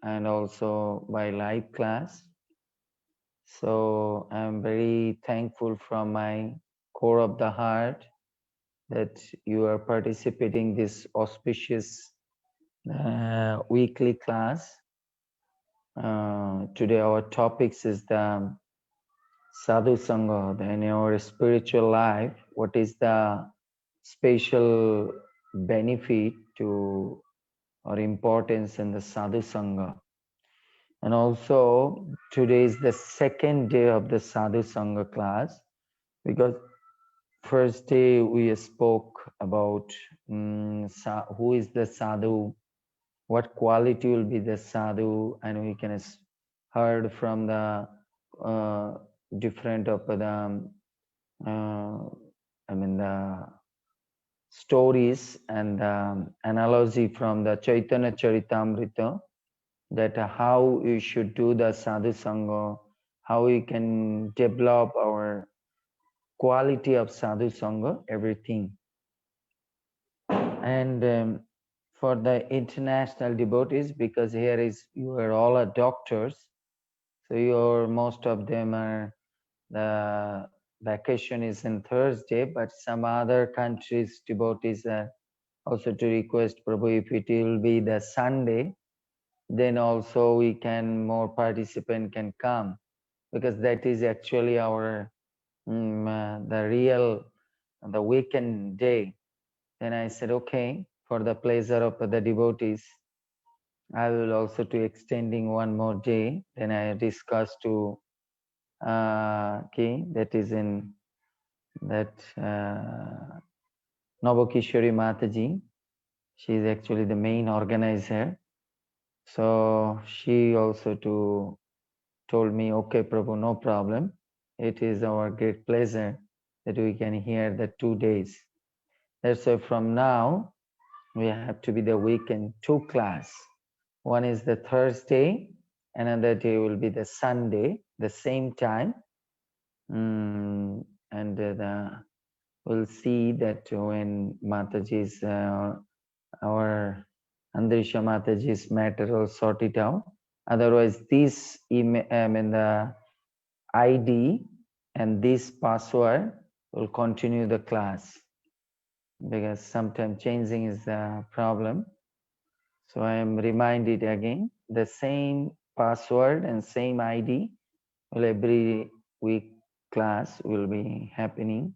and also by live class. So I'm very thankful from my core of the heart that you are participating this auspicious weekly class. Today our topics is the sadhu sangha in our spiritual life. What is the special benefit to or importance in the sadhu sangha? And also today is the second day of the sadhu sangha class, because first day we spoke about who is the sadhu, what quality will be the sadhu, and we can heard from the uh, different of the the stories and analogy from the Chaitanya Charitamrita, that how we should do the sadhu sangha, how we can develop our quality of sadhu sangha, everything. And for the international devotees, because here is you are all are doctors, so your most of them are the vacation is in Thursday, but some other countries devotees are also to request Prabhu if it will be the Sunday, then also we can more participant can come, because that is actually our the real the weekend day. Then I said, okay, for the pleasure of the devotees, I will also to extending one more day. Then I discussed to that is in that Navakishori Mataji. She is actually the main organizer. So she also to told me, okay, Prabhu, no problem. It is our great pleasure that we can hear the 2 days. That's why from now we have to be the weekend 2 class. One is the Thursday, another day will be the Sunday, the same time. And we'll see that when Mataji's, our Andrisha Mataji's matter will sort it out. Otherwise, this the ID and this password will continue the class, because sometimes changing is the problem. So I am reminded again, the same password and same ID will every week class will be happening.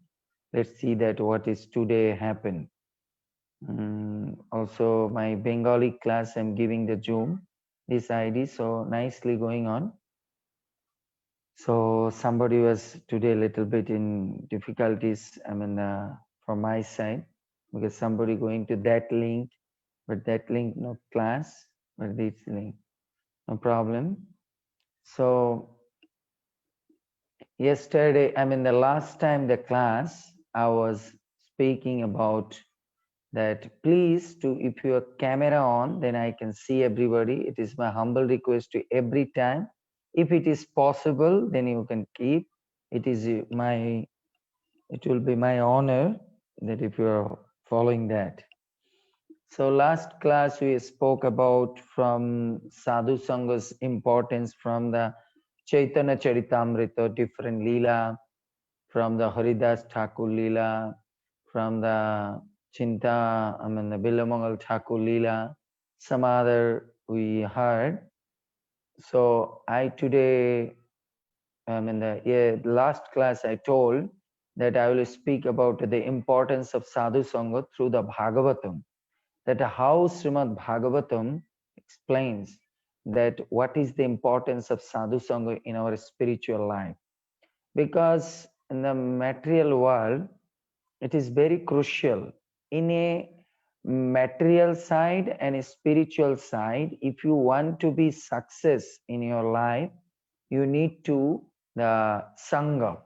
Let's see that what is today happen. Also my Bengali class, I'm giving the Zoom, this ID, so nicely going on. So somebody was today a little bit in difficulties, from my side, because somebody going to that link, but that link no class, but this link, no problem. So yesterday, the last time the class, I was speaking about that please to, if your camera on, then I can see everybody. It is my humble request to every time. If it is possible, then you can keep. It will be my honor that if you are following that. So last class we spoke about from Sadhu Sanga's importance from the Chaitanya Charitamrita, different Leela, from the Haridas Thakur Leela, from the the Bilamangal Thakur Leela, some other we heard. So I today, last class I told that I will speak about the importance of Sadhu Sangha through the Bhagavatam, that how Srimad Bhagavatam explains that what is the importance of Sadhu Sangha in our spiritual life. Because in the material world, it is very crucial. In a material side and a spiritual side, if you want to be success in your life, you need to the Sangha.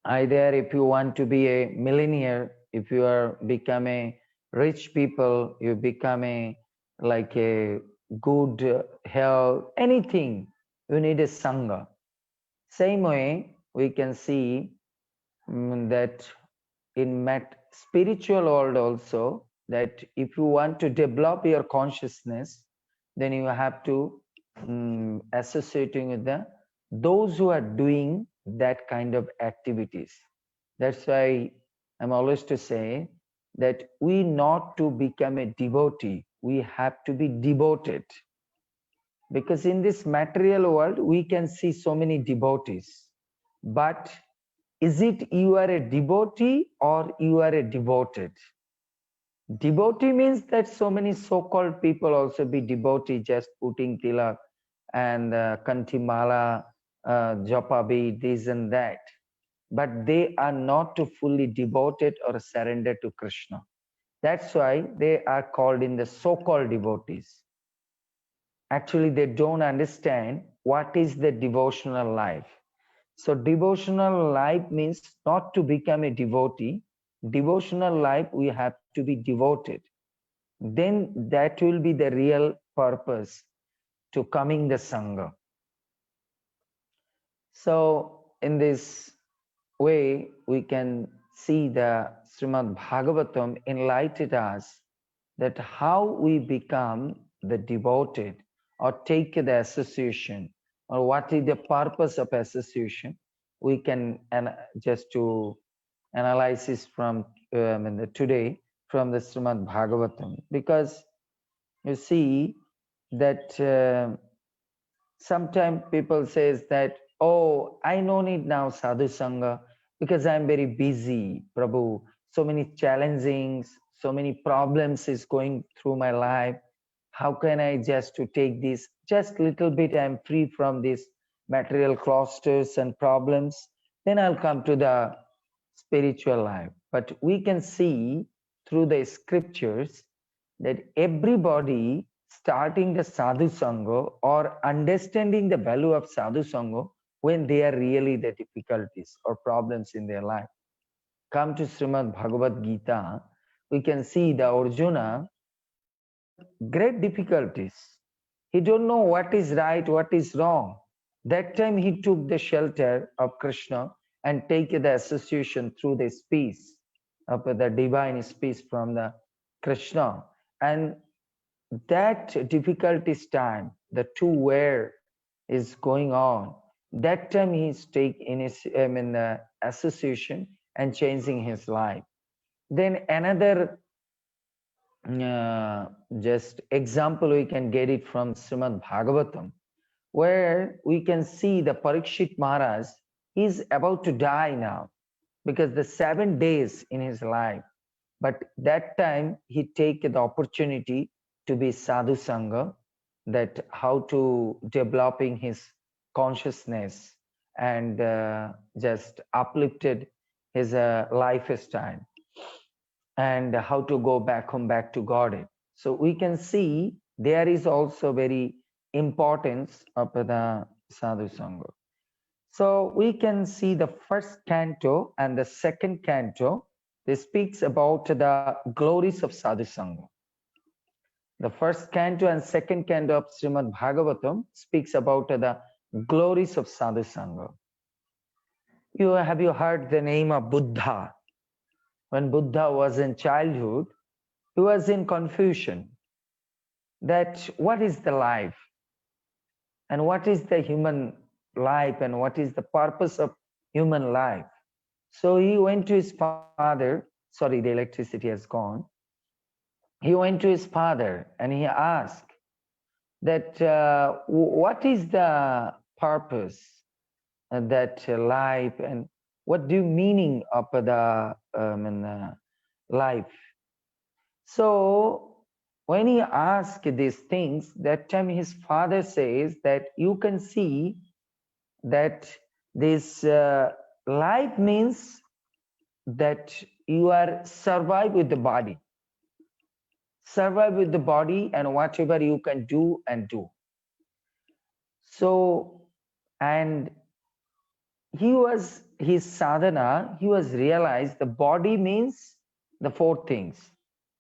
Either if you want to be a millionaire, if you are become a rich people, you become a like a good health, anything, you need a Sangha. Same way, we can see that in spiritual world also, that if you want to develop your consciousness, then you have to associating with those who are doing that kind of activities. That's why I'm always to say that we not to become a devotee, we have to be devoted. Because in this material world, we can see so many devotees. But is it you are a devotee or you are a devoted? Devotee means that so many so-called people also be devotee, just putting tilak and kantimala, jopabi, this and that. But they are not fully devoted or surrendered to Krishna. That's why they are called in the so-called devotees. Actually, they don't understand what is the devotional life. So devotional life means not to become a devotee. Devotional life, we have to be devoted. Then that will be the real purpose to coming the Sangha. So in this way, we can see the Srimad Bhagavatam enlightened us that how we become the devoted or take the association, or what is the purpose of association. We can just to analyze this from today from the Srimad Bhagavatam, because you see that sometimes people says that, oh, I no need now sadhu sangha because I'm very busy, Prabhu. So many challengings, so many problems is going through my life. How can I just to take this just little bit? I'm free from these material clusters and problems. Then I'll come to the spiritual life. But we can see through the scriptures that everybody starting the sadhu sangha or understanding the value of sadhu sangha when they are really the difficulties or problems in their life. Come to Srimad Bhagavad Gita, we can see the Arjuna have great difficulties. He don't know what is right, what is wrong. That time he took the shelter of Krishna and take the association through the speech of the divine speech from the Krishna. And that difficulties time, the two where is going on, that time he's take in his association and changing his life. Then another just example we can get it from Srimad Bhagavatam, where we can see the Parikshit Maharaj is about to die now because the 7 days in his life. But that time he take the opportunity to be sadhu sangha, that how to developing his consciousness and just uplifted his lifestyle and how to go back home, back to God. So we can see there is also very importance of the sadhu sangha. So we can see the first canto and the second canto. This speaks about the glories of sadhu sangha. The first canto and second canto of Srimad Bhagavatam speaks about the glories of sadhu sangha. Have you heard the name of Buddha? When Buddha was in childhood, he was in confusion that what is the life and what is the human life and what is the purpose of human life. So he went to his father. Sorry, the electricity has gone. He went to his father and he asked that what is the purpose that life and what do you meaning of the life. So when he asked these things, that time his father says that you can see that this life means that you are survive with the body, survive with the body and whatever you can do and do. So, and his sadhana, he was realized the body means the four things.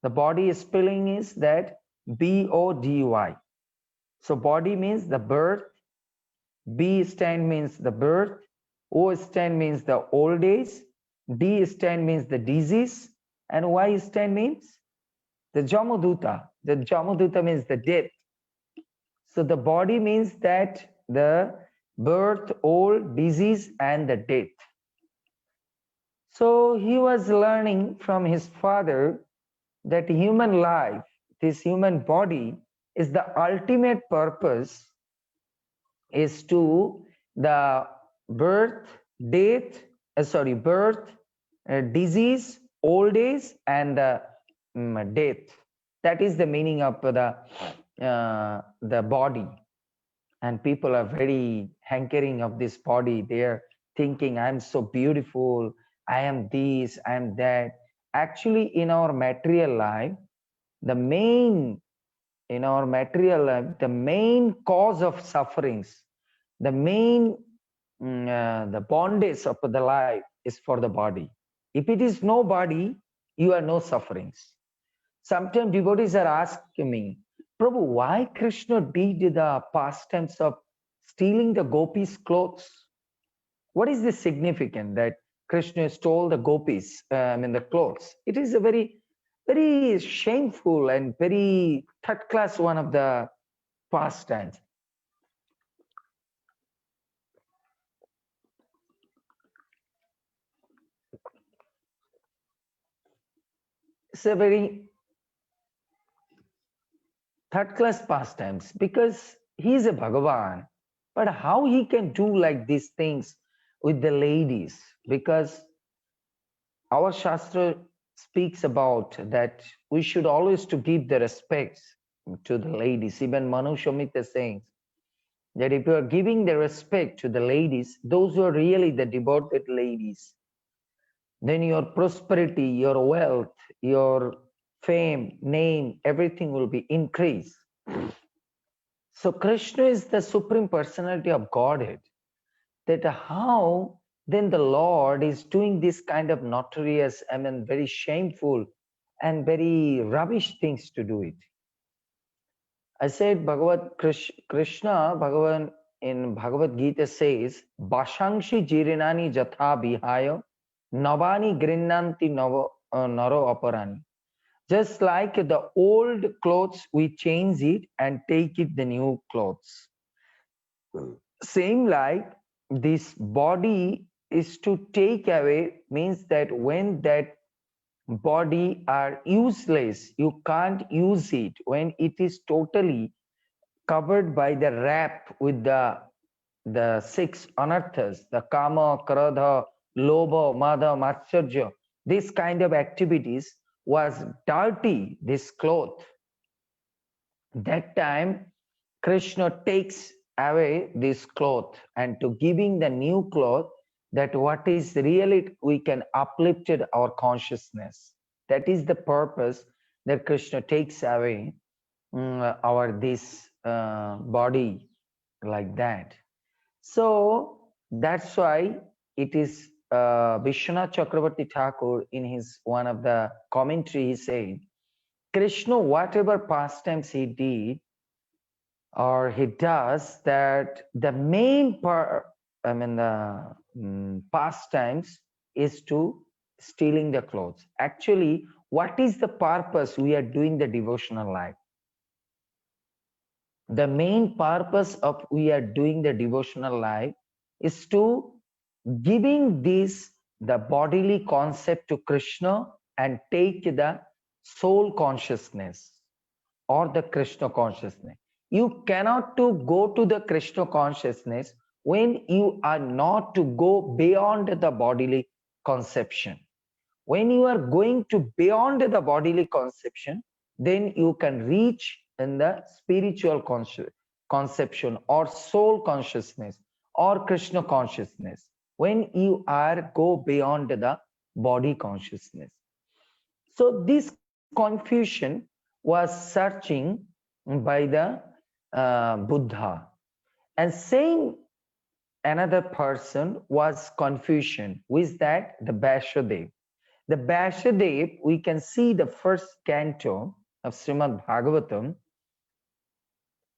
The body spelling is that B-O-D-Y. So body means the birth, B stand means the birth, O stand means the old age, D stand means the disease, and Y stand means the Jamaduta. The Jamaduta means the death. So the body means that the birth, old, disease, and the death. So he was learning from his father that human life, this human body, is the ultimate purpose is to the birth, death, birth, disease, old age, and death. That is the meaning of the body. And people are very hankering of this body. They are thinking, I'm so beautiful, I am this, I am that. Actually, in our material life, the main the main cause of sufferings, the main the bondage of the life is for the body. If it is no body, you are no sufferings. Sometimes devotees are asking me, Prabhu, why Krishna did the pastimes of stealing the gopis' clothes? What is the significance that Krishna stole the gopis, the clothes? It is a very, very shameful and very third class one of the pastimes. It's a very third class pastimes because he is a Bhagavan. But how he can do like these things with the ladies? Because our Shastra speaks about that we should always to give the respects to the ladies. Even Manu Shamita saying that if you are giving the respect to the ladies, those who are really the devoted ladies, then your prosperity, your wealth, your fame, name, everything will be increased. So Krishna is the supreme personality of Godhead. That how then the Lord is doing this kind of notorious, very shameful and very rubbish things to do it. I said Krishna, Bhagavan in Bhagavad Gita says, Bashangshi jirinani jatha vihaya, navani grinnanti naro aparani. Just like the old clothes, we change it and take it the new clothes. Same like this body is to take away, means that when that body are useless, you can't use it. When it is totally covered by the wrap with the six anarthas, the kama, krodha, lobha, madha, matsarja, this kind of activities was dirty, this cloth. That time Krishna takes away this cloth and to giving the new cloth, that what is really we can uplifted our consciousness. That is the purpose that Krishna takes away our this body like that. So that's why it is Vishwanath Chakravarti Thakur in his one of the commentary he said, Krishna whatever pastimes he did or he does, that the main pastimes is to stealing the clothes. Actually, what is the purpose we are doing the devotional life? The main purpose of we are doing the devotional life is to giving this the bodily concept to Krishna and take the soul consciousness or the Krishna consciousness. You cannot to go to the Krishna consciousness when you are not to go beyond the bodily conception. When you are going to beyond the bodily conception, then you can reach in the spiritual conception or soul consciousness or Krishna consciousness. When you are go beyond the body consciousness. So this confusion was searching by the Buddha, and same another person was confusion with that the Vyasadev. The Vyasadev, we can see the first canto of Srimad Bhagavatam.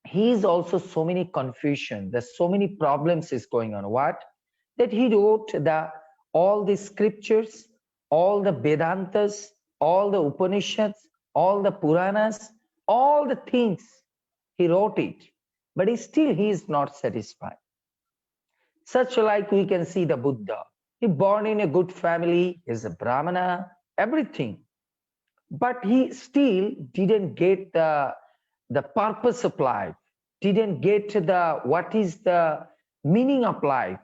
He is also so many confusion. There's so many problems is going on. What? That he wrote all the scriptures, all the Vedantas, all the Upanishads, all the Puranas, all the things he wrote it. but still he is not satisfied. Such like we can see the Buddha. He born in a good family, is a Brahmana, everything. But he still didn't get the purpose of life, didn't get the what is the meaning of life.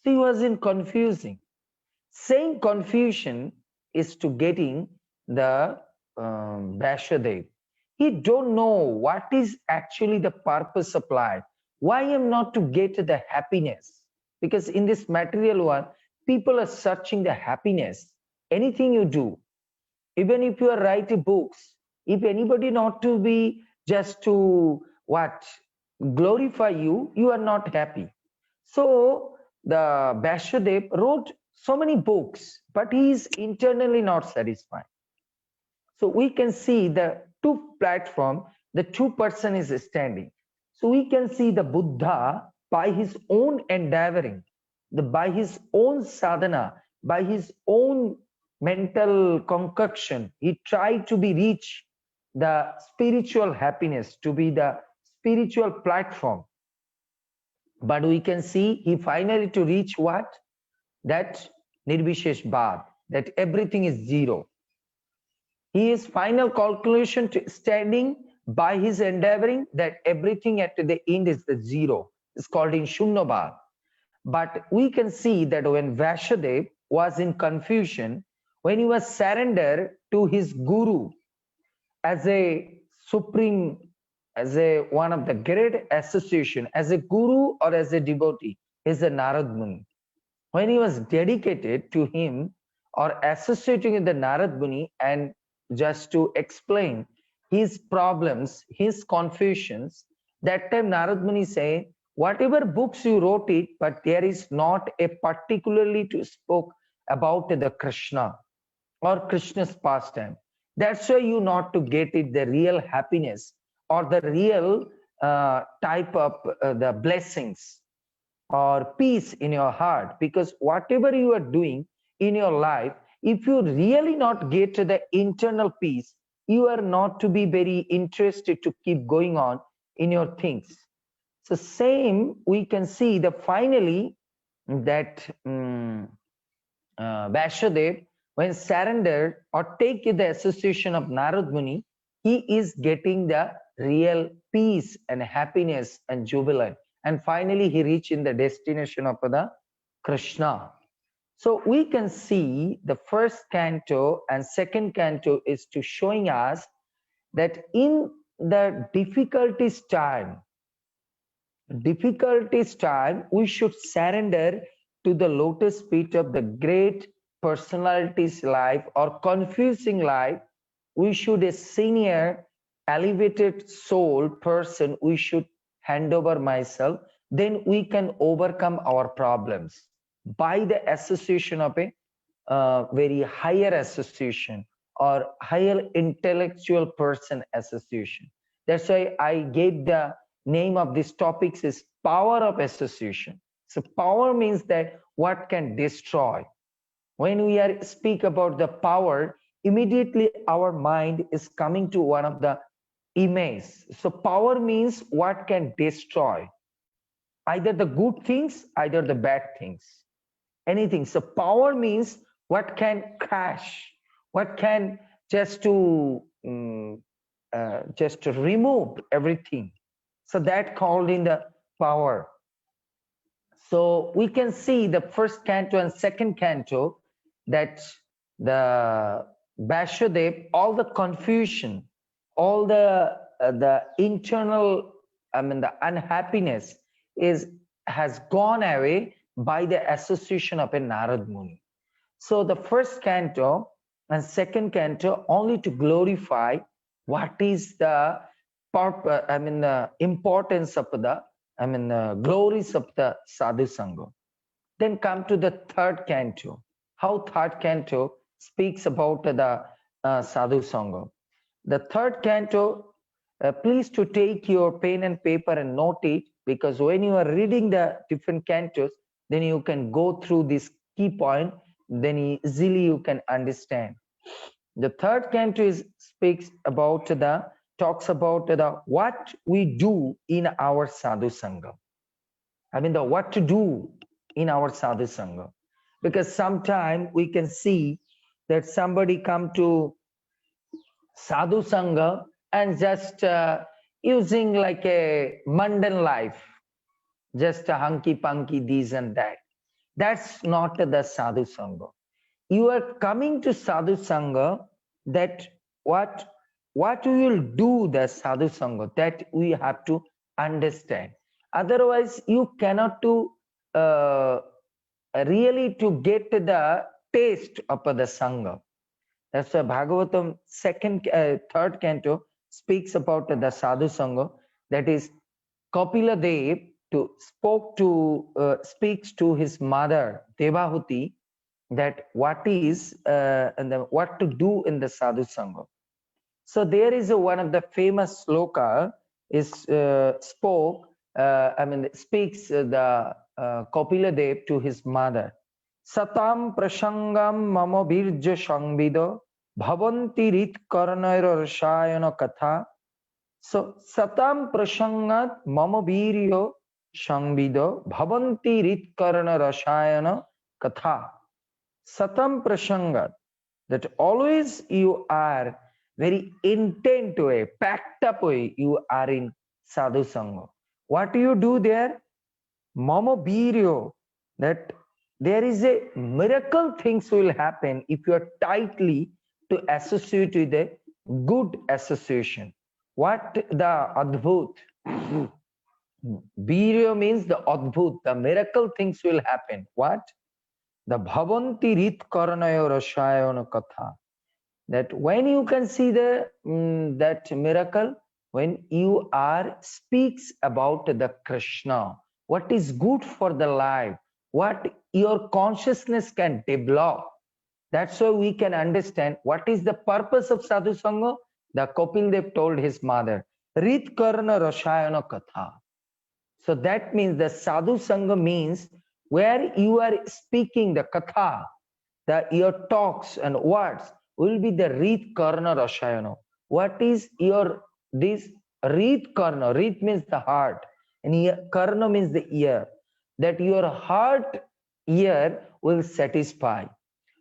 So he was in confusing. Same confusion is to getting the Vashadev. He don't know what is actually the purpose of life. Why am not to get the happiness? Because in this material world, people are searching the happiness. Anything you do, even if you are writing books, if anybody not to be just to what glorify you, you are not happy. So the Vashadev wrote so many books, but he is internally not satisfied. So we can see the two platform, the two person is standing. So we can see the Buddha by his own endeavoring, by his own sadhana, by his own mental concoction, he tried to be reach the spiritual happiness, to be the spiritual platform. But we can see he finally to reach what? That Nirvishesh Bad, that everything is zero. His final calculation to standing by his endeavoring that everything at the end is the zero. It's called in Shunyabad. But we can see that when Vashadev was in confusion, when he was surrendered to his guru as a supreme, as a one of the great association, as a guru or as a devotee, is a Narad Muni. When he was dedicated to him or associating with the Narad Muni, and just to explain his problems, his confusions, that time Narad Muni say, whatever books you wrote it, but there is not a particularly to spoke about the Krishna or Krishna's pastime. That's why you not to get it the real happiness or the real type of the blessings or peace in your heart, because whatever you are doing in your life, if you really not get to the internal peace, you are not to be very interested to keep going on in your things. So same we can see the finally that Vashadev, when surrendered or take the association of Narad Muni, he is getting the real peace and happiness and jubilant. And finally, he reached in the destination of the Krishna. So we can see the first canto and second canto is to showing us that in the difficulties time, we should surrender to the lotus feet of the great personalities life or confusing life. We should a senior elevated soul person, we should hand over myself, then we can overcome our problems by the association of a very higher association or higher intellectual person association. That's why I gave the name of this topics is power of association. So power means that what can destroy. When we are speak about the power, immediately our mind is coming to one of the image. So power means what can destroy, either the good things, either the bad things, anything. So power means what can crash, what can just to remove everything. So that called in the power. So we can see the first canto and second canto that the Vashadev, all the confusion, all the internal, the unhappiness has gone away by the association of a Narad Muni. So the first canto and second canto only to glorify what is the purpose, the importance of the, glories of the Sadhu Sangha. Then come to the third canto. How third canto speaks about the Sadhu Sangha. The third canto, please to take your pen and paper and note it, because when you are reading the different cantos, then you can go through this key point, then easily you can understand. The third canto speaks about the talks about what we do in our sadhu sangha. I mean, the what to do in our sadhu sangha. Because sometimes we can see that somebody come to sadhu sangha and just using like a mundane life, just a hunky punky this and that. That's not the sadhu sangha. You are coming to sadhu sangha, that what we will do the sadhu sangha, that we have to understand. Otherwise you cannot to uh, really to get the taste of the sangha. That's why Bhagavatam third canto speaks about the sadhu sangha. That is, Kapila Dev speaks to his mother Devahuti, that what to do in the sadhu sangha. So there is one of the famous sloka is speaks the Kapila Dev to his mother. Satam prasangam mama virja sangvido bhavanti rit karanaira rashayana katha. So satam prasangat mama viryo sangvido bhavanti rit karana rashayana katha. Satam prasangat, that always you are very intent way, packed up way, you are in sadhu sangha. What do you do there? Mama biryo, that there is a miracle things will happen if you are tightly to associate with a good association. What the adbhut? Biryo means the adbhut, the miracle things will happen. What? The bhavanti rit karanayo rashayana katha. That when you can see the that miracle, when you are speaks about the Krishna, what is good for the life, what your consciousness can develop. That's why we can understand what is the purpose of sadhu sangha. The Kapil Dev told his mother, rit karna rashayana katha. So that means the sadhu sangha means where you are speaking the katha, your talks and words will be the Reet Karna Rashayana. What is your this Reet Karna? Reet means the heart, and Karna means the ear. That your heart ear will satisfy.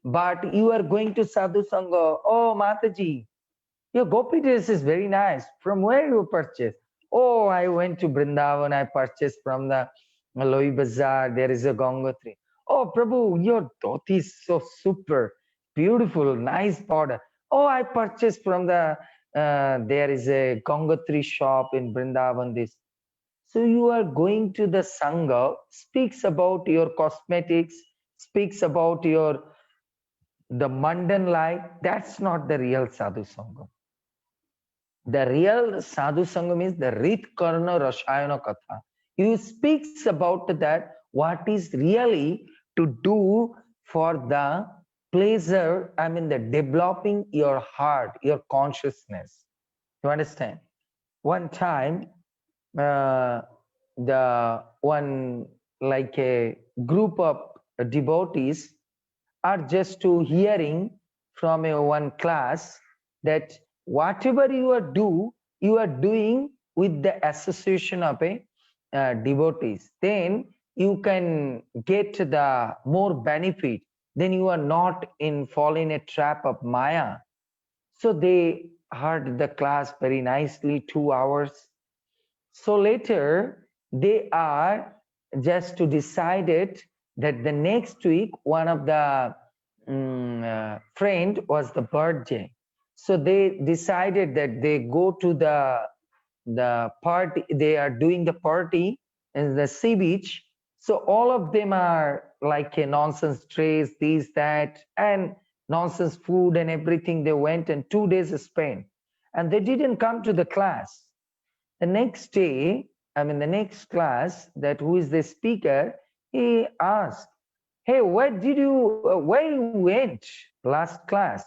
But you are going to Sadhu Sangha. Oh, Mataji, your gopi dress is very nice. From where you purchased? Oh, I went to Vrindavan. I purchased from the Loi Bazaar. There is a Gangotri. Oh, Prabhu, your dhoti is so super, beautiful, nice border. Oh, I purchased from the, there is a Gangotri shop in Vrindavan. This. So you are going to the Sangha, speaks about your cosmetics, speaks about your, the mundane life. That's not the real Sadhu Sangha. The real sadhu sangha means the rit karna rashayana katha. He speaks about that what is really to do for the pleasure, I mean the developing your heart, your consciousness. You understand? One time, the one like a group of devotees are just to hearing from a one class that whatever you are doing with the association of a devotees, then you can get the more benefit. Then you are not in fall in a trap of Maya. So they heard the class very nicely, 2 hours. So later they are just to decided that the next week one of the friend was the birthday. So they decided that they go to the party. They are doing the party in the sea beach. So all of them are like a nonsense trays, this, that, and nonsense food and everything. They went and 2 days spent, and they didn't come to the class. The next day, I mean the next class, that who is the speaker, he asked, hey, where you went last class?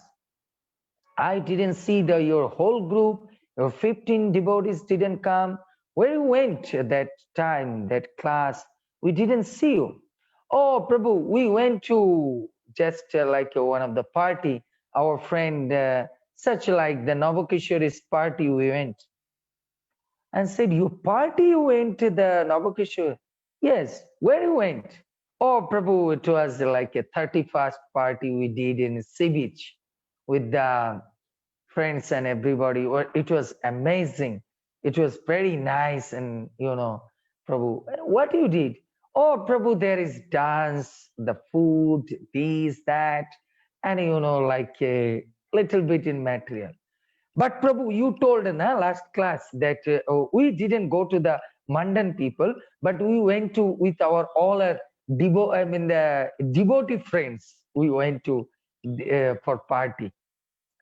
I didn't see your whole group, your 15 devotees didn't come. Where you went at that time, that class? We didn't see you. Oh, Prabhu, we went to just like one of the party. Our friend such like the Navakishori's party we went, and said, "You party, you went to the Navakishore?" "Yes." "Where you went?" "Oh, Prabhu, it was like a 31st party we did in sea beach with the friends and everybody. It was amazing. It was very nice. And, Prabhu, what you did?" "Oh, Prabhu, there is dance, the food, this, that, and, like a little bit in material." "But Prabhu, you told in the last class that we didn't go to the Mandan people, but we went to with our all our the devotee friends. We went to for party."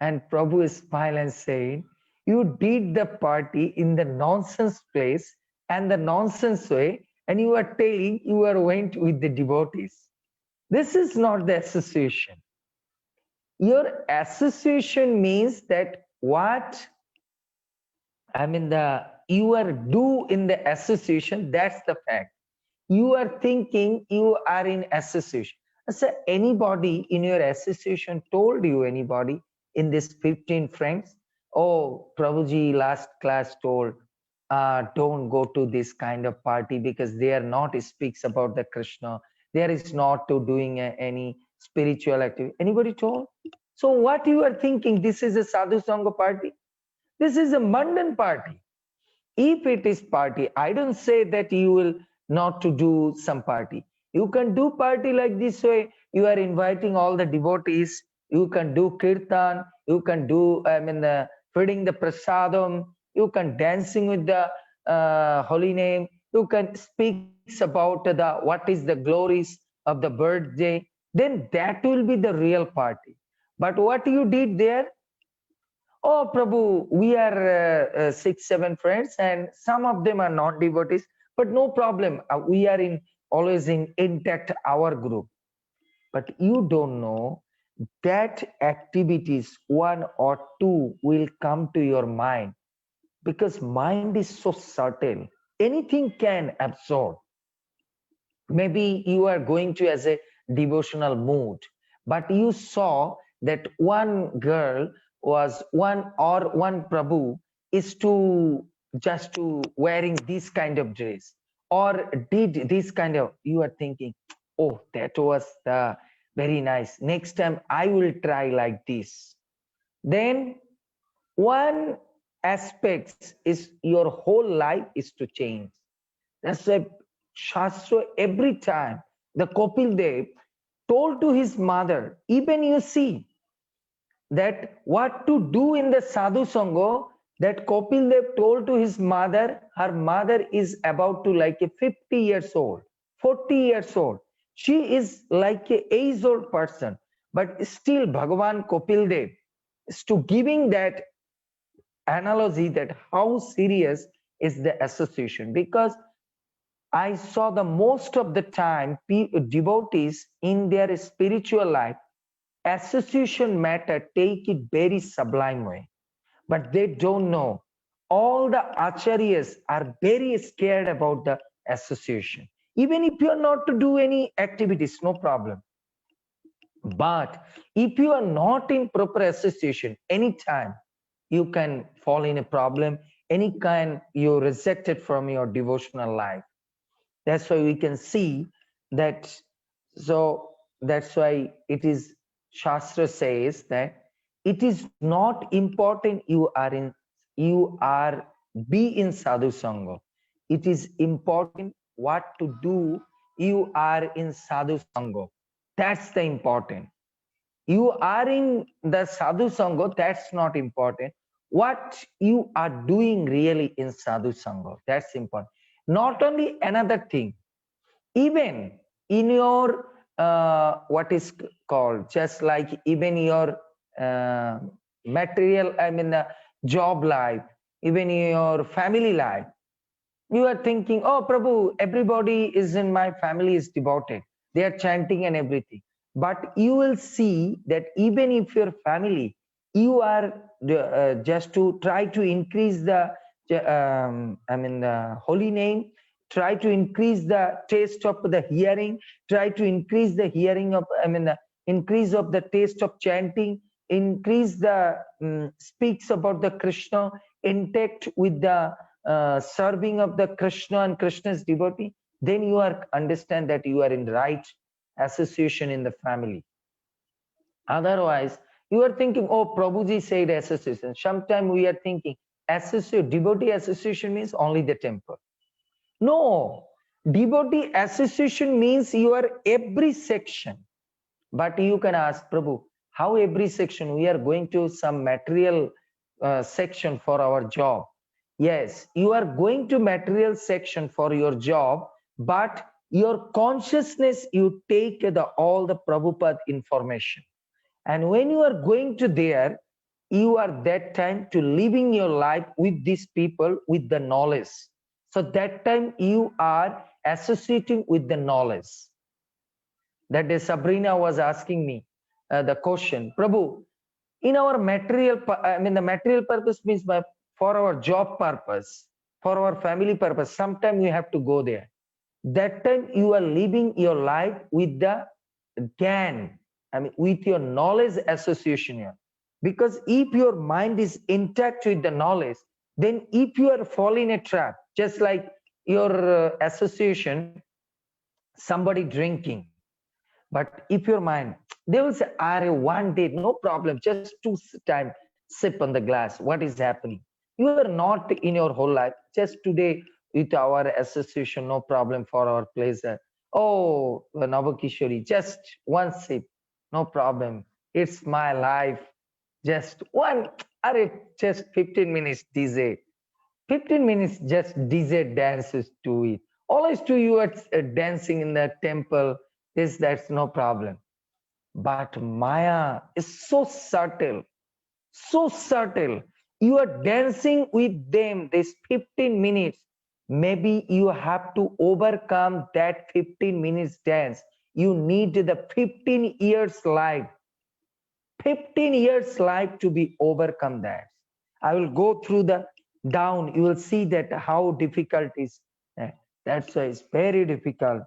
And Prabhu smiled and said, "You did the party in the nonsense place and the nonsense way, and you are telling you are went with the devotees. This is not the association. Your association means that what the you are do in the association, that's the fact. You are thinking you are in association. So anybody in your association told you, anybody in this 15 friends, "Oh, Prabhuji last class told, don't go to this kind of party because they are not speaks about the Krishna. There is not to doing any spiritual activity." Anybody told? So what you are thinking, this is a sadhu sangha party? This is a Mandan party. If it is party, I don't say that you will not to do some party. You can do party like this way. You are inviting all the devotees. You can do kirtan. You can do feeding the prasadam. You can dancing with the holy name. You can speaks about the what is the glories of the birthday. Then that will be the real party. But what you did there, "Oh, Prabhu, we are 6, 7 friends, and some of them are not devotees, but no problem. We are in always in intact our group." But you don't know that activities, one or two, will come to your mind because mind is so subtle. Anything can absorb. Maybe you are going to as a devotional mood, but you saw that one girl was one Prabhu is to just to wearing this kind of dress or did this kind of, you are thinking, "Oh, that was the very nice, next time I will try like this." Then one aspect is your whole life is to change. That's why Shastra every time the Kopil Dev told to his mother, even you see that what to do in the Sadhu Sangha, that Kopil Dev told to his mother, her mother is about to like a 50 years old, 40 years old. She is like a age old person, but still Bhagavan Kopil Dev is to giving that analogy that how serious is the association, because I saw the most of the time devotees in their spiritual life, association matter take it very sublime way, but they don't know. All the acharyas are very scared about the association. Even if you are not to do any activities, no problem. But if you are not in proper association, anytime you can fall in a problem, any kind you rejected from your devotional life. That's why we can see that. So that's why it is Shastra says that it is not important you are be in sadhu sangha. It is important what to do you are in sadhu sangha. That's the important. You are in the sadhu sangha, that's not important. What you are doing really in sadhu sangha, that's important. Not only another thing, even in your what is called, just like even your uh, material, job life, even your family life, you are thinking, "Oh, Prabhu, everybody is in my family is devoted, they are chanting and everything." But you will see that even if your family, you are just to try to increase the the holy name, try to increase the taste of the hearing, try to increase the hearing of the increase of the taste of chanting, increase the speaks about the Krishna intact with the serving of the Krishna and Krishna's devotee, then you are understand that you are in right association in the family. Otherwise, you are thinking, oh, Prabhuji said association. Sometimes we are thinking devotee association means only the temple. No, devotee association means your every section. But you can ask, Prabhu, how every section? We are going to some material section for our job. Yes, you are going to material section for your job, but your consciousness, you take all the Prabhupada information. And when you are going to there, you are that time to living your life with these people with the knowledge. So that time you are associating with the knowledge. That day Sabrina was asking me the question, Prabhu, in our material, the material purpose means for our job purpose, for our family purpose, sometimes you have to go there. That time you are living your life with the Gyan, with your knowledge association here. Because if your mind is intact with the knowledge, then if you are falling a trap, just like your association, somebody drinking, but if your mind, they will say, are one day, no problem, just two time sip on the glass. What is happening? You are not in your whole life. Just today with our association, no problem for our pleasure. Oh, Navakishori, just one sip, no problem. It's my life. Just one, just 15 minutes DJ. 15 minutes just DJ dances to it. Always to you are dancing in the temple. That's no problem. But Maya is so subtle, so subtle. You are dancing with them this 15 minutes. Maybe you have to overcome that 15 minutes dance. You need the 15 years life. 15 years life to be overcome that. I will go through the down. You will see that how difficult is. That's why it's very difficult.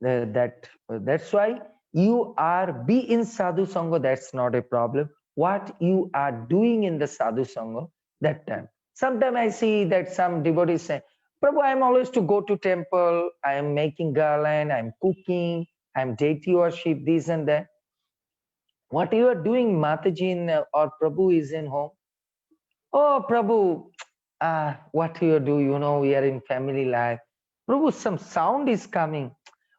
That's why you are be in sadhu sangha. That's not a problem. What you are doing in the sadhu sangha that time. Sometimes I see that some devotees say, Prabhu, I am always to go to temple. I am making garland. I am cooking. I am deity worship. This and that. What you are doing, Mataji or Prabhu is in home. Oh, Prabhu, what you do, we are in family life. Prabhu, some sound is coming.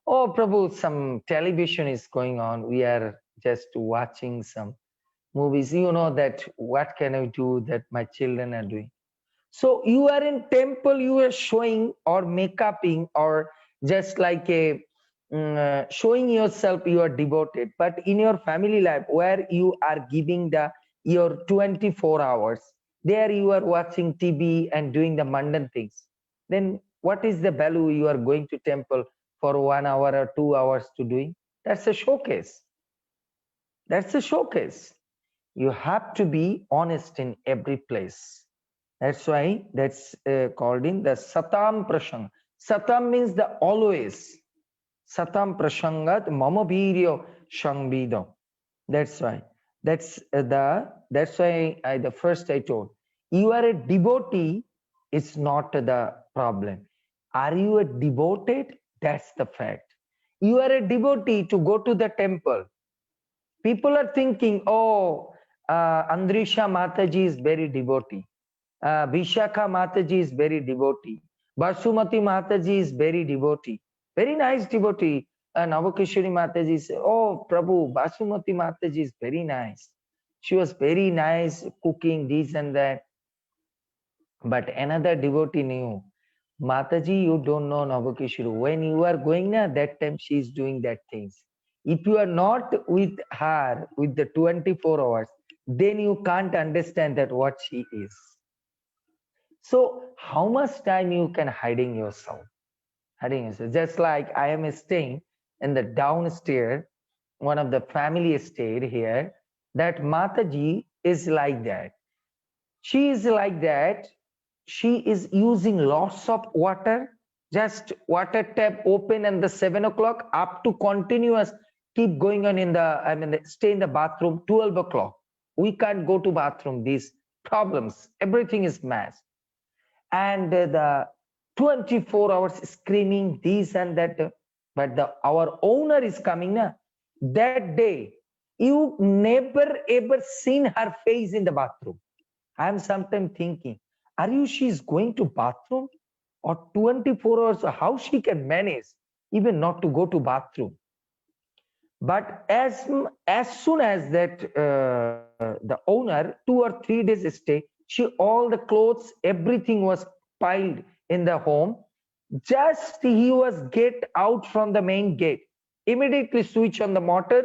Oh, Prabhu, some television is going on. We are just watching some movies. You know that what can I do that my children are doing. So you are in temple, you are showing or make-upping or just like showing yourself you are devoted. But in your family life where you are giving your 24 hours, there you are watching TV and doing the mundane things. Then what is the value you are going to temple for 1 hour or 2 hours to doing? That's a showcase. That's a showcase. You have to be honest in every place. That's why that's called in the Satam Prasang. Satam means the always. Satam Prasangat Mama Viryo Shangvidam. That's why. That's why the first I told. You are a devotee, it's not the problem. Are you a devoted? That's the fact. You are a devotee to go to the temple. People are thinking, oh, Andrisha Mataji is very devotee. Vishakha Mataji is very devotee. Basumati Mataji is very devotee. Very nice devotee. Navakishori Mataji says, oh, Prabhu, Basumati Mataji is very nice. She was very nice cooking this and that. But another devotee knew, Mataji, you don't know Navakishori. When you are going now, that time she is doing that things. If you are not with her with the 24 hours, then you can't understand that what she is. So how much time you can hiding yourself? Hiding yourself. Just like I am staying in the downstairs, one of the family stayed here, that Mataji is like that. She is like that. She is using lots of water, just water tap open and the 7 o'clock up to continuous, keep going on in the, stay in the bathroom 12 o'clock. We can't go to bathroom. These problems, everything is mess. And the 24 hours screaming this and that. But our owner is coming now. That day, you never ever seen her face in the bathroom. I am sometimes thinking, are you she's going to bathroom or 24 hours? How she can manage even not to go to bathroom? But as soon as that the owner 2 or 3 days stay, she all the clothes, everything was piled in the home. Just he was get out from the main gate, immediately switch on the motor,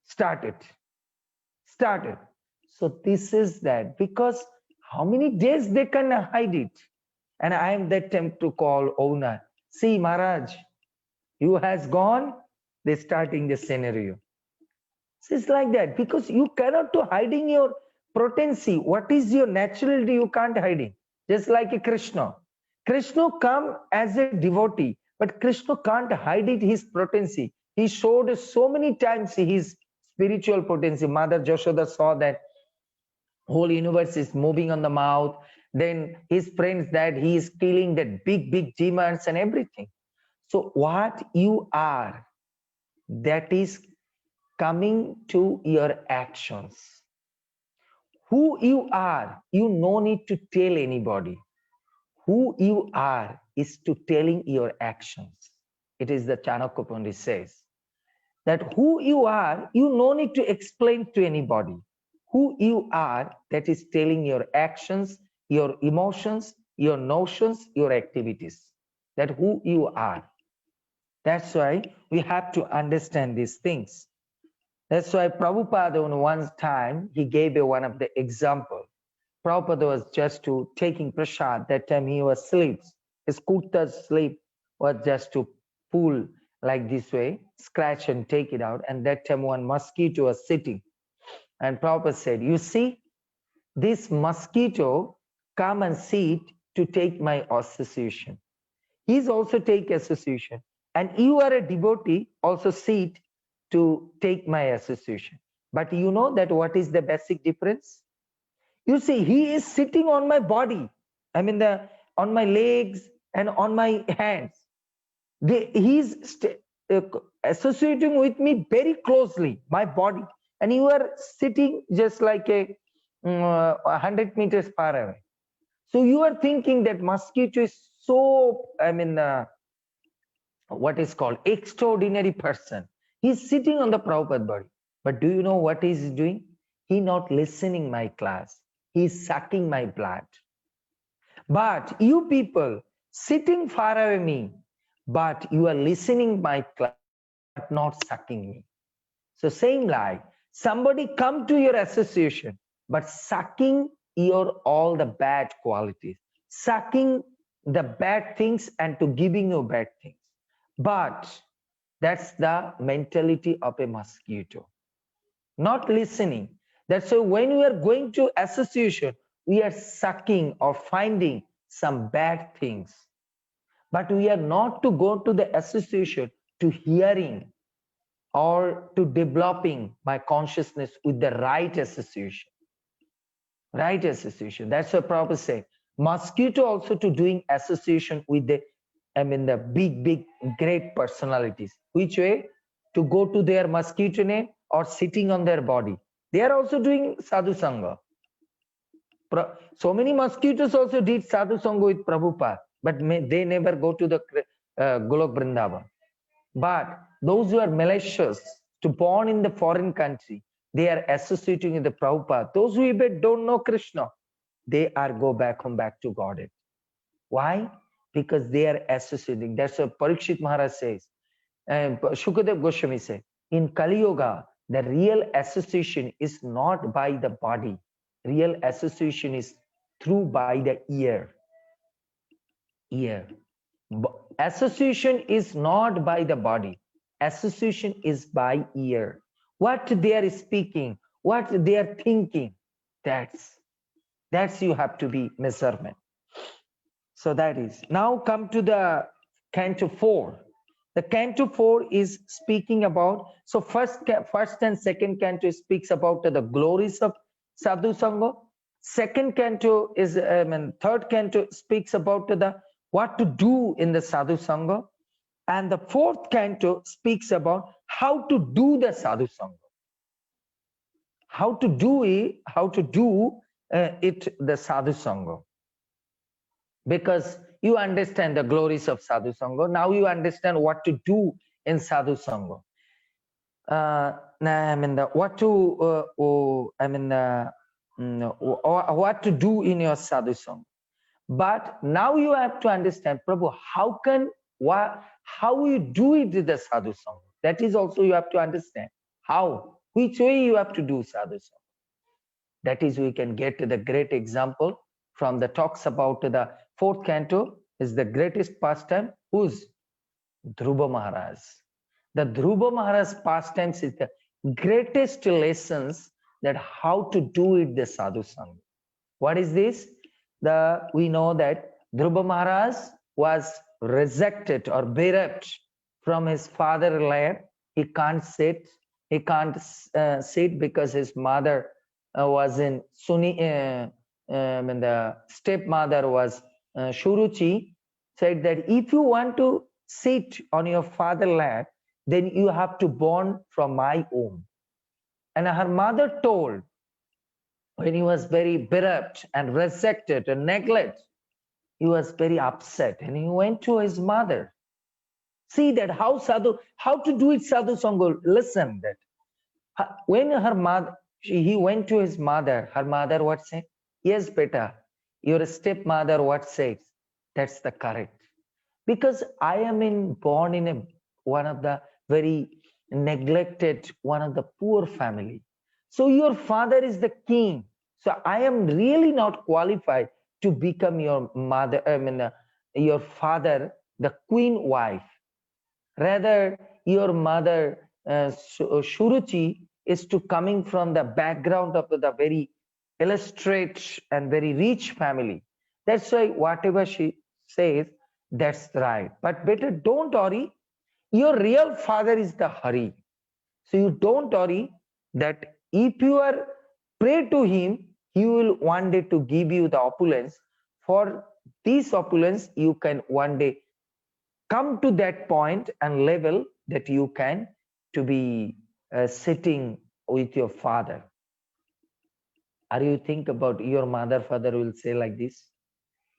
started. So this is that, because how many days they can hide it? And I am that time to call owner. See, Maharaj, you has gone. They starting the scenario. So it's like that, because you cannot to hiding your potency. What is your naturality? You can't hiding. Just like a Krishna. Krishna come as a devotee, but Krishna can't hide it his potency. He showed so many times his spiritual potency. Mother Joshoda saw that whole universe is moving on the mouth. Then his friends that he is killing that big demons and everything. So what you are, that is coming to your actions. Who you are, you no need to tell anybody. Who you are is to telling your actions. It is the Chanakya Pandit says that who you are, you no need to explain to anybody. Who you are, that is telling your actions, your emotions, your notions, your activities. That who you are. That's why we have to understand these things. That's why Prabhupada, on one time, he gave one of the example. Prabhupada was just to taking prasad. That time he was asleep. His kurta's sleep was just to pull like this way, scratch and take it out. And that time one mosquito was sitting. And Prabhupada said, you see, this mosquito come and sit to take my association. He's also take association. And you are a devotee, also sit to take my association. But you know that what is the basic difference? You see, he is sitting on my body. I mean, on my legs and on my hands. He's associating with me very closely, my body. And you are sitting just like 100 meters far away. So you are thinking that mosquito is so, I mean, what is called extraordinary person. He's sitting on the Prabhupada body. But do you know what he's doing? He's not listening my class. He's sucking my blood. But you people sitting far away me, but you are listening my class, but not sucking me. So same like somebody come to your association, but sucking your all the bad qualities, sucking the bad things and to giving you bad things. But that's the mentality of a mosquito. Not listening. That's why when we are going to association, we are sucking or finding some bad things. But we are not to go to the association to hearing or to developing my consciousness with the right association. Right association. That's what Prabhupada said. Mosquito also to doing association with the, I mean, the big, great personalities. Which way? To go to their mosquito name or sitting on their body. They are also doing sadhu sangha. So many mosquitoes also did sadhu sangha with Prabhupada, but they never go to the Golok Vrindavan. But those who are malicious, to born in the foreign country, they are associating with the Prabhupada. Those who even don't know Krishna, they are go back home, back to Godhead. Why? Because they are associating. That's what Parikshit Maharaj says. And Shukadev Goswami said, in Kali Yuga, the real association is not by the body. Real association is through by the ear. Ear. Association is not by the body. Association is by ear. What they are speaking, what they are thinking, that's you have to be measurement. So that is. Now come to the Canto 4. The Canto 4 is speaking about, so first and second canto speaks about the glories of sadhu sangha. Second canto is, third canto speaks about the what to do in the sadhu sangha, and the fourth canto speaks about how to do the sadhu sangha. How to do it, the sadhu sangha. Because you understand the glories of sadhu sangha, now you understand what to do in sadhu sangha. What to do in your sadhu sangha. But now you have to understand, Prabhu, how you do it with the sadhu sangha. That is also you have to understand. How, which way you have to do sadhu sangha. That is, we can get to the great example from the talks about the fourth canto is the greatest pastime. Who's Dhruva Maharaj? The Dhruva Maharaj pastimes is the greatest lessons that how to do it the sadhu sangha. What is this? We know that Dhruva Maharaj was rejected or bereft from his father's lap. He can't sit. He can't sit because his mother was in the stepmother was Shuruchi, said that if you want to sit on your father's lap, then you have to born from my womb. And her mother told, when he was very bereft and rejected and neglected, he was very upset and he went to his mother. See that how to do it sadhu sangha. Listen that when her mother, he went to his mother, her mother what said? Yes, beta, your stepmother what says? That's the correct. Because I am born in one of the very neglected, one of the poor family. So your father is the king. So I am really not qualified to become your mother, your father, the queen wife. Rather, your mother, Shuruchi, is to coming from the background of the very illustrious and very rich family. That's why whatever she says, that's right. But better don't worry. Your real father is the Hari. So you don't worry that if you are pray to him, he will one day to give you the opulence. For this opulence, you can one day come to that point and level that you can to be sitting with your father. Are you think about your mother, father will say like this?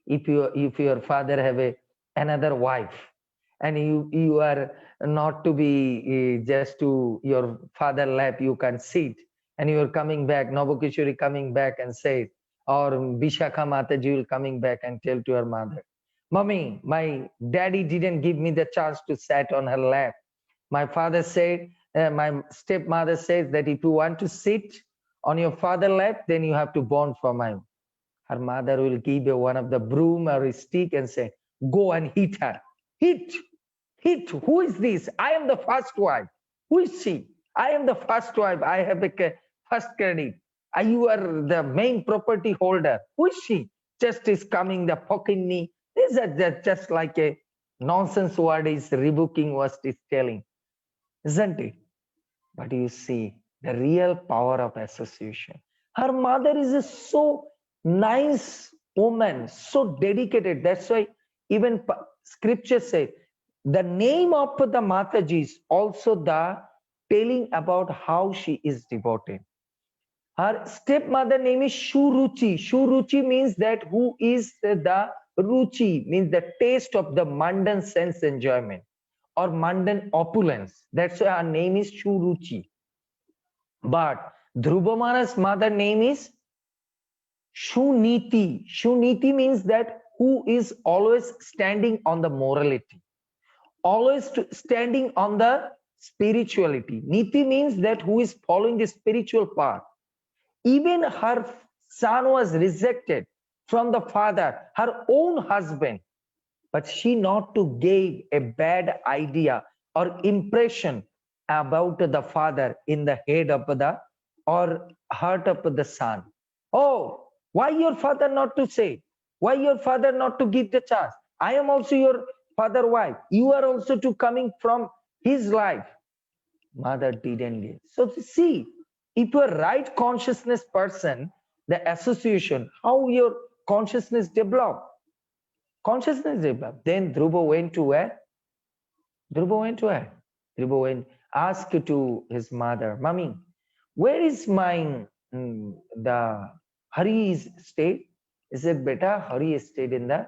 If your father have another wife and you are not to be just to your father lap, you can sit and you are coming back, Navakishori coming back and say, or Vishakha Mataji will coming back and tell to her mother, Mommy, my daddy didn't give me the chance to sit on her lap. My father said, my stepmother says that if you want to sit on your father lap, then you have to born for my. Her mother will give you one of the broom or a stick and say, go and hit her. Hit. Who is this? I am the first wife. Who is she? I am the first wife. I have the first credit. You are the main property holder. Who is she? Just is coming the poking me. These are just like a nonsense word is rebuking what is telling. Isn't it? But you see the real power of association. Her mother is a so nice woman, so dedicated. That's why even scripture says the name of the Mataji is also the telling about how she is devoted. Her stepmother name is Shuruchi. Shuruchi means that who is the Ruchi, means the taste of the mundane sense enjoyment or mundane opulence. That's why her name is Shuruchi. But Dhruva Maharaj's mother name is Shuniti. Shuniti means that who is always standing on the morality, always standing on the spirituality. Niti means that who is following the spiritual path. Even her son was rejected from the father, her own husband, but she not to give a bad idea or impression about the father in the head of the or heart of the son. Oh, why your father not to say? Why your father not to give the chance? I am also your father wife. You are also to coming from his life. Mother didn't give. So see, If you're right consciousness person, the association, how your consciousness develop? Consciousness develop. Then Dhruva went to where? Dhruva went to where? Dhruva went, asked to his mother, Mommy, where is my the Hari's state? He said, Beta, Hari stayed in the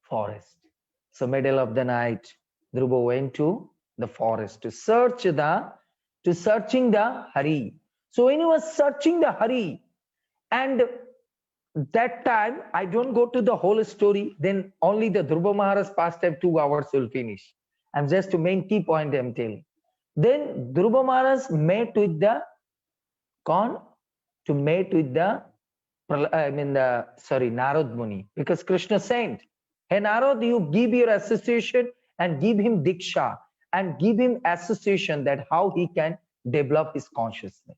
forest. So middle of the night, Dhruva went to the forest to searching the Hari. So when he was searching the Hari, and that time I don't go to the whole story, then only the Dhruva Maharaj pastime 2 hours will finish. I'm just to main key point I'm telling. Then Dhruva Maharaj met with the Narad Muni, because Krishna sent, hey Narad, you give your association and give him diksha and give him association that how he can develop his consciousness.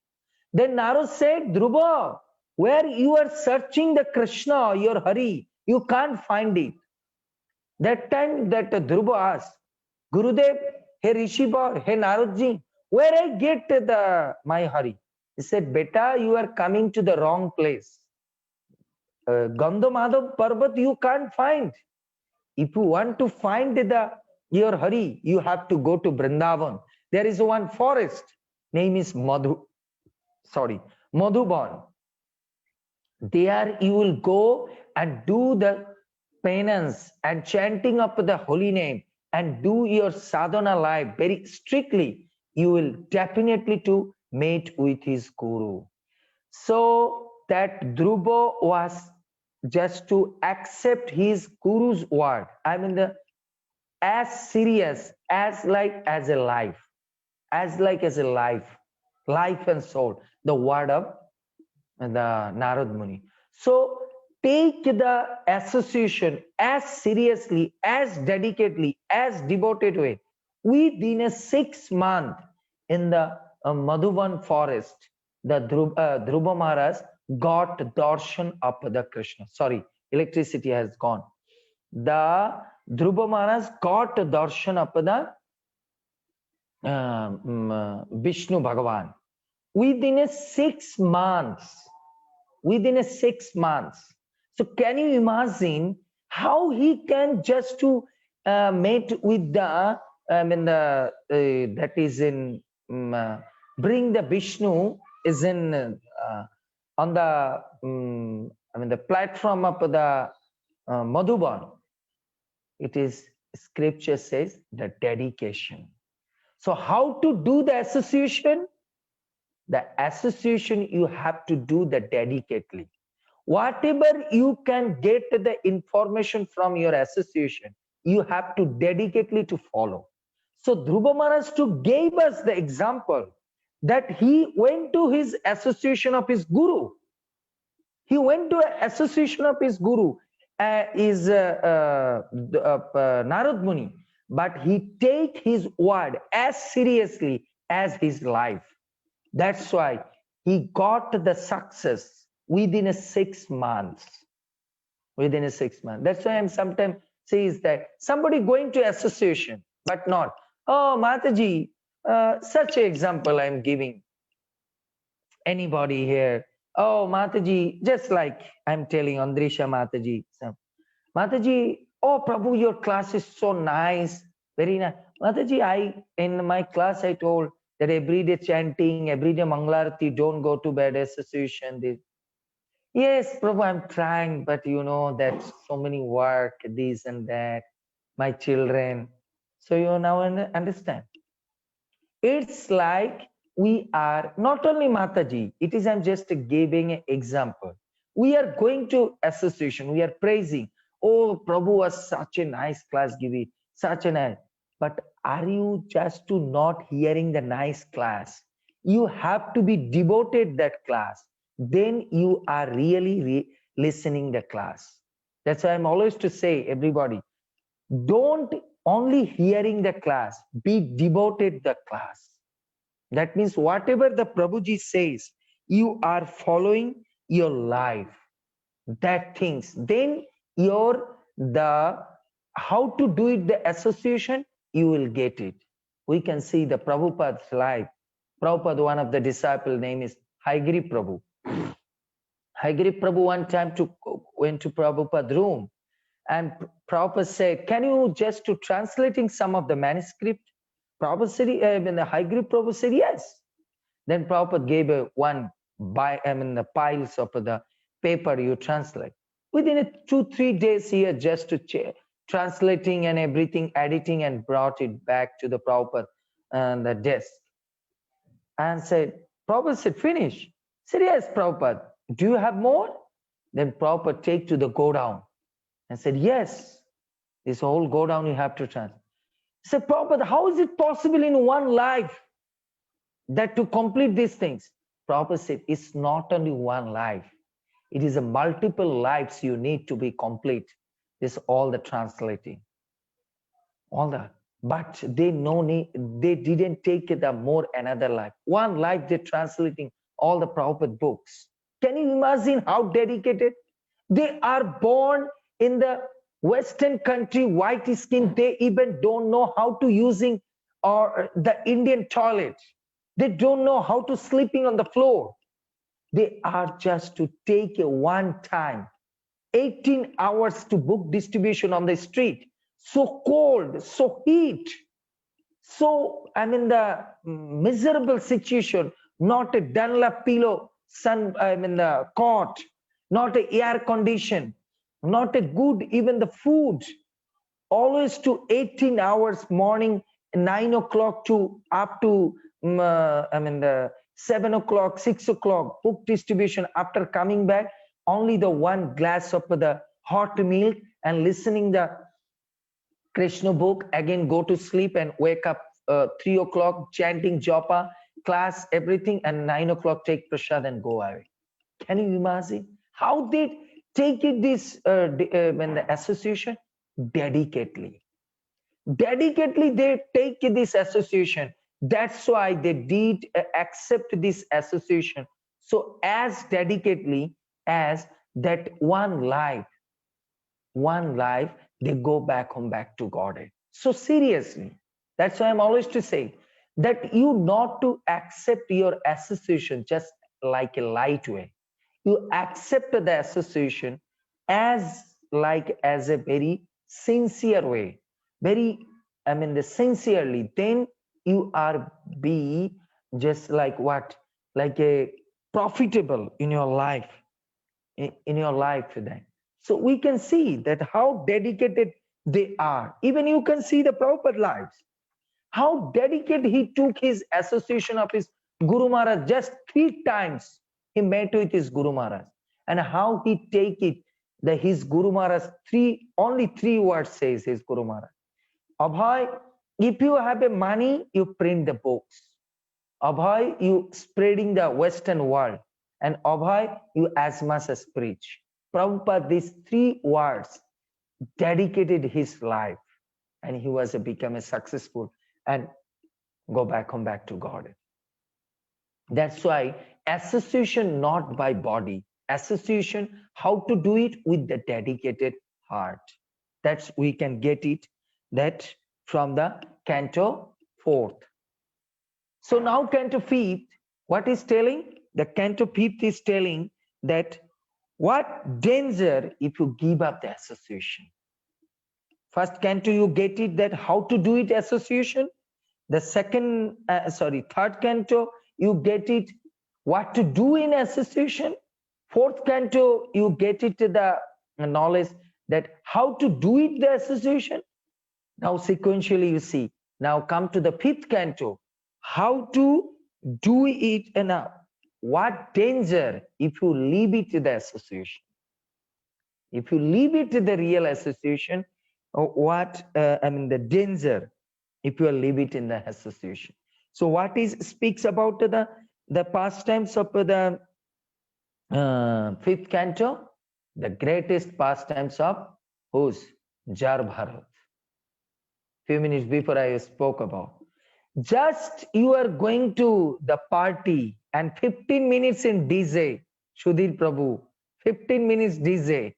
Then Narad said, Dhruva, where you are searching the Krishna, your Hari, you can't find it. That time that Dhruva asked, Gurudev, hey Rishibar, hey Naradji, where I get my Hari? He said, Beta, you are coming to the wrong place. Gandhamadhav Parvat you can't find. If you want to find your Hari, you have to go to Vrindavan. There is one forest, name is Madhuban. There you will go and do the penance and chanting of the holy name and do your sadhana life very strictly. You will definitely to meet with his guru. So that Dhruva was just to accept his guru's word. I mean, as serious as like as a life, life and soul, the word of the Narad Muni. So take the association as seriously, as dedicatedly, as devoted way. Within a 6 month in the Madhuban forest, the Dhruva Maharaj got darshan of the Krishna. Sorry, electricity has gone. The Dhruva Maharaj got darshan of the Vishnu Bhagavan within a 6 months. So can you imagine how he can just to meet with the that is in bring the Vishnu is in on the the platform of the Madhuban. It is scripture says the dedication. So how to do the association? The association you have to do the dedicatedly. Whatever you can get the information from your association, you have to dedicatedly to follow. So Dhruva Maharaj to gave us the example that he went to his association of his guru. He went to an association of his guru, Narad Muni, but he take his word as seriously as his life. That's why he got the success within a 6 months. That's why I'm sometimes says that somebody going to association, but not, oh Mataji, such an example I'm giving. Anybody here? Oh Mataji, just like I'm telling Andrisha Mataji. Mataji, oh Prabhu, your class is so nice, very nice. Mataji, in my class I told that everyday chanting, everyday Mangalarati, don't go to bad association. Yes, Prabhu, I'm trying, but you know that so many work, this and that, my children. So you now understand. It's like we are not only Mataji, it is I'm just giving an example. We are going to association, we are praising. Oh, Prabhu was such a nice class giving, such a nice. But are you just to not hearing the nice class? You have to be devoted that class. Then you are really listening the class. That's why I'm always to say, everybody, don't only hearing the class, be devoted the class. That means whatever the Prabhuji says, you are following your life. That things. Then how to do it, the association, you will get it. We can see the Prabhupada's life. Prabhupada, one of the disciple name is Haigiri Prabhu. Haigiri Prabhu one time went to Prabhupada's room, and Prabhupada said, can you just to translating some of the manuscript? Prabhupada said, the Haigiri Prabhu said, yes. Then Prabhupada gave the piles of the paper you translate. Within 2-3 days, he had just to translating and everything, editing, and brought it back to the Prabhupada and the desk. And said, Prabhupada said, finish. Said, yes, Prabhupada. Do you have more? Then Prabhupada take to the go down and said, yes, this whole go down you have to translate. Said, Prabhupada, how is it possible in one life that to complete these things? Prabhupada said, it's not only one life. It is a multiple lives you need to be complete. This all the translating. All the, but they didn't take the more another life. One life they're translating all the Prabhupada books. Can you imagine how dedicated? They are born in the Western country, white skin, they even don't know how to using or the Indian toilet. They don't know how to sleeping on the floor. They are just to take a one time, 18 hours to book distribution on the street. So cold, so heat, so the miserable situation, not a Dunlop pillow, the cot, not a air condition, not a good, even the food, always to 18 hours morning, 9 o'clock to up to, the 7 o'clock, 6 o'clock, book distribution. After coming back, only the one glass of the hot milk and listening the Krishna book, again go to sleep and wake up 3 o'clock, chanting japa, class, everything, and 9 o'clock take prasad and go away. Can you imagine how they take it this when the association? Dedicatedly they take this association. That's why they did accept this association so as dedicatedly as that one life they go back home, back to God. So seriously, that's why I'm always to say that you not to accept your association just like a light way. You accept the association as a very sincere way, very the sincerely. Then you are be just like what, like a profitable in your life, in your life then. So we can see that how dedicated they are. Even you can see the Prabhupada lives, how dedicated he took his association of his Guru Maharaj. Just 3 times he met with his Guru Maharaj, and how he take it that his Guru Maharaj only 3 words says his Guru Maharaj. Abhay, if you have a money, you print the books. Abhay, you spreading the Western world, and Abhay, you as much as preach. Prabhupada, these 3 words dedicated his life, and he was become a successful and go back home, back to God. That's why association not by body, association how to do it with the dedicated heart. That's we can get it that from the canto 4th. So now canto 5th, what is telling? The canto 5th is telling that what danger if you give up the association. First canto you get it that how to do it association. The third canto you get it what to do in association. 4th canto you get it the knowledge that how to do it the association. Now sequentially you see, now come to the 5th canto, how to do it, and now what danger if you leave it to the association. If you leave it to the real association, the danger if you leave it in the association. So what is speaks about the pastimes of the 5th canto, the greatest pastimes of whose? Jar Bharat. Few minutes before I spoke about. Just you are going to the party and 15 minutes in DJ, Sudhir Prabhu, 15 minutes DJ.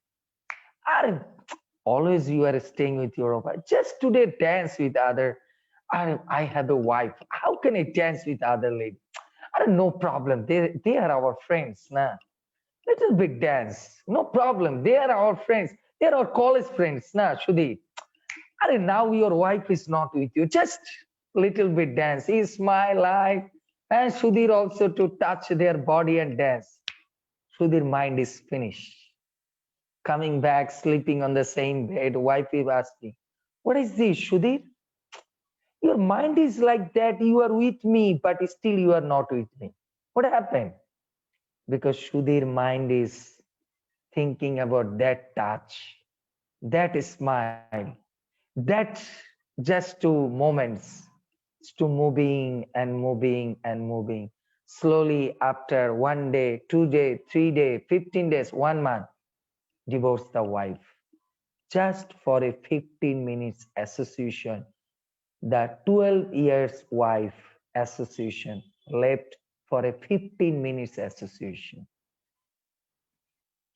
Always you are staying with your wife. Just today dance with other I have a wife. How can I dance with other lady? No problem. They are our friends. Nah. Little bit dance. No problem. They are our friends. They are our college friends. Nah, Shudi. Now your wife is not with you. Just little bit dance. Is my life. And Sudhir also to touch their body and dance. Sudhir mind is finished. Coming back, sleeping on the same bed. Wife is asking, what is this, Sudhir? Your mind is like that. You are with me, but still you are not with me. What happened? Because Sudhir mind is thinking about that touch, that smile, that just 2 moments, it's to moving and moving and moving. Slowly, after 1 day, 2 day, 3 day, 15 days, 1 month, divorce the wife. Just for a 15 minutes association, the 12 years wife association left for a 15 minutes association.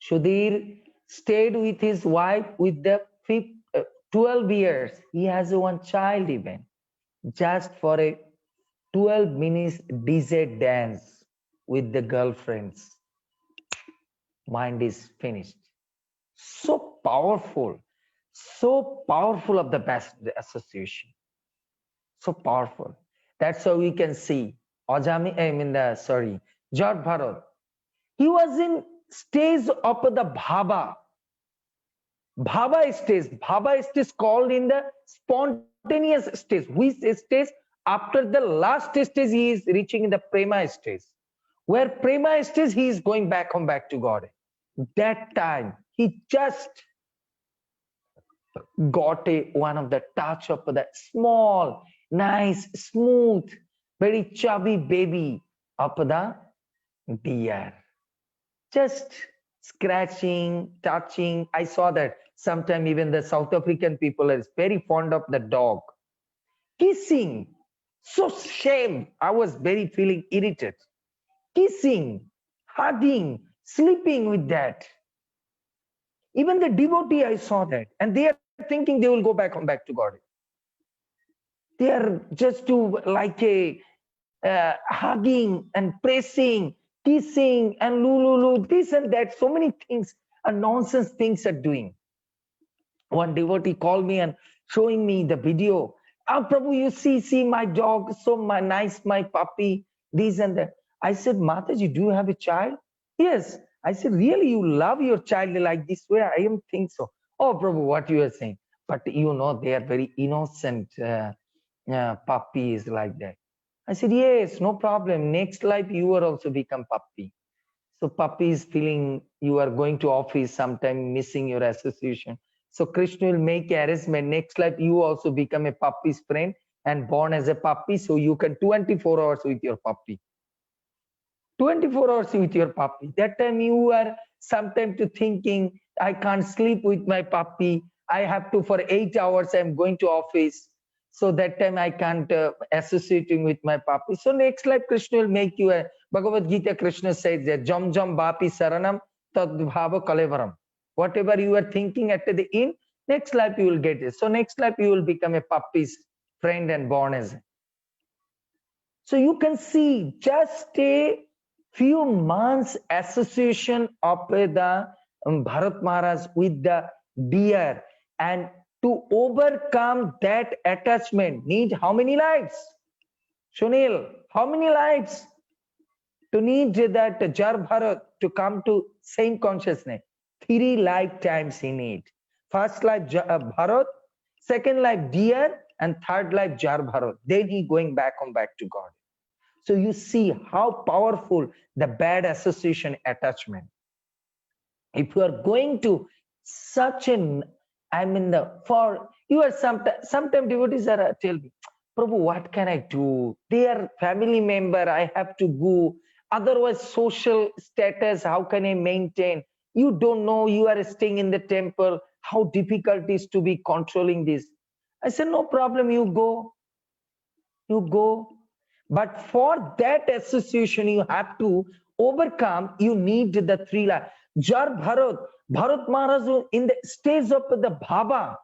Sudhir stayed with his wife with the 12 years. He has one child even. Just for a 12 minutes DJ dance with the girlfriends. Mind is finished. So powerful of the best association. So powerful. That's how we can see George Bharat. He was in stage of the Bhaba stage called in the spontaneous stage. Which stage? After the last stage, he is reaching in the prema stage. Where prema stage, he is going back home, back to God. That time, he just got one of the touch of that small, nice, smooth, very chubby baby of the deer. Just scratching, touching. I saw that sometime even the South African people are very fond of the dog. Kissing. So shame. I was very feeling irritated. Kissing, hugging, sleeping with that. Even the devotee, I saw that. And they are thinking they will go back home, back to God. They are just to like a hugging and pressing, kissing and lulu, this and that. So many things and nonsense things are doing. One devotee called me and showing me the video. Oh, Prabhu, you see my dog, so nice, my puppy, this and that. I said, Mataji, do you have a child? Yes. I said, really, you love your child like this way? I am think so. Oh, Prabhu, what you are saying? But you know, they are very innocent puppies like that. I said, yes, no problem. Next life, you will also become puppy. So puppy is feeling you are going to office sometime, missing your association. So Krishna will make arrangement. Next life, you also become a puppy's friend and born as a puppy. So you can 24 hours with your puppy. 24 hours with your puppy. That time you are sometime to thinking, I can't sleep with my puppy. I have to for 8 hours, I'm going to office. So that time I can't associating with my puppy. So next life Krishna will make you a Bhagavad Gita. Krishna says that jam jam bapi saranam tadbhava kalevaram. Whatever you are thinking at the end, next life you will get it. So next life you will become a puppy's friend and born as. So you can see just a few months association of the Bharat Maharaj with the deer, and to overcome that attachment need how many lives? Sunil, how many lives? To need that Jar Bharat to come to same consciousness, 3 lifetimes he need. First life Bharat, second life deer, and third life Jar Bharat. Then he going back home, back to God. So you see how powerful the bad association attachment. If you are going to such an, I mean, for you are sometimes devotees are tell me, Prabhu, what can I do? They are family member, I have to go. Otherwise, social status, how can I maintain? You don't know, you are staying in the temple, how difficult it is to be controlling this. I said, no problem, you go. You go. But for that association, you have to overcome, you need the 3 lives. Jar Bharat Maharaj in the stage of the Bhaba,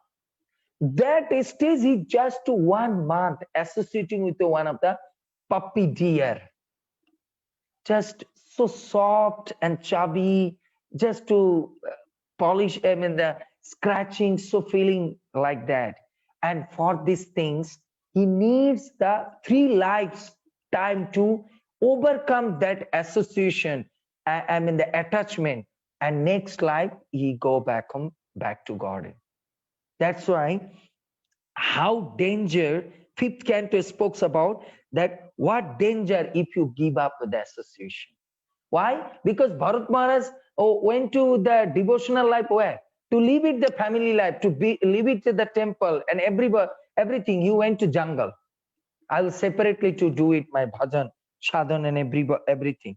That stage is just 1 month associating with one of the puppy deer, just so soft and chubby, just to polish, I mean, the scratching, so feeling like that. And for these things, he needs the 3 lives time to overcome that association, I mean, the attachment. And next life, he go back home, back to God. That's why how danger, fifth canto speaks about that what danger if you give up the association. Why? Because Bharat Maharaj went to the devotional life where? To leave it the family life, to be leave it to the temple and everything. You went to jungle. I will separately to do it, my bhajan, sadhan and everything.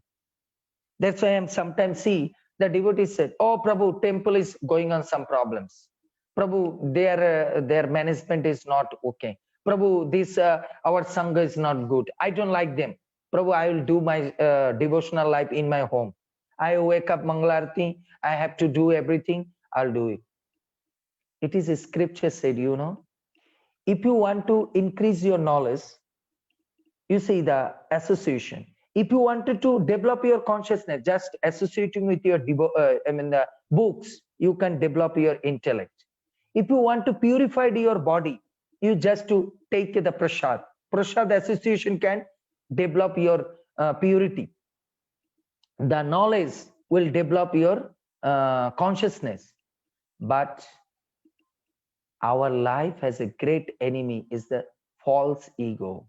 That's why I sometimes see the devotees said, "Oh Prabhu, temple is going on some problems. Prabhu, their management is not okay. Prabhu, this our sangha is not good. I don't like them. Prabhu, I will do my devotional life in my home. I wake up Mangalarti. I have to do everything. I'll do it." It is a scripture said, if you want to increase your knowledge, you see the association. If you wanted to develop your consciousness, just associating with your the books, you can develop your intellect. If you want to purify your body, you just to take the prasad. Prasad association can develop your purity. The knowledge will develop your consciousness. But our life has a great enemy is the false ego.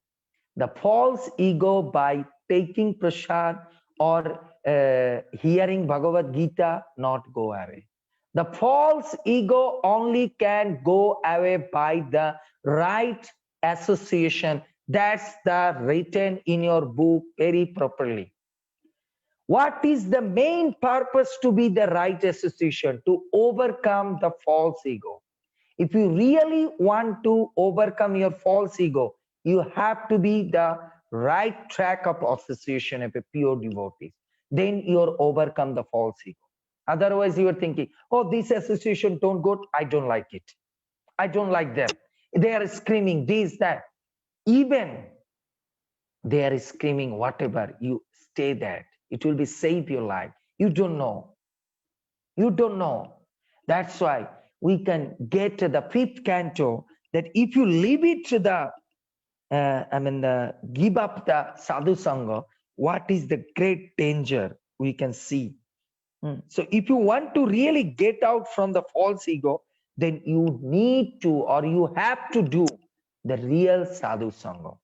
The false ego, by taking prasad or hearing Bhagavad Gita, not go away. The false ego only can go away by the right association. That's the written in your book very properly. What is the main purpose to be the right association? To overcome the false ego. If you really want to overcome your false ego, you have to be the right track of association of a pure devotee. Then you'll overcome the false ego. Otherwise, you are thinking, oh, this association don't go, I don't like it. I don't like them. They are screaming this, that. Even they are screaming whatever, you stay there. It will be save your life. You don't know. You don't know. That's why we can get to the fifth canto, that if you leave it to the give up the sadhu sangha, what is the great danger we can see. So if you want to really get out from the false ego, then you need to, or you have to do the real sadhu sangha.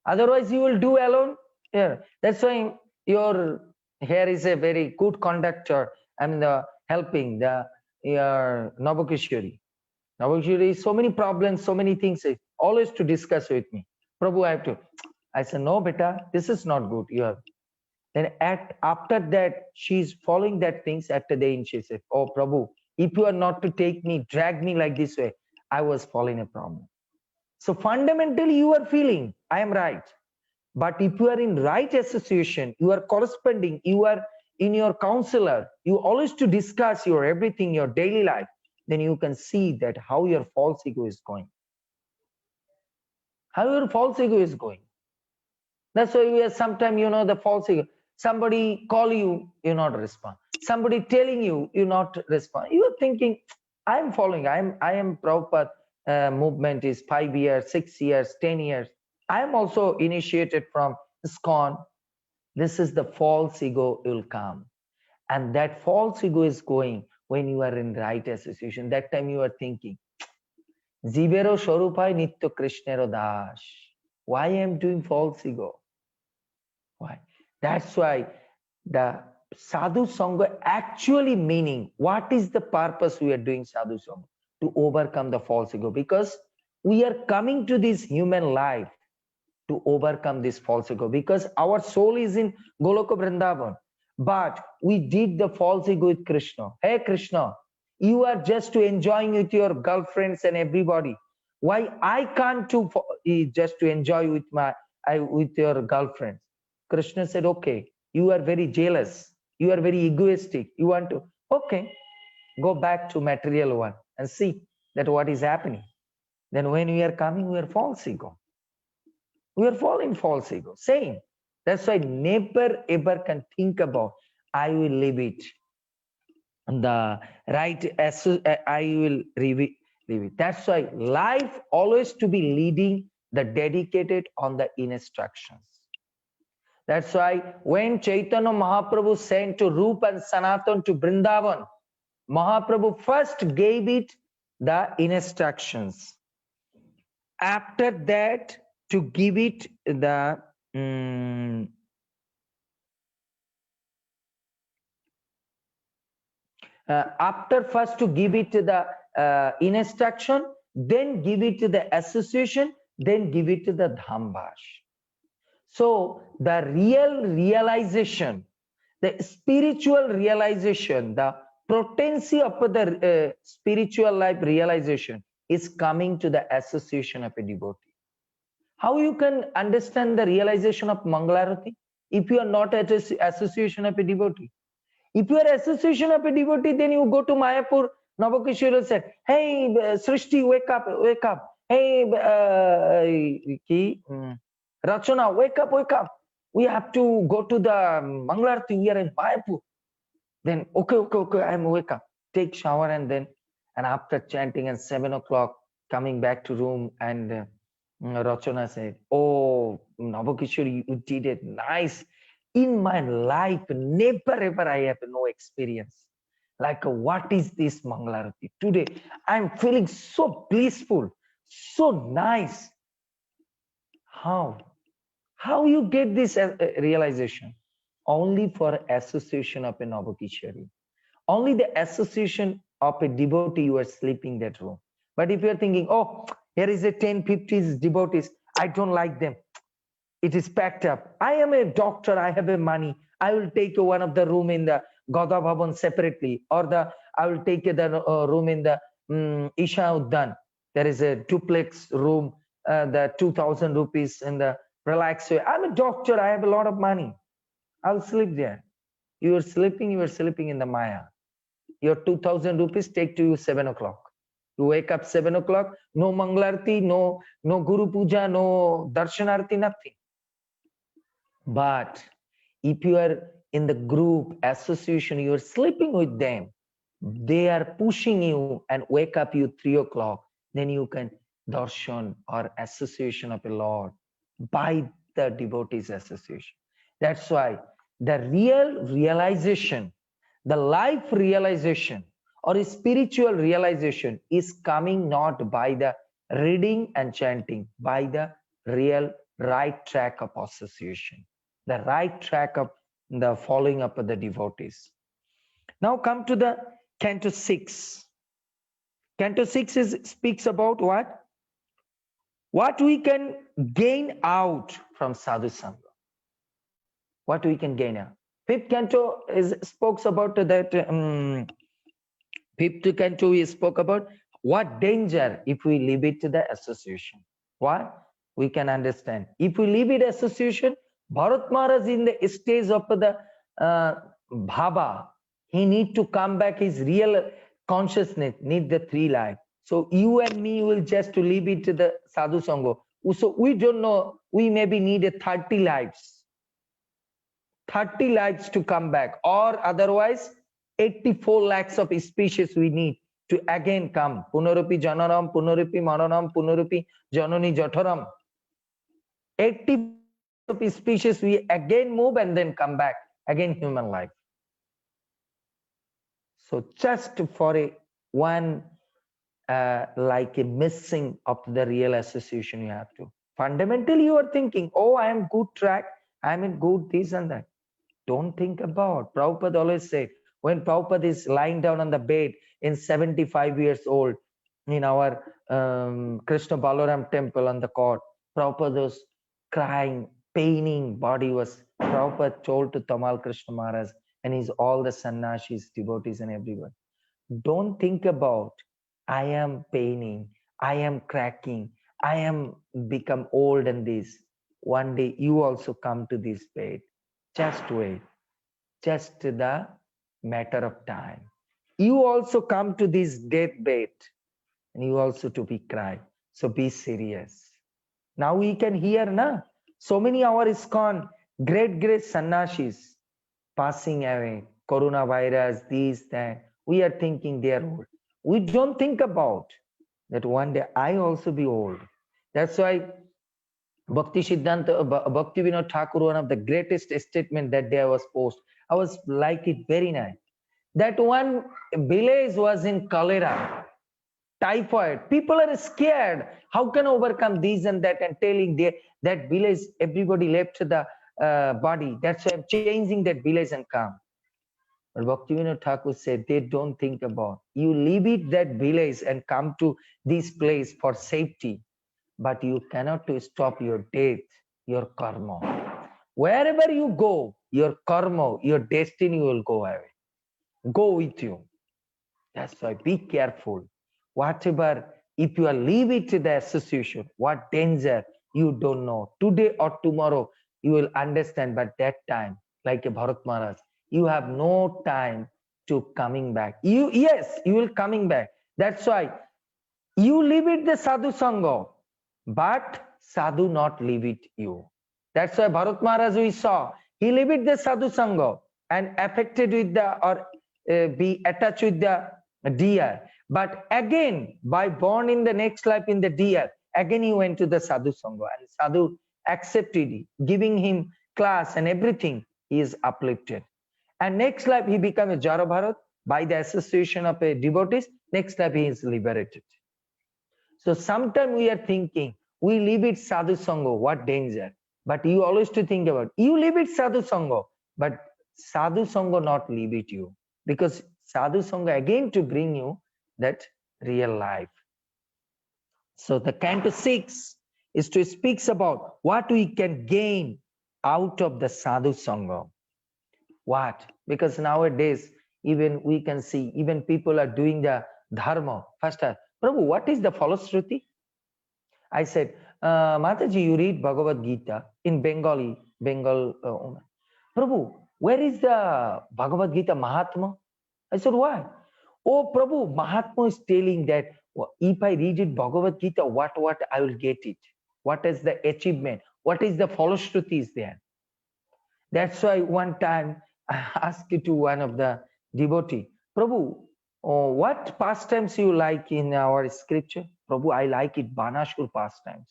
Otherwise you will do alone. Yeah, that's why your here is a very good conductor. Helping the your Navakishori. Navakishori, so many problems, so many things, always to discuss with me. Prabhu, I have to. I said, no, beta, this is not good. You have. Then after that, she's following that things. After the end, she said, oh, Prabhu, if you are not to take me, drag me like this way, I was following a problem. So fundamentally, you are feeling, I am right. But if you are in right association, you are corresponding, you are in your counselor, you always to discuss your everything, your daily life, then you can see that how your false ego is going. How your false ego is going. That's why we are sometimes, the false ego. Somebody call you, you not respond. Somebody telling you, you not respond. You are thinking, I am following, I am Prabhupada movement is 5 years, 6 years, 10 years. I am also initiated from ISKCON. This is the false ego will come. And that false ego is going when you are in right association. That time you are thinking, Jivero Shorupai Nitya Krishnero Das. Why I am doing false ego? Why? That's why the sadhu sangha actually meaning, what is the purpose we are doing sadhu sangha? To overcome the false ego. Because we are coming to this human life to overcome this false ego, because our soul is in Goloka Vrindavan, but we did the false ego with Krishna. Hey Krishna, you are just to enjoying with your girlfriends and everybody. Why I can't to just to enjoy with with your girlfriends? Krishna said, okay, you are very jealous, you are very egoistic, you want to, okay, go back to material one and see. that what is happening. Then when we are coming, we are false ego. We are falling false ego. Same. That's why never ever can think about, I will leave it. The right, I will leave it. That's why life always to be leading the dedicated on the instructions. That's why when Chaitanya Mahaprabhu sent to Rupa and Sanatan to Vrindavan, Mahaprabhu first gave it the instructions. After that, to give it the after first to give it to the instruction, then give it to the association, then give it to the dhambas. So the real realization, the spiritual realization, the potency of the spiritual life realization is coming to the association of a devotee. How you can understand the realization of Mangalarati if you are not at an association of a devotee? If you are association of a devotee, then you go to Mayapur, Navakishore said, hey, Srishti, wake up, wake up. Hey, Rachana, wake up, wake up. We have to go to the Mangalarati, we are in Mayapur. Then, okay, I'm wake up. Take shower and after chanting at 7 o'clock, coming back to room and Rachana said, oh, Navakishore, you did it, nice. In my life, never ever I have no experience. Like, what is this Mangalarati? Today, I'm feeling so blissful, so nice. How? How you get this realization? Only for association of a Navakishari. Only the association of a devotee you are sleeping that room. But if you're thinking, oh, here is a 10, 50 devotees, I don't like them. It is packed up. I am a doctor, I have a money. I will take one of the room in the Gauda Bhavan separately, or I will take the room in the Isha Uddan. There is a duplex room, the 2,000 rupees in the relax way. I'm a doctor, I have a lot of money. I'll sleep there. You are sleeping in the Maya. Your 2,000 rupees take to you 7 o'clock. You wake up 7 o'clock, no Mangalarti, no Guru Puja, no Darshanarti, nothing. But if you are in the group association, you are sleeping with them, they are pushing you and wake up you 3 o'clock, then you can darshan or association of a Lord by the devotees association. That's why the real realization, the life realization or spiritual realization is coming not by the reading and chanting, by the real right track of association, the right track of the following up of the devotees. Now come to the Canto 6. Canto 6 speaks about what? What we can gain out from Sadhu Sangha. What we can gain out. Fifth canto spoke about that. Fifth canto we spoke about what danger if we leave it to the association. What? We can understand. If we leave it association, Bharat Maharaj in the stage of the Bhava, he need to come back his real consciousness, need the 3 life. So you and me will just to leave it to the Sadhu Sangha. So we don't know, we maybe need a 30 lives. 30 lives to come back, or otherwise 84 lakhs of species we need to again come. Punarupi Janaram, Punarupi Maranam, Punarupi Janani Jataram. 80 of species we again move and then come back, again human life. So just for one like a missing of the real association you have to. Fundamentally you are thinking, oh, I am good track, I am in good this and that. Don't think about. Prabhupada always said, when Prabhupada is lying down on the bed in 75 years old in our Krishna Balaram temple on the court, Prabhupada was crying, paining body was, Prabhupada told to Tamal Krishna Maharaj and his all the sannyasis, devotees and everyone. Don't think about, I am paining, I am cracking, I am become old and this. One day you also come to this bed. Just wait. Just the matter of time. You also come to this deathbed. and you also to be cry. So be serious. Now we can hear, na? So many our ISKCON, great sannyasis passing away, coronavirus, this, that. We are thinking they are old. We don't think about that one day I also be old. That's why Bhakti Siddhanta, Bhakti Vinod Thakur, one of the greatest statement that day was post. I was like it very nice. That one village was in cholera, typhoid. People are scared. How can I overcome this and that? And telling that village, everybody left the body. That's why I'm changing that village and come. But Bhaktivinoda Thakur said, they don't think about. You leave it that village and come to this place for safety. But you cannot to stop your death, your karma. Wherever you go, your karma, your destiny will go away. Go with you. That's why be careful. Whatever, if you are leave it to the association, what danger you don't know. Today or tomorrow, you will understand. But that time, like a Bharat Maharaj, you have no time to coming back. Yes, you will coming back. That's why you leave it the sadhu sangha, but sadhu not leave it you. That's why Bharat Maharaj we saw, he leave it the sadhu sangha and affected with the or be attached with the deer. But again, by born in the next life in the deer, again he went to the sadhu sangha and sadhu accepted it, giving him class and everything. He is uplifted. And next life he became a Jara Bharat by the association of a devotees. Next life he is liberated. So sometimes we are thinking, we leave it sadhu sangha, what danger. But you always to think about, you leave it sadhu sangha, but sadhu sangha not leave it you. Because sadhu sangha again to bring you that real life. So the canto 6 is to speaks about what we can gain out of the sadhu sangha. What? Because nowadays, even we can see, even people are doing the dharma. First, Prabhu, what is the Falashruti? I said, Mataji, you read Bhagavad Gita in Bengal. Prabhu, where is the Bhagavad Gita Mahatma? I said, why? Oh, Prabhu, Mahatma is telling that if I read it Bhagavad Gita, what I will get it. What is the achievement? What is the Falashruti is there? That's why one time I asked to one of the devotee, Prabhu, what pastimes you like in our scripture? Prabhu, I like it Banashur pastimes.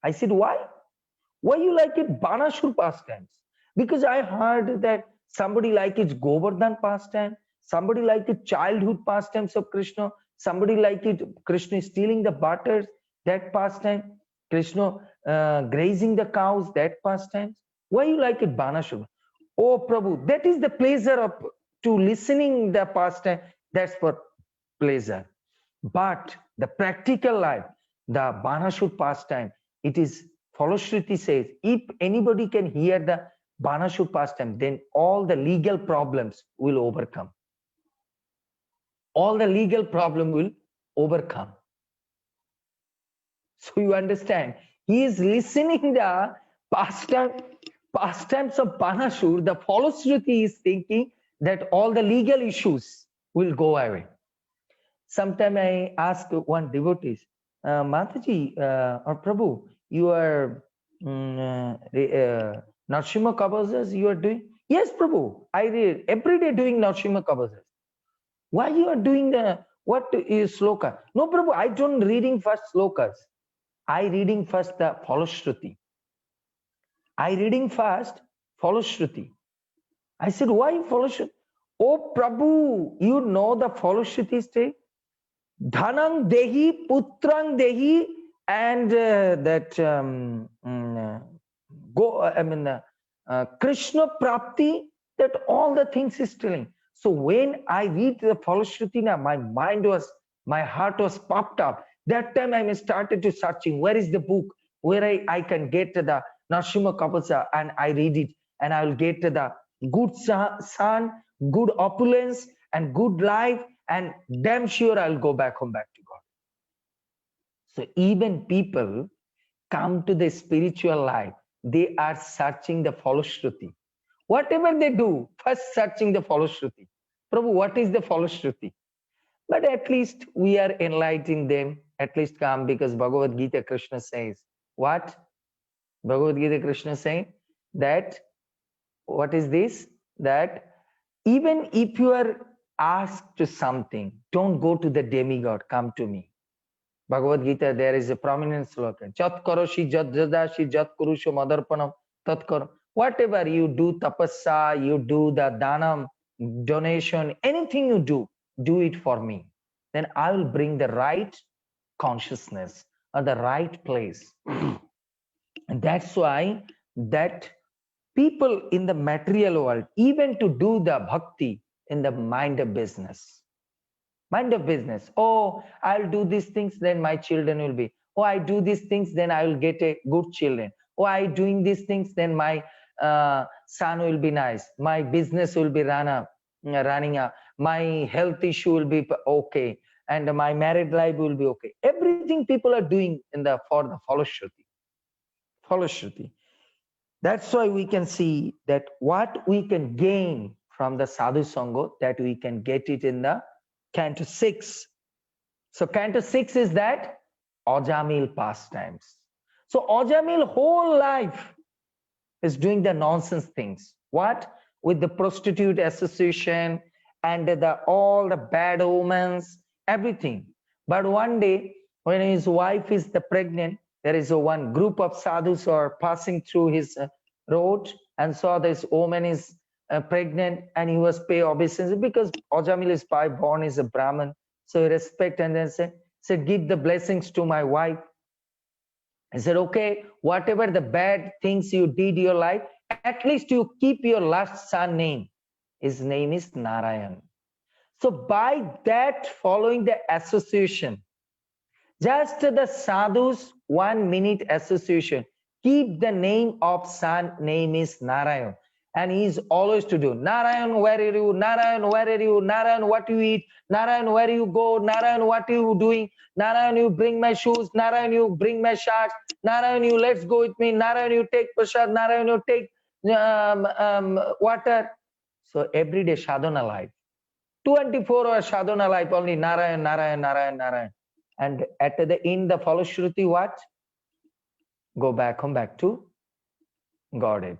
I said, why? Why you like it Banashur pastimes? Because I heard that somebody like it Govardhan pastime, somebody like it childhood pastimes of Krishna, somebody like it Krishna stealing the butters, that pastime, Krishna grazing the cows, that pastimes. Why you like it Banashur? Oh Prabhu, that is the pleasure of to listening the pastime, that's for pleasure. But the practical life, the Banashur pastime, it is Falashruti says, if anybody can hear the Banashur pastime, then all the legal problems will overcome. All the legal problem will overcome. So you understand, he is listening the pastimes of Banashur, the Falashruti is thinking that all the legal issues will go away. Sometime I ask one devotee, Mataji or Prabhu, you are Narsimha Kavasas you are doing? Yes, Prabhu, I read every day doing Narsimha Kavasas. Why you are doing what is sloka? No, Prabhu, I don't reading first slokas. I reading first the Falashruti. I reading first Falashruti. I said, why Falashruti? Oh, Prabhu, you know the Falashruti state? Dhanang Dehi, Putrang Dehi, and Krishna Prapti, that all the things is telling. So when I read the Falashruti, my heart was popped up. That time I started to searching, where is the book where I can get to the Narsimha Kapasa and I read it and I will get to the good son, good opulence and good life, and damn sure I'll go back home, back to God. So even people come to the spiritual life, they are searching the Falashruti. Whatever they do, first searching the Falashruti. Prabhu, what is the Falashruti? But at least we are enlightening them, at least come, because Bhagavad Gita Krishna says, what? Bhagavad Gita Krishna saying that, what is this? That even if you are asked to something, don't go to the demigod, come to me. Bhagavad Gita, there is a prominent slogan. Jat karoshi jat jadashi jat kurusho madarpanam tat karo. Whatever you do, tapassa, you do the danam, donation, anything you do it for me. Then I will bring the right consciousness or the right place. And that's why that people in the material world, even to do the bhakti in the mind of business, oh, I'll do these things, then my children will be, oh, I do these things, then I will get a good children, oh, I doing these things, then my son will be nice, my business will be running up, my health issue will be okay, and my married life will be okay. Everything people are doing in the for the Shruti. That's why we can see that what we can gain from the sadhu sangha, that we can get it in the Canto 6. So Canto 6 is that Ajamil pastimes. So Ajamil whole life is doing the nonsense things. What? With the prostitute association and all the bad omens, everything. But one day, when his wife is pregnant, there is one group of sadhus who are passing through his road and saw this woman is pregnant, and he was pay obeisance because Ajamil is born as a Brahmin. So he respect and then said, give the blessings to my wife. I said, okay, whatever the bad things you did in your life, at least you keep your last son name. His name is Narayan. So by that, following the association, just the sadhus 1 minute association, keep the name of son, name is Narayan. And he is always to do, Narayan, where are you? Narayan, where are you? Narayan, what you eat? Narayan, where you go? Narayan, what are you doing? Narayan, you bring my shoes. Narayan, you bring my shirts. Narayan, you let's go with me. Narayan, you take prasad. Narayan, you take water. So every day sadhana life, 24 hours sadhana life, only Narayan, Narayan, Narayan, Narayan. And at the end, the Shruti, what? Go back home, back to Godhead.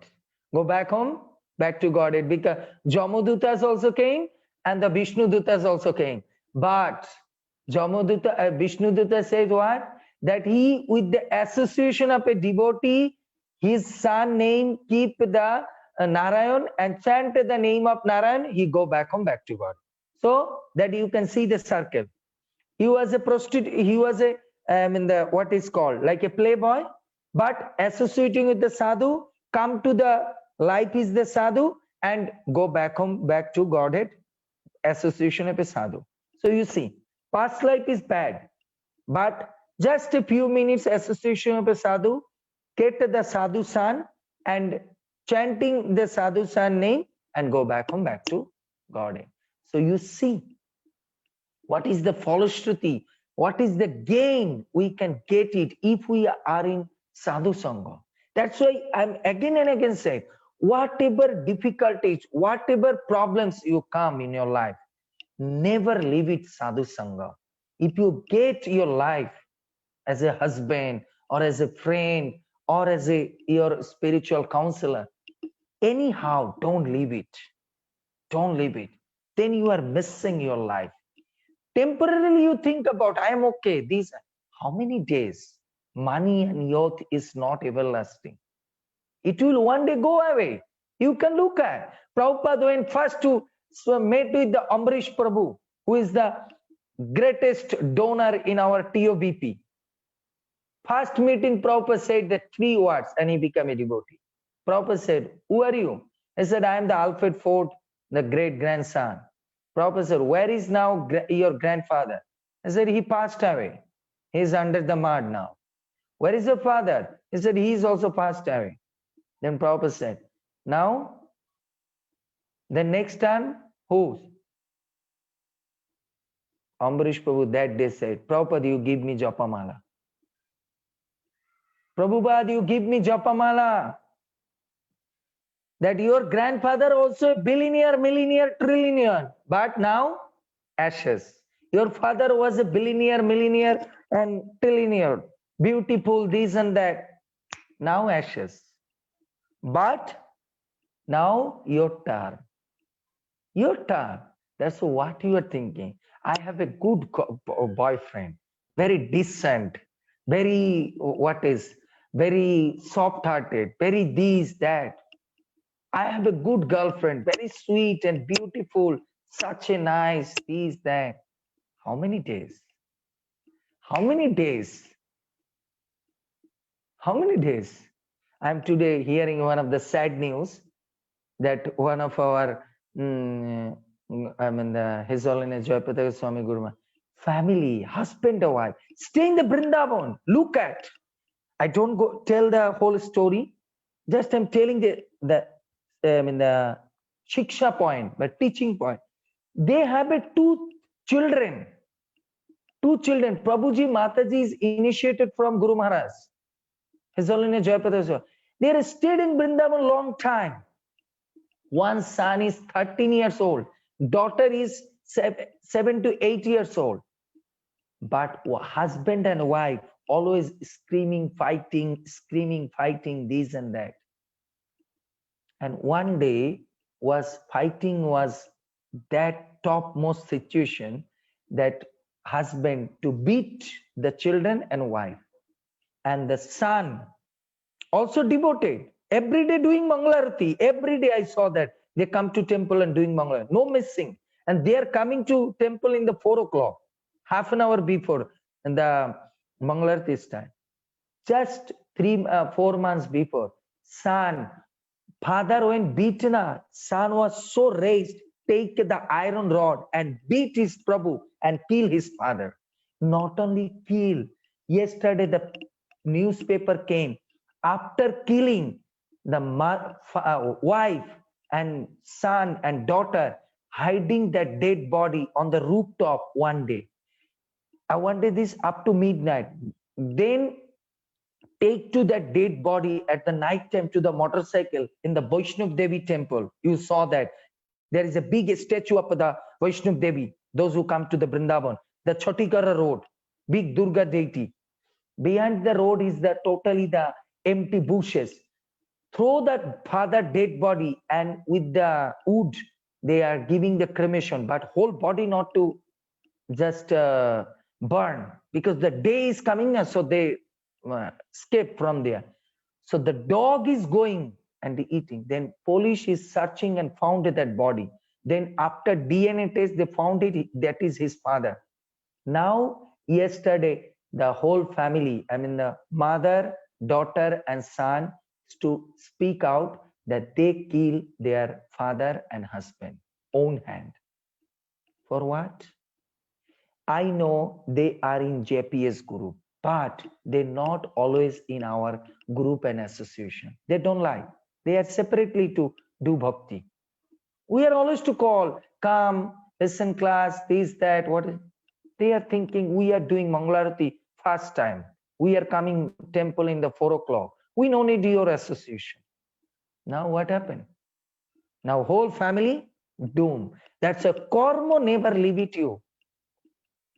Go back home, back to Godhead, because Jamadutas also came and the Vishnu Dutas also came. But Jamaduta, Vishnu Duta said what? That he, with the association of a devotee, his son name, keep the Narayan and chant the name of Narayan, he go back home, back to God. So that you can see the circle. He was a prostitute, he was a, what is called, like a playboy, but associating with the sadhu, come to the life is the sadhu and go back home, back to Godhead, association of a sadhu. So you see, past life is bad, but just a few minutes association of a sadhu, get the sadhu san and chanting the sadhu san name and go back home, back to Godhead. So you see, what is the Shruti? What is the gain we can get it if we are in sadhu sangha? That's why I'm again and again saying, whatever difficulties, whatever problems you come in your life, never leave it sadhu sangha. If you get your life as a husband or as a friend or as your spiritual counselor, anyhow, don't leave it. Don't leave it. Then you are missing your life. Temporarily you think about, I am okay. These, how many days? Money and youth is not everlasting. It will one day go away. You can look at. Prabhupada went first to meet with the Amrish Prabhu, who is the greatest donor in our TOBP. First meeting, Prabhupada said the 3 words and he became a devotee. Prabhupada said, who are you? He said, I am the Alfred Ford, the great grandson. Prabhupada said, where is now your grandfather? I said, he passed away. He is under the mud now. Where is your father? He said, he is also passed away. Then Prabhupada said, now, the next time, who? Amrish Prabhu that day said, Prabhupada, you give me Japamala. Prabhupada, you give me Japamala. That your grandfather also a billionaire, millionaire, trillionaire, but now ashes. Your father was a billionaire, millionaire, and trillionaire. Beautiful, this and that. Now ashes. But now your turn. Your turn. That's what you are thinking. I have a good boyfriend, very decent, very, very soft hearted, very this, that. I have a good girlfriend, very sweet and beautiful, such a nice, this, that. How many days? How many days? How many days? I'm today hearing one of the sad news that one of our, His Holiness Jayapataka Swami Guruma, family, husband and wife, stay in the Vrindavan. Look at. I don't go tell the whole story. Just I'm telling the shiksha point, but teaching point. They have two children. Two children. Prabhuji Mataji is initiated from Guru Maharaj. His Holiness Jayapataka. They are stayed in Vrindavan long time. One son is 13 years old. Daughter is 7 to 8 years old. But husband and wife always screaming, fighting, this and that. And one day was that topmost situation that husband to beat the children and wife. And the son also devoted. Every day doing Mangalarati. Every day I saw that. They come to temple and doing Mangalarati. No missing. And they are coming to temple in the 4 o'clock. Half an hour before in the Mangalarati time. Just 4 months before. Father when beaten, son was so raised, take the iron rod and beat his Prabhu and kill his father. Not only kill. Yesterday the newspaper came. After killing the wife and son and daughter, hiding that dead body on the rooftop one day. One day this up to midnight. Then take to that dead body at the night time to the motorcycle in the Vaishnav Devi temple. You saw that. There is a big statue of the Vaishnav Devi. Those who come to the Vrindavan. The Chotikara road. Big Durga deity. Behind the road is the totally the empty bushes. Throw that father dead body and with the wood they are giving the cremation, but whole body not to just burn because the day is coming, so they escape from there. So the dog is going and eating. Then police is searching and found that body. Then after DNA test they found it, that is his father. Now yesterday the whole family, the mother, daughter and son to speak out that they kill their father and husband own hand. For what? I know they are in JPS group, but they're not always in our group and association. They don't like. They are separately to do bhakti. We are always to call, come, listen class, this, that, what. They are thinking we are doing Mangalarati first time. We are coming temple in the 4 o'clock. We no need your association. Now what happened? Now whole family doom. That's a karma never leave it you.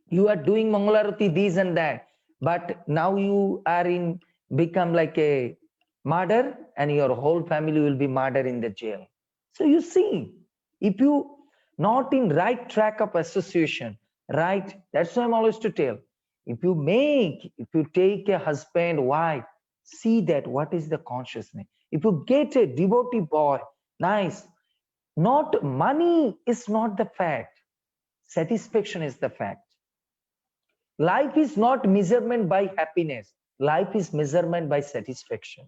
You are doing Mangalarati this and that, but now you are in become like a murder and your whole family will be murdered in the jail. So you see, if you not in right track of association, right? That's why I'm always to tell. If you take a husband, wife, see that what is the consciousness. If you get a devotee boy, nice. Not money is not the fact. Satisfaction is the fact. Life is not measurement by happiness. Life is measurement by satisfaction.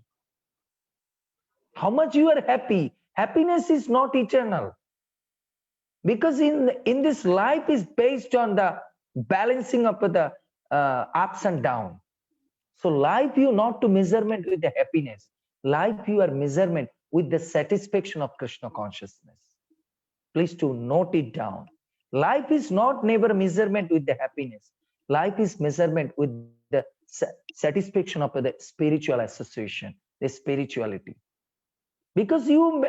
How much you are happy. Happiness is not eternal. Because in this life is based on the balancing of the ups and downs. So life you not to measurement with the happiness. Life you are measurement with the satisfaction of Krishna consciousness. Please to note it down. Life is not never measurement with the happiness. Life is measurement with the satisfaction of the spiritual association, the spirituality. Because you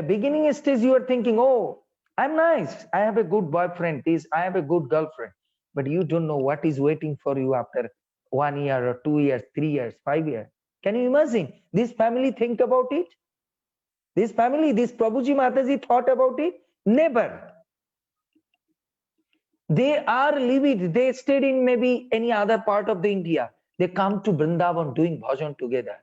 beginning stage you are thinking, oh, I'm nice. I have a good boyfriend. I have a good girlfriend. But you don't know what is waiting for you after 1 year or 2 years, 3 years, 5 years. Can you imagine? This family think about it? This family, this Prabhuji Mataji thought about it? Never. They are living, they stayed in maybe any other part of the India. They come to Vrindavan doing bhajan together.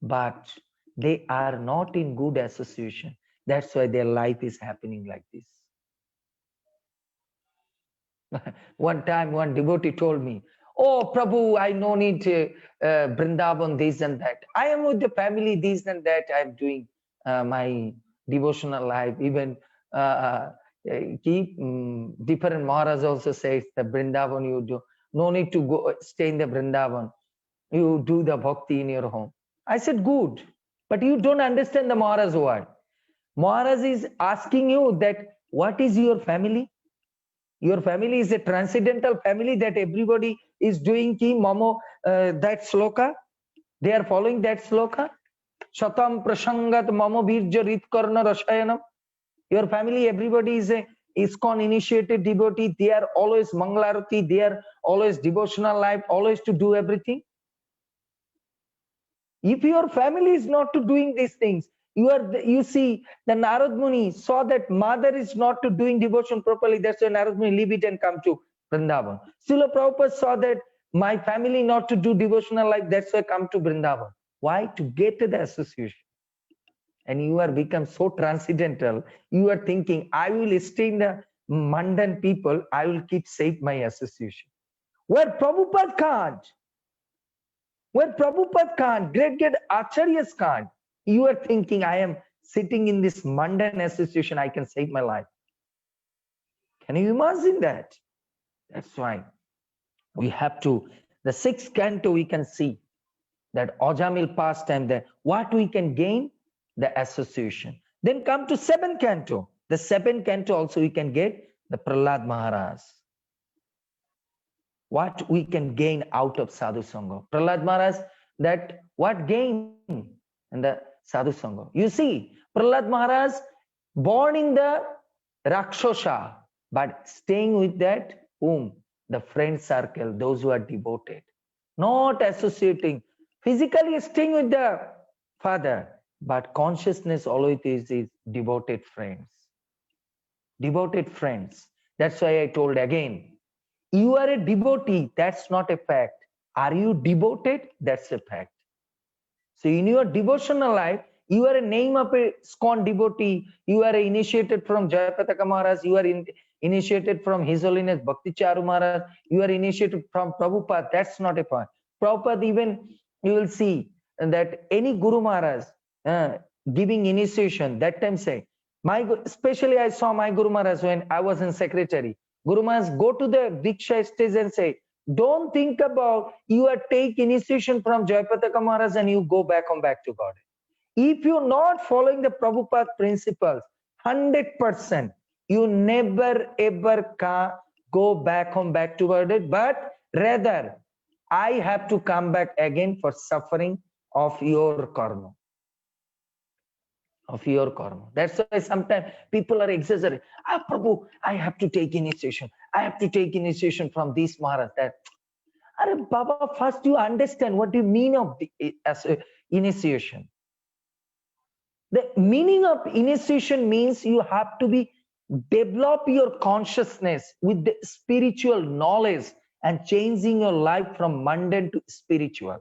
But they are not in good association. That's why their life is happening like this. One time, one devotee told me, "Oh, Prabhu, I no need Vrindavan, this and that. I am with the family, this and that. I'm doing my devotional life. Even keep different Maharaj also says the Vrindavan you do. No need to go stay in the Vrindavan. You do the bhakti in your home." I said, good. But you don't understand the Maharaj word. Maharaj is asking you that what is your family? Your family is a transcendental family that everybody is doing ki mamo that sloka. They are following that sloka. Shatam prasangat mamo virja ritkarna rashayanam. Your family, everybody is a ISKCON initiated devotee. They are always Mangalarati. They are always devotional life, always to do everything. If your family is not to doing these things, you see the Narad Muni saw that mother is not to doing devotion properly. That's why Narad Muni leave it and come to Vrindavan. Srila Prabhupada saw that my family not to do devotional life. That's why come to Vrindavan. Why? To get to the association. And you are become so transcendental. You are thinking, I will stay in the mundane people. I will keep safe my association. Where Prabhupada can't. Where Prabhupada can't, great acharyas can't. You are thinking, I am sitting in this mundane association, I can save my life. Can you imagine that? That's why we have to, the sixth canto we can see that Ajamil pastime, that what we can gain, the association. Then come to seventh canto. The seventh canto also we can get the Prahlad Maharaj. What we can gain out of Sadhu Sangha. Prahlad Maharaj, that what gain in the Sadhu Sangha. You see, Prahlad Maharaj born in the Rakshasa, but staying with that whom? The friend circle, those who are devoted. Not associating, physically staying with the father, but consciousness always is devoted friends. Devoted friends. That's why I told again, you are a devotee, that's not a fact. Are you devoted? That's a fact. So in your devotional life, you are a name of a ISKCON devotee, you are initiated from Jayapataka Maharaj, you are initiated from His Holiness Bhakti Charu Maharaj, you are initiated from Prabhupada, that's not a point. Prabhupada, even you will see that any Guru Maharaj giving initiation, that time say, especially I saw my Guru Maharaj when I was in secretary. Guru Maharaj go to the Diksha stage and say, don't think about you are take initiation from Jayapataka Maharaj and you go back to God. If you're not following the Prabhupada principles, 100%, you never ever can go back to God, but rather I have to come back again for suffering of your karma. Of your karma. That's why sometimes people are exaggerating. Prabhu, I have to take initiation. I have to take initiation from this Maharaj. That, Baba, first you understand what do you mean of initiation. The meaning of initiation means you have to develop your consciousness with the spiritual knowledge and changing your life from mundane to spiritual.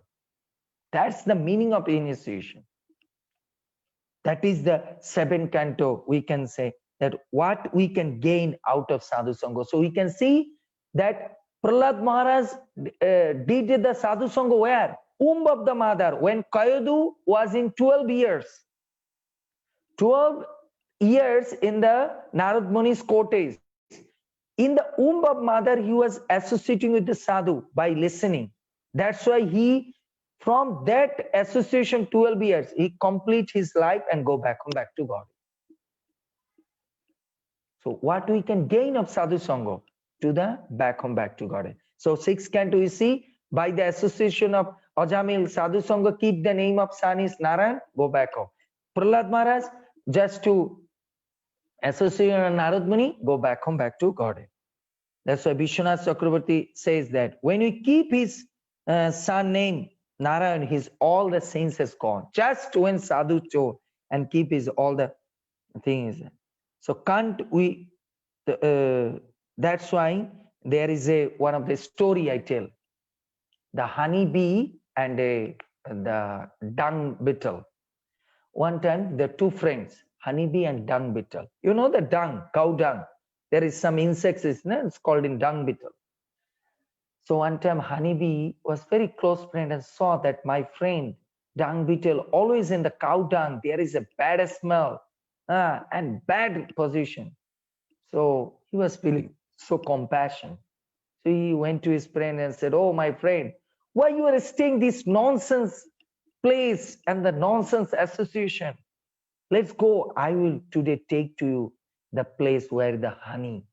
That's the meaning of initiation. That is the seventh canto, we can say that what we can gain out of Sadhu Sangha. So we can see that Prahlad Maharaj did the Sadhu Sangha where? Womb of the mother, when Kayadu was in 12 years. 12 years in the Narad Muni's cottage. In the womb of mother, he was associating with the sadhu by listening. That's why from that association 12 years, he complete his life and go back to God. So what we can gain of Sadhu Sangha? To the back to God. So sixth canto you see, by the association of Ajamil, Sadhu Sangha, keep the name of son is Narayan, go back home. Prahlad Maharaj, just to association and Narad Muni, go back home, back to Godhead. That's why Vishwanath Chakravarti says that when we keep his son name Narayan, his all the sins has gone. Just when sadhu chose and keep his all the things. So can't we? That's why there is a one of the story I tell. The honey bee and the dung beetle. One time, the two friends, honeybee and dung beetle. You know the dung, cow dung. There is some insects, it's called in dung beetle. So one time, honeybee was very close friend and saw that my friend, dung beetle, always in the cow dung, there is a bad smell and bad position. So he was feeling so compassion. So he went to his friend and said, "Oh, my friend, why you are staying this nonsense place and the nonsense association? Let's go. I will today take to you the place where the honey."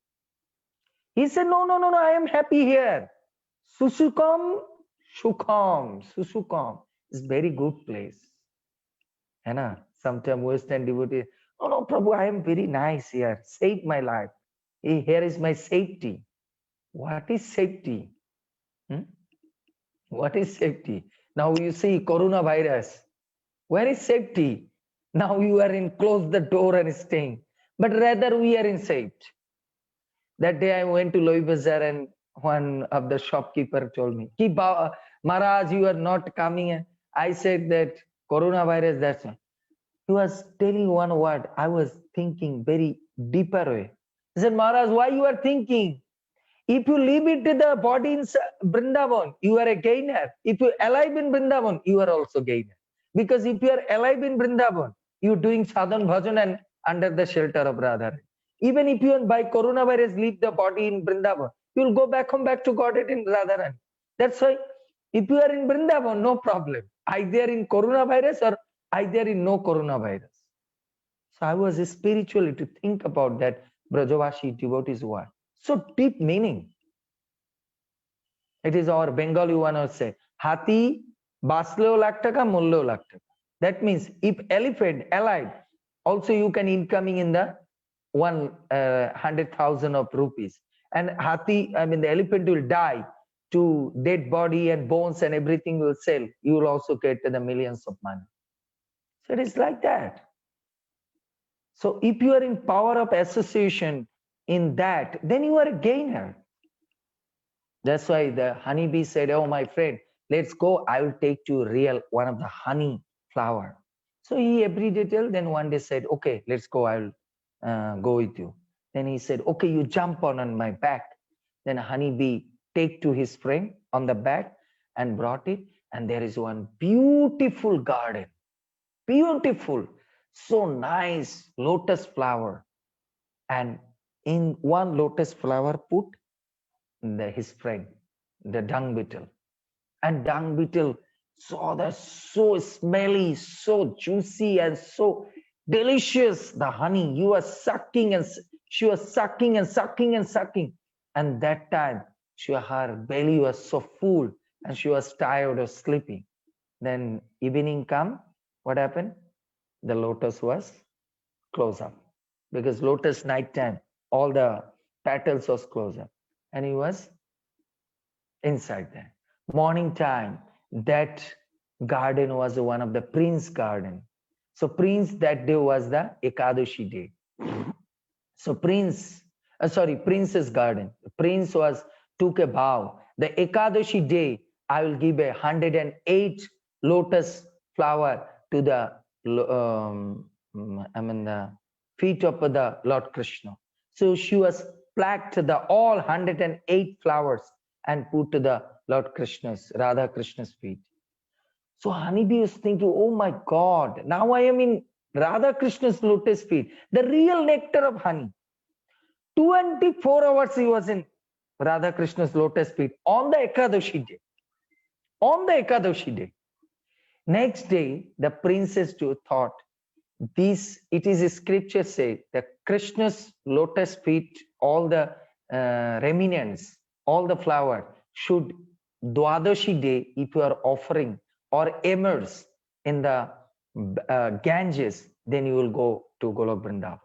He said, "No, no, no, no, I am happy here. Susukam, Shukam, Susukam is very good place. And sometimes Western devotees, "No, no, Prabhu, I am very nice here. Save my life. Here is my safety." What is safety? Hmm? What is safety? Now you see coronavirus. Where is safety? Now you are in, close the door and staying. But rather we are in safety. That day I went to Loi Bazaar and one of the shopkeeper told me, "Ki Maharaj, you are not coming." I said that coronavirus, that's why. He was telling one word. I was thinking very deeper way. He said, "Maharaj, why you are thinking? If you leave it to the body in Vrindavan, you are a gainer. If you are alive in Vrindavan, you are also gainer. Because if you are alive in Vrindavan, you are doing sadhan bhajan and under the shelter of Radha. Even if you by coronavirus leave the body in Vrindavan, you will go back home, back to Godhead in Radharani. That's why if you are in Vrindavan, no problem. Either in coronavirus or either in no coronavirus." So I was spiritually to think about that Brajavashi devotee's word. So deep meaning. It is our Bengali one would say, "Hati basleo lakh taka, mulleo lakh taka." That means if elephant alive, also you can incoming in the 100,000 of rupees. And Hati, I mean the elephant will die to dead body and bones and everything will sell. You will also get the millions of money. So it is like that. So if you are in power of association in that, then you are a gainer. That's why the honeybee said, "Oh, my friend, let's go. I will take you real one of the honey flower." So he every detail. Then one day said, "Okay, let's go. I will go with you." Then he said, "Okay, you jump on my back." Then honeybee take to his friend on the back and brought it. And there is one beautiful garden. Beautiful. So nice lotus flower. And in one lotus flower put his friend, the dung beetle. And dung beetle saw that so smelly, so juicy, and so delicious. The honey, you were sucking, and she was sucking and sucking and sucking. And that time, her belly was so full, and she was tired of sleeping. Then evening come, what happened? The lotus was closed up, because lotus night time, all the petals was closed up, and he was inside there. Morning time, that garden was one of the prince garden. So prince that day was the Ekadashi day. So princess garden. The prince took a vow. The Ekadashi day, I will give 108 lotus flower to the the feet of the Lord Krishna. So she was plucked the all 108 flowers and put to the Lord Krishna's, Radha Krishna's feet. So honeybee was thinking, "Oh my God, now I am in Radha Krishna's lotus feet, the real nectar of honey." 24 hours he was in Radha Krishna's lotus feet on the Ekadashi day. On the Ekadashi day. Next day, the princess thought, it is a scripture say that Krishna's lotus feet, all the remnants, all the flower should Dwadashi day, if you are offering or immerse in the Ganges, then you will go to Golok Vrindavan.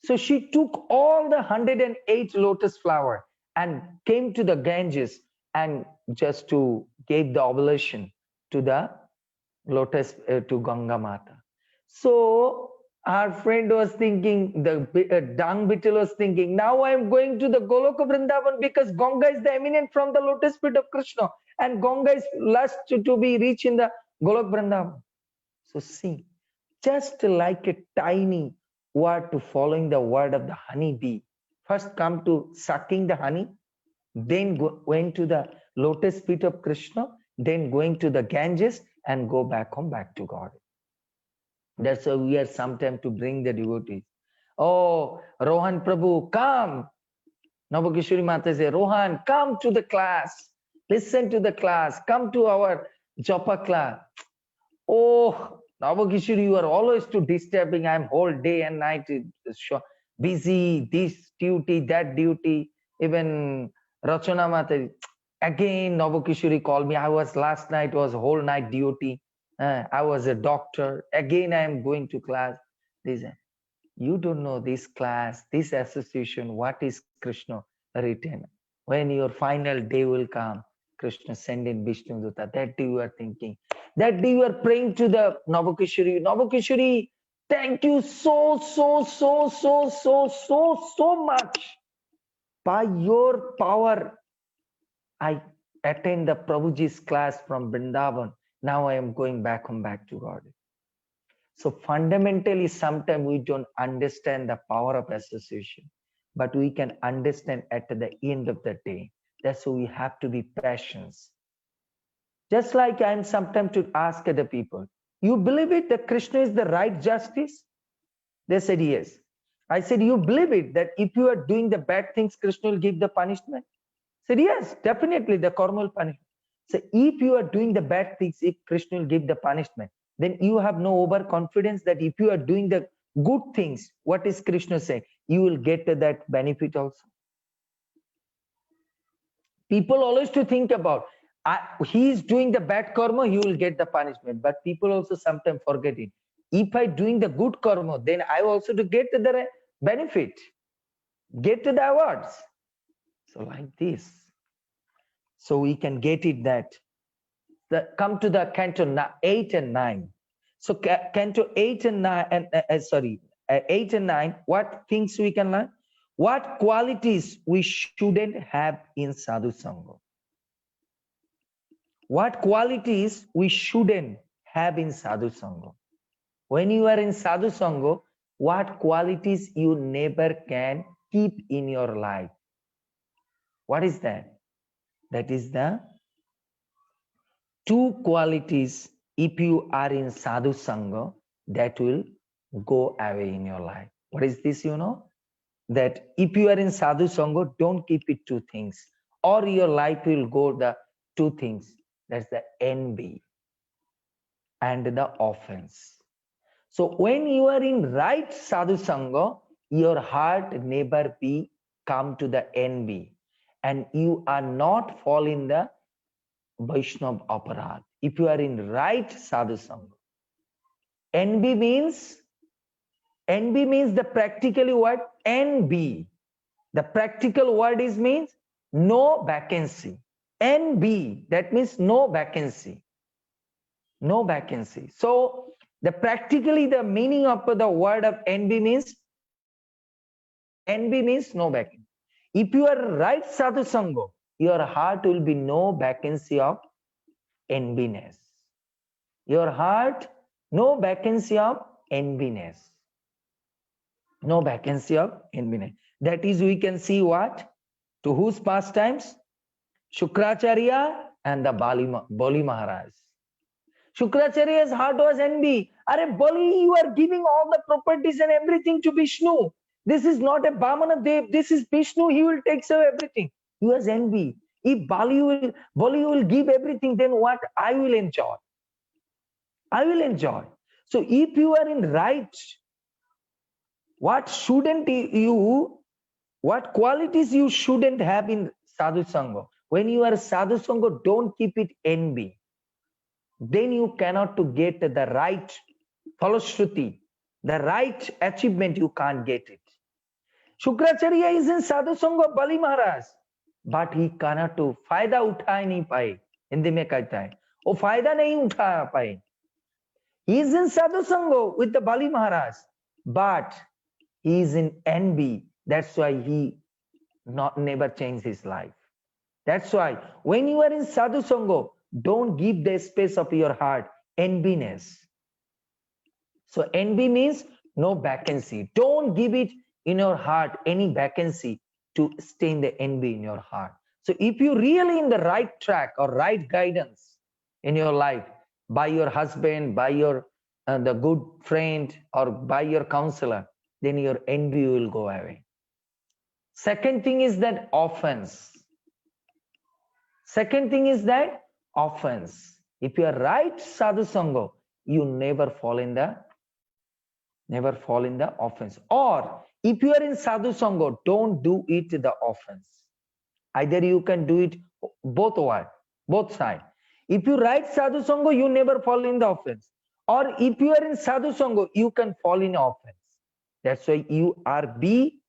So she took all the 108 lotus flower and came to the Ganges and just to gave the oblation to the lotus to Ganga Mata. So our friend was thinking, the dung beetle was thinking, now I am going to the Goloka Vrindavan because Ganga is the eminent from the lotus feet of Krishna, and Ganga is last to be reached in the Golok Vrindavan. So see, just like a tiny word to following the word of the honey bee, first come to sucking the honey, then went to the lotus feet of Krishna, then going to the Ganges and go back home, back to God. That's why we are sometimes to bring the devotees. Oh, Rohan Prabhu, come. Navakishori Mata says, Rohan, come to the class. Listen to the class. Come to our Japa class. Oh, Navakishori, you are always too disturbing. I'm whole day and night busy, this duty, that duty. Even Rachana Mata, again Navakishori called me. I was last night, was whole night duty. I was a doctor. Again, I am going to class. This, you don't know this class, this association, what is Krishna written. When your final day will come, Krishna send in Vishnu Dutta. That day you are thinking. That day you are praying to the Navakishori. Navakishori, thank you so much. By your power, I attend the Prabhuji's class from Vrindavan. Now I am going back home, back to God. So fundamentally, sometimes we don't understand the power of association, but we can understand at the end of the day. That's why we have to be patient. Just like I'm sometimes to ask other people, you believe it that Krishna is the right justice? They said yes. I said, you believe it that if you are doing the bad things, Krishna will give the punishment? I said, yes, definitely the karma will punish. So if you are doing the bad things, if Krishna will give the punishment, then you have no overconfidence that if you are doing the good things, what is Krishna saying? You will get that benefit also. People always to think about, he is doing the bad karma, he will get the punishment. But people also sometimes forget it. If I doing the good karma, then I also to get the benefit, get the awards. So like this. So we can get it that. Come to the canto 8 and 9. So canto 8 and 9, 8 and 9, what things we can learn? What qualities we shouldn't have in sadhu sangha? What qualities we shouldn't have in sadhu sangha? When you are in sadhu sangha, what qualities you never can keep in your life? What is that? That is the 2 qualities. If you are in sadhu sangha, that will go away in your life. What is this? You know that if you are in sadhu sangha, don't keep it 2 things, or your life will go the 2 things. That's the envy and the offense. So when you are in right sadhu sangha, your heart never be come to the envy, and you are not fall in the Vaishnav aparad. If you are in right sadhu sangha, envy means the practically word NB. The practical word is means no vacancy. NB, that means no vacancy. No vacancy. So the practically the meaning of the word of NB means no vacancy. If you are right sadhu sangha, your heart will be no vacancy of enviness. Your heart, no vacancy of enviness. No vacancy of enviness. That is, we can see what? To whose pastimes? Shukracharya and the Bali Maharaj. Shukracharya's heart was envy. Are Bali, you are giving all the properties and everything to Vishnu. This is not a Bhamana Dev. This is Vishnu. He will take care of everything. He was envy. If Bali will give everything, then what I will enjoy? I will enjoy. So if you are in right, what qualities you shouldn't have in sadhu sangha? When you are sadhu sangha, don't keep it envy. Then you cannot to get the right falashruti, the right achievement, you can't get it. Shukracharya is in Sadhu Sangha of Bali Maharaj, but he cannot do फायदा उठा ही नहीं पाए. हिंदी में कहता है वो फायदा नहीं उठा पाए. He is in Sadhu Sangha with the Bali Maharaj, but he is in envy. That's why he never changed his life. That's why when you are in Sadhu Sangha, don't give the space of your heart enviness. So envy means no vacancy. Don't give it in your heart any vacancy to stay in the envy in your heart. So if you really in the right track or right guidance in your life by your husband, by your the good friend or by your counselor, then your envy will go away. Second thing is that offense. Second thing is that offense. If you are right sadhu sangha, you never fall in the offense. Or if you are in sadhu sangha, don't do it the offense. Either you can do it both sides. If you write sadhu sangha, you never fall in the offense. Or if you are in sadhu sangha, you can fall in offense. That's why you are be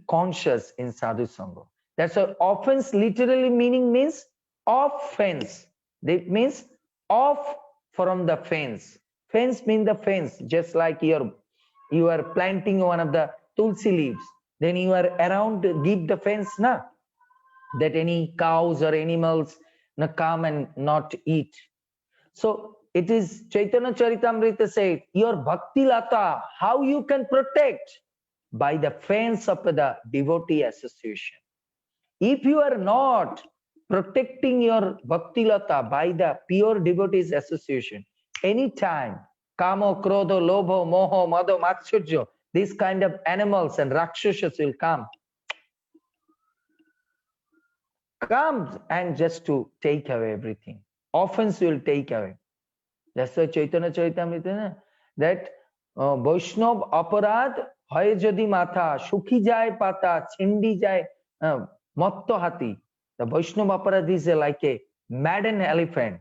conscious in sadhu sangha. That's why offense literally meaning means offense. That means off from the fence. Fence means the fence, just like you are planting one of the tulsi leaves. Then you are around to give the fence na, that any cows or animals na come and not eat. So it is Chaitanya Charitamrita said, your bhakti lata, how you can protect? By the fence of the devotee association. If you are not protecting your bhakti lata by the pure devotees association, anytime kamo, krodho, lobho, moho, madho, matsurjo, these kind of animals and rakshasas will come and just to take away everything. Offense will take away. That's why Chaitanya Charitamrita that Vaishnav aparad hoye jodi matha, sukhi jay pata, chindi jay matto hati. The Vaishnav aparad is like a maddened elephant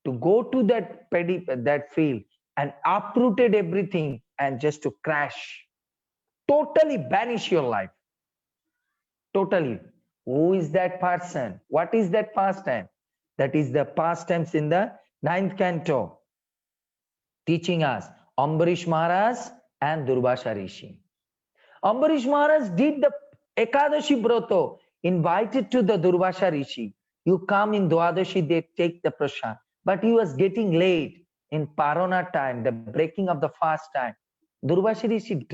to go to that field and uprooted everything and just to crash. Totally banish your life. Totally. Who is that person? What is that pastime? That is the pastimes in the 9th canto, teaching us Ambarish Maharaj and Durvasa Rishi. Ambarish Maharaj did the Ekadashi Broto, invited to the Durvasa Rishi. You come in Dwadashi, they take the prasad. But he was getting late in Parona time, the breaking of the fast time. Durvasa Rishi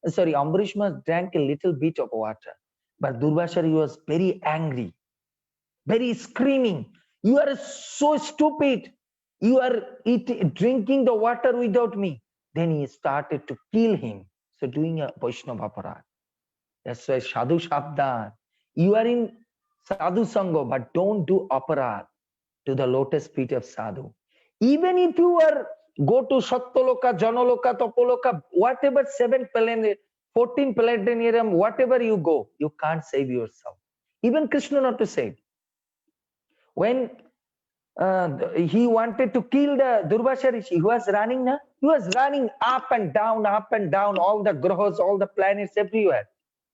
Ambarish Maharaj drank a little bit of water. But Durvasa was very angry, very screaming. You are so stupid. You are drinking the water without me. Then he started to kill him. So doing a Vaishnava aparad. That's why Sadhu Shabdan. You are in Sadhu Sangha, but don't do aparad to the lotus feet of Sadhu. Even if you are go to Satyaloka, Janaloka, Tapoloka, whatever 14 planetarium, whatever you go, you can't save yourself. Even Krishna not to save. When he wanted to kill the Durvasa Rishi, he was running, he was running up and down, all the grahas, all the planets everywhere.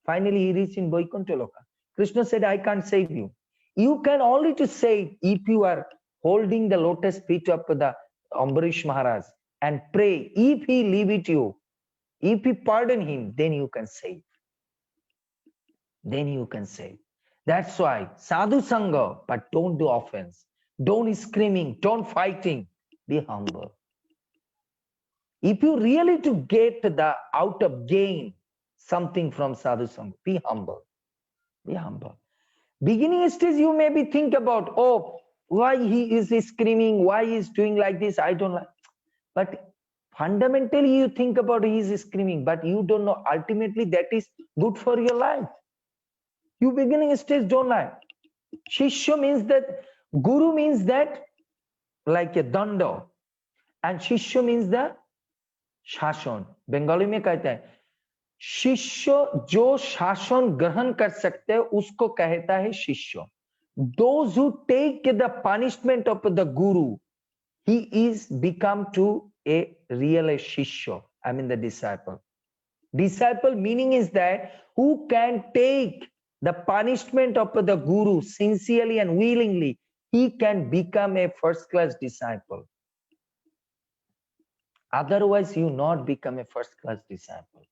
Finally, he reached in Vaikuntha Loka. Krishna said, I can't save you. You can only to save if you are holding the lotus feet of the Ambarish Maharaj and pray. If he leave it you, if you pardon him, then you can save. Then you can save. That's why sadhu sangha, but don't do offense. Don't screaming, don't fighting. Be humble. If you really to get the out of gain something from sadhu sangha, be humble. Be humble. Beginning stage, you maybe think about, oh, why he is screaming, why he is doing like this, I don't like. But fundamentally, you think about he is screaming, but you don't know ultimately that is good for your life. You beginning stage don't like. Shishya means that, Guru means that like a danda, and Shishya means the शासन. बंगाली में कहते हैं शिष्य जो शासन ग्रहण कर सकते हैं उसको कहता है शिष्य. Those who take the punishment of the guru, he is become to a real shishya, I mean the disciple. Disciple meaning is that who can take the punishment of the guru sincerely and willingly, he can become a first class disciple. Otherwise, you not become a first class disciple.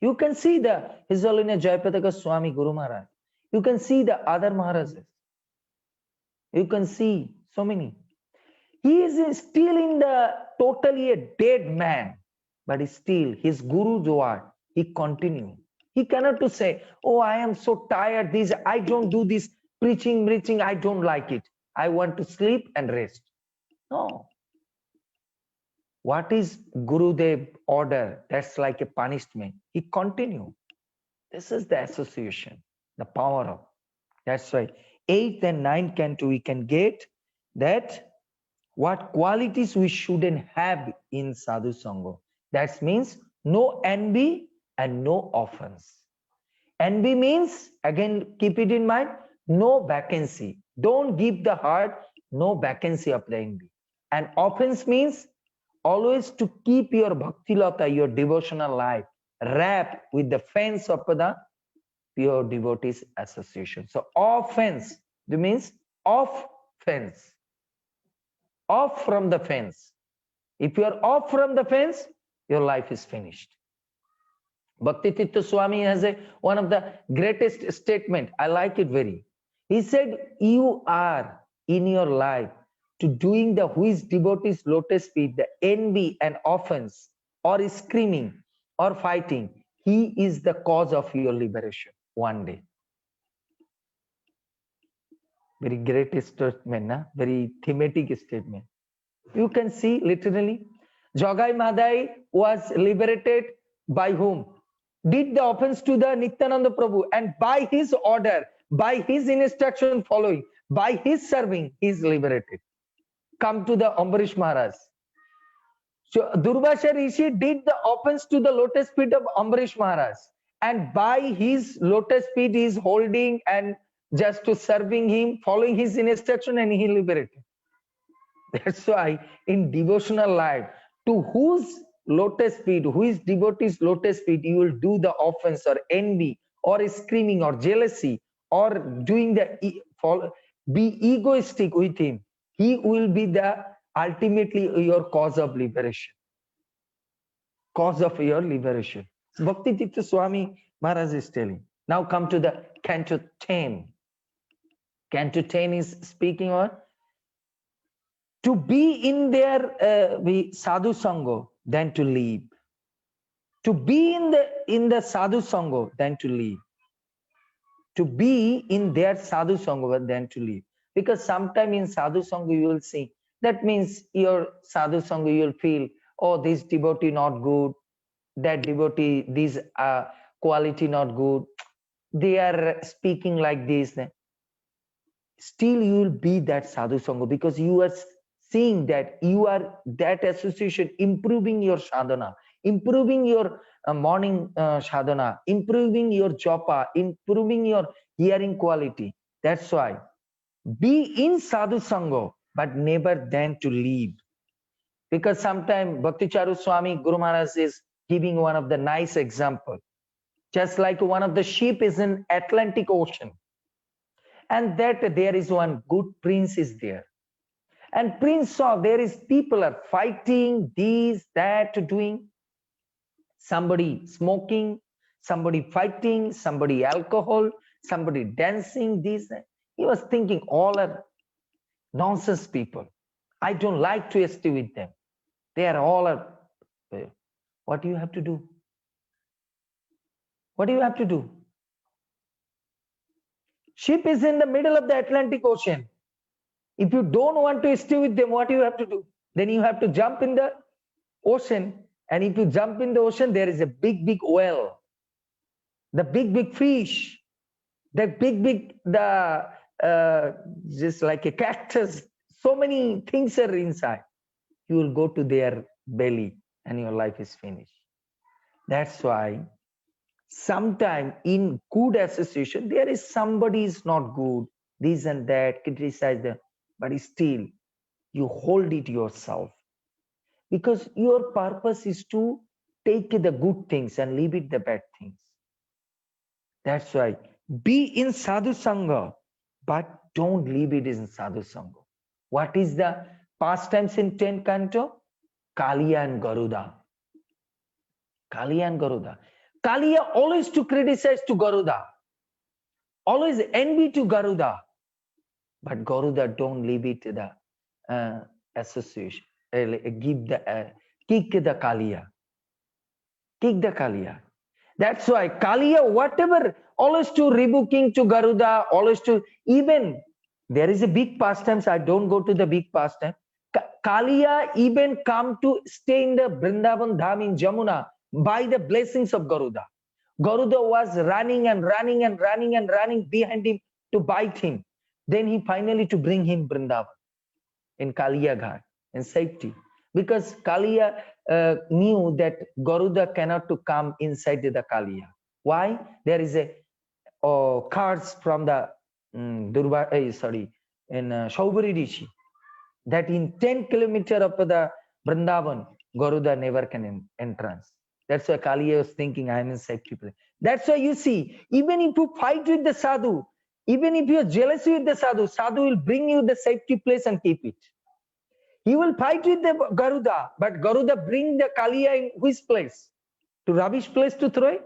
You can see the His Holiness Jayapataka Swami Guru Maharaj. You can see the other Maharajas. You can see so many. He is still in the totally a dead man, but still his Guru's word, he continue. He cannot to say, oh, I am so tired, this, I don't do this preaching, I don't like it. I want to sleep and rest. No. What is Gurudev order? That's like a punishment. He continue. This is the association, the power of. That's why 8th and 9th canto we can get that what qualities we shouldn't have in sadhu sangha. That means no envy and no offense. Envy means, again keep it in mind, no vacancy. Don't give the heart no vacancy of the envy. And offense means always to keep your bhakti lata, your devotional life, wrapped with the fence of the pure devotees association. So offense, that means off fence. Off from the fence. If you are off from the fence, your life is finished. Bhakti Tirtha Swami has one of the greatest statement. I like it very. He said, you are in your life to doing the who is devotees lotus feet, the envy and offense or screaming or fighting. He is the cause of your liberation one day. Very great statement, na? Very thematic statement. You can see literally, Jogai Madai was liberated by whom? Did the offense to the Nityananda Prabhu, and by his order, by his instruction following, by his serving, he is liberated. Come to the Ambarish Maharaj. So Durvasha Rishi did the offense to the lotus feet of Ambarish Maharaj, and by his lotus feet he is holding and just to serving him, following his instruction, and he liberated. That's why in devotional life, to whose lotus feet, who is devotee's lotus feet, you will do the offense or envy or screaming or jealousy or doing the be egoistic with him. He will be the ultimately your cause of liberation. Cause of your liberation. Bhakti Tirtha Swami Maharaj is telling. Now come to the Canto 10. Canto 10 is speaking on to be in their sadhu sangha than to leave. To be in the sadhu sangha than to leave. To be in their sadhu sangha than to leave. Because sometime in sadhu sangha you will see, that means your sadhu sangha you will feel, oh, this devotee not good, that devotee, this quality not good, they are speaking like this. Still you will be that sadhu sangha because you are seeing that you are that association improving your sadhana, improving your morning sadhana, improving your japa, improving your hearing quality. That's why be in sadhu sangha, but never then to leave. Because sometimes Bhakti Charu Swami Guru Maharaj is giving one of the nice example. Just like one of the ship is in Atlantic Ocean, and that there is one good prince is there. And prince saw there is people are fighting, this, that, doing. Somebody smoking, somebody fighting, somebody alcohol, somebody dancing, this. He was thinking all are nonsense people. I don't like to stay with them. They are all are. What do you have to do? What do you have to do? Ship is in the middle of the Atlantic Ocean. If you don't want to stay with them, what do you have to do? Then you have to jump in the ocean. And if you jump in the ocean, there is a big, big whale. The big, big fish. The big, big, just like a cactus. So many things are inside. You will go to their belly and your life is finished. That's why sometime in good association, there is somebody is not good, this and that, criticize them, but still you hold it yourself. Because your purpose is to take the good things and leave it the bad things. That's why be in sadhu sangha, but don't leave it in sadhu sangha. What is the pastimes in 10th canto? Kaliya and Garuda. Kaliya and Garuda. Kaliya always to criticize to Garuda, always envy to Garuda, but Garuda don't leave it to the association. Give the kick the Kaliya. Kick the Kaliya. That's why Kaliya, whatever, always to rebuking to Garuda, always to, even there is a big pastimes. I don't go to the big pastime. Kaliya even come to stay in the Vrindavan Dham in Jamuna by the blessings of Garuda. Garuda was running and running and running and running behind him to bite him. Then he finally to bring him Vrindavan in Kaliya Ghat in safety. Because Kaliya knew that Garuda cannot to come inside the Kaliya. Why? There is a curse from the Shaubari Rishi, that in 10 kilometers of the Vrindavan, Garuda never can entrance. That's why Kaliya was thinking, I am in safety place. That's why you see, even if you fight with the sadhu, even if you are jealous with the sadhu, sadhu will bring you the safety place and keep it. He will fight with the Garuda, but Garuda bring the Kaliya in which place? To rubbish place to throw it?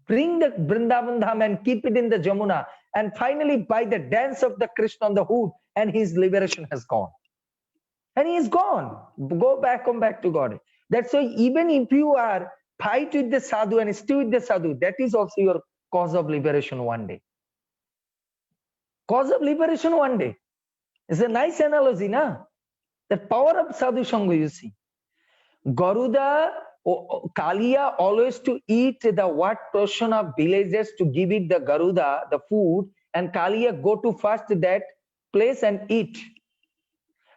Bring the Vrindavan Dham and keep it in the Jamuna. And finally, by the dance of the Krishna on the hood, and his liberation has gone. And he is gone. Go back, come back to God. That's why even if you are fight with the sadhu and stay with the sadhu, that is also your cause of liberation one day. Cause of liberation one day. It's a nice analogy, na? The power of sadhu sangha, you see. Garuda, Kaliya always to eat the what portion of villagers to give it the Garuda, the food, and Kaliya go to first that place and eat.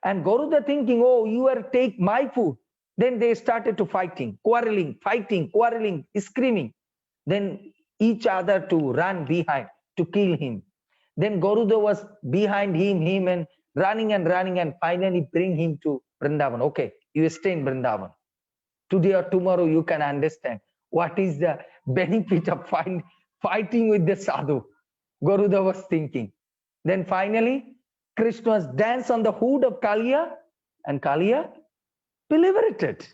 And Garuda thinking, oh, you are take my food. Then they started to fighting, quarreling, screaming. Then each other to run behind to kill him. Then Garuda was behind him and running and finally bring him to Vrindavan. Okay, you stay in Vrindavan. Today or tomorrow you can understand what is the benefit of fighting with the sadhu. Garuda was thinking. Then finally, Krishna's dance on the hood of Kaliya, and Kaliya be liberated.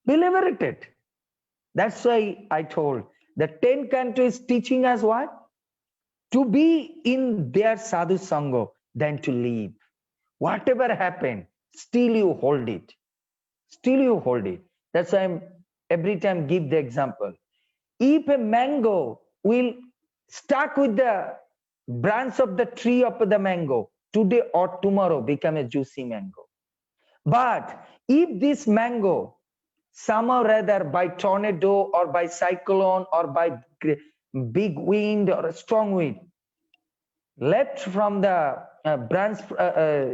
Be liberated. That's why I told the 10 countries teaching us what? To be in their sadhu sangha than to leave. Whatever happened, still you hold it. Still you hold it. That's why I'm every time give the example. If a mango will stuck with the branch of the tree of the mango, today or tomorrow become a juicy mango. But if this mango, somehow rather by tornado or by cyclone or by big wind or a strong wind, left from the branch,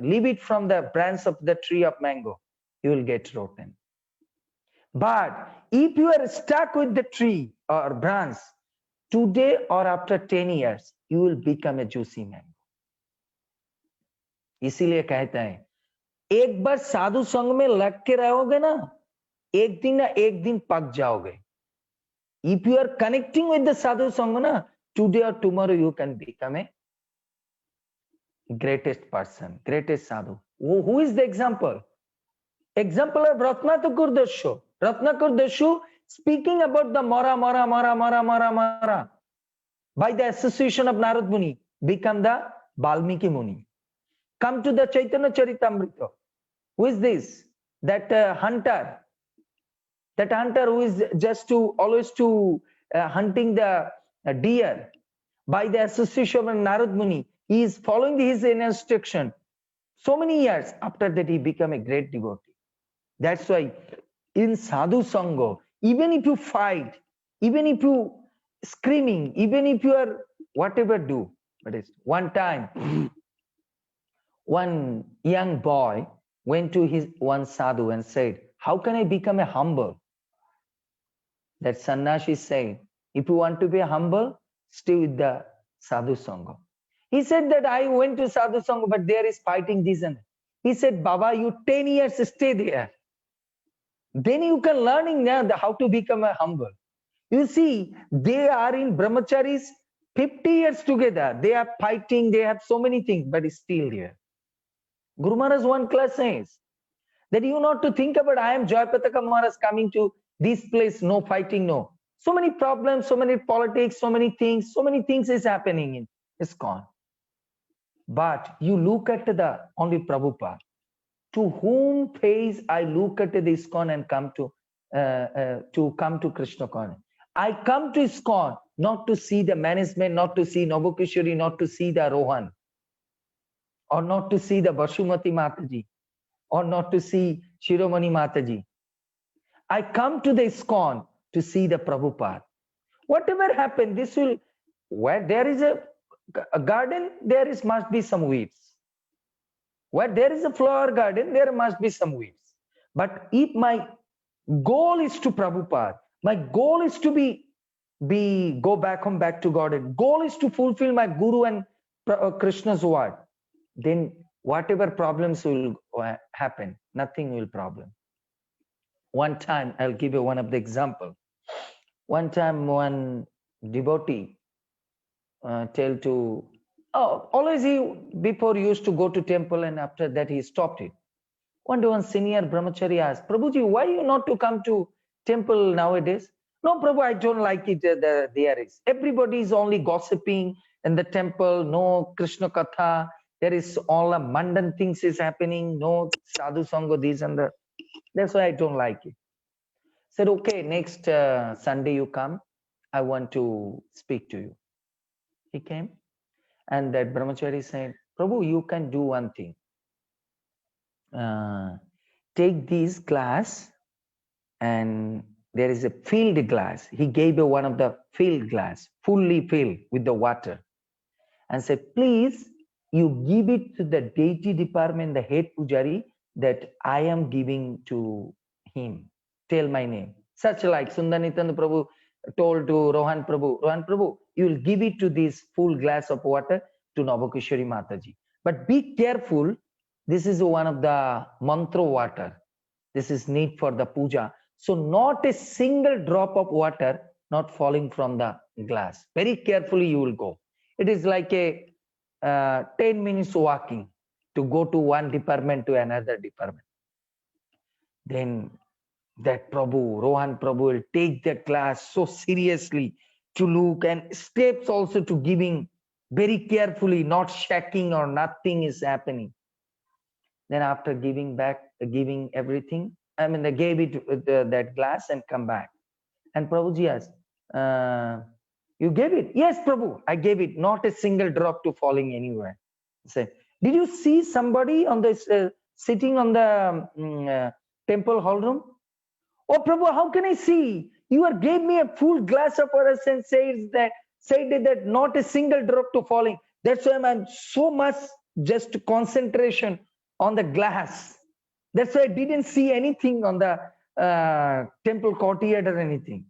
leave it from the branch of the tree of mango, you will get rotten. But if you are stuck with the tree or branch, today or after 10 years, you will become a juicy mango. इसीलिए कहते हैं एक बार साधु संग में लग के रहोगे ना एक दिन पक जाओगे. If you are connecting with the sadhu sangha na, today or tomorrow you can become a greatest person, greatest sadhu. Who is the example? Example of Ratnakur Dashu. Ratnakur Dashu speaking about the Mara. By the association of Narad Muni, become the Valmiki Muni. Come to the Chaitanya Charitamrita. Who is this? That hunter. That hunter who is just to always to hunting the deer. By the association of Narad Muni, he is following his instruction. So many years after that, he became a great devotee. That's why in sadhu sangha, even if you fight, even if you screaming, even if you are whatever do, but it's one time, one young boy went to his one sadhu and said, how can I become a humble? That sannyasi said, if you want to be humble, stay with the sadhu sangha. He said that I went to sadhu sangha, but there is fighting this and that. He said, Baba, you 10 years stay there. Then you can learning now how to become a humble. You see, they are in brahmacharis 50 years together. They are fighting, they have so many things, but it's still here. Guru Maharaj one class says that you not to think about I am Joypataka Maharaj coming to this place, no fighting, no. So many problems, so many politics, so many things is happening in ISKCON. But you look at the only Prabhupada, to whom face I look at the ISKCON and come to Krishna Con. I come to ISKCON not to see the management, not to see Navakishori, not to see the Rohan, or not to see the Vasumati Mataji, or not to see Shiromani Mataji. I come to the ISKCON to see the Prabhupada. Whatever happened, this will, where there is a garden, there is must be some weeds. Where there is a flower garden, there must be some weeds. But if my goal is to Prabhupada, my goal is to go back home, back to God, and goal is to fulfill my Guru and Krishna's word, then whatever problems will happen, nothing will problem. One time, I'll give you one of the example. One time, one devotee tell to, always he before used to go to temple, and after that he stopped it. One day, one senior brahmachari asked, Prabhuji, why you not to come to temple nowadays? No, Prabhu, I don't like it. There is everybody is only gossiping in the temple. No Krishna Katha. There is all the mundane things is happening. No sadhu sangha, this and that. That's why I don't like it. Said, okay, next Sunday you come. I want to speak to you. He came, and that brahmachari said, Prabhu, you can do one thing. Take this glass, and there is a filled glass. He gave one of the filled glass, fully filled with the water, and said, please, you give it to the deity department, the head pujari, that I am giving to him. Tell my name. Such like Sundar Nityananda Prabhu told to Rohan Prabhu, you will give it to this full glass of water to Navakishori Mataji. But be careful, this is one of the mantra water. This is need for the puja. So not a single drop of water not falling from the glass. Very carefully you will go. It is like a 10 minutes walking to go to one department to another department. Then that Prabhu, Rohan Prabhu will take the glass so seriously to look, and steps also to giving very carefully, not shaking or nothing is happening. Then after giving everything, I mean, they gave it that glass and come back. And Prabhuji asked, you gave it? Yes, Prabhu, I gave it. Not a single drop to falling anywhere. He said, did you see somebody on this sitting on the temple hall room? Oh, Prabhu, how can I see? You gave me a full glass of water and said that not a single drop to falling. That's why I'm so much just concentration on the glass. That's why I didn't see anything on the temple courtyard or anything.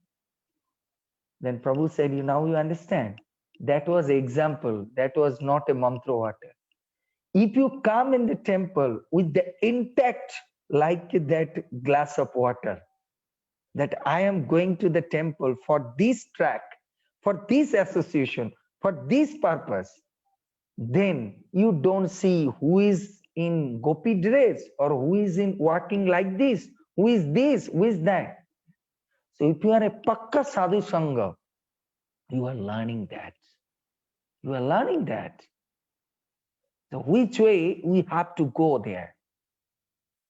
Then Prabhu said, now you understand. That was an example. That was not a mantra water. If you come in the temple with the intact like that glass of water, that I am going to the temple for this track, for this association, for this purpose, then you don't see who is in gopi dress or who is in walking like this, who is that. So if you are a pakka sadhu sangha, you are learning that. You are learning that. So which way we have to go there?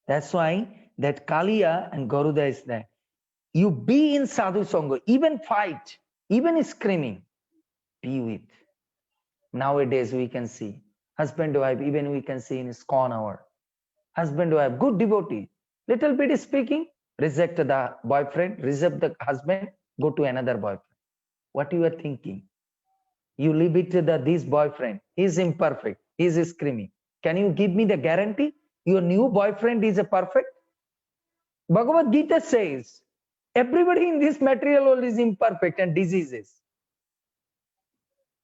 That's why that Kaliya and Garuda is there. You be in sadhu sangha, even fight, even screaming, be with. Nowadays we can see husband wife, even we can see in ISKCON hour. Husband wife, good devotee, little bit speaking, reject the boyfriend, reject the husband, go to another boyfriend. What you are thinking? You leave it to this boyfriend. He is imperfect. He is screaming. Can you give me the guarantee? Your new boyfriend is a perfect? Bhagavad Gita says, everybody in this material world is imperfect and diseases.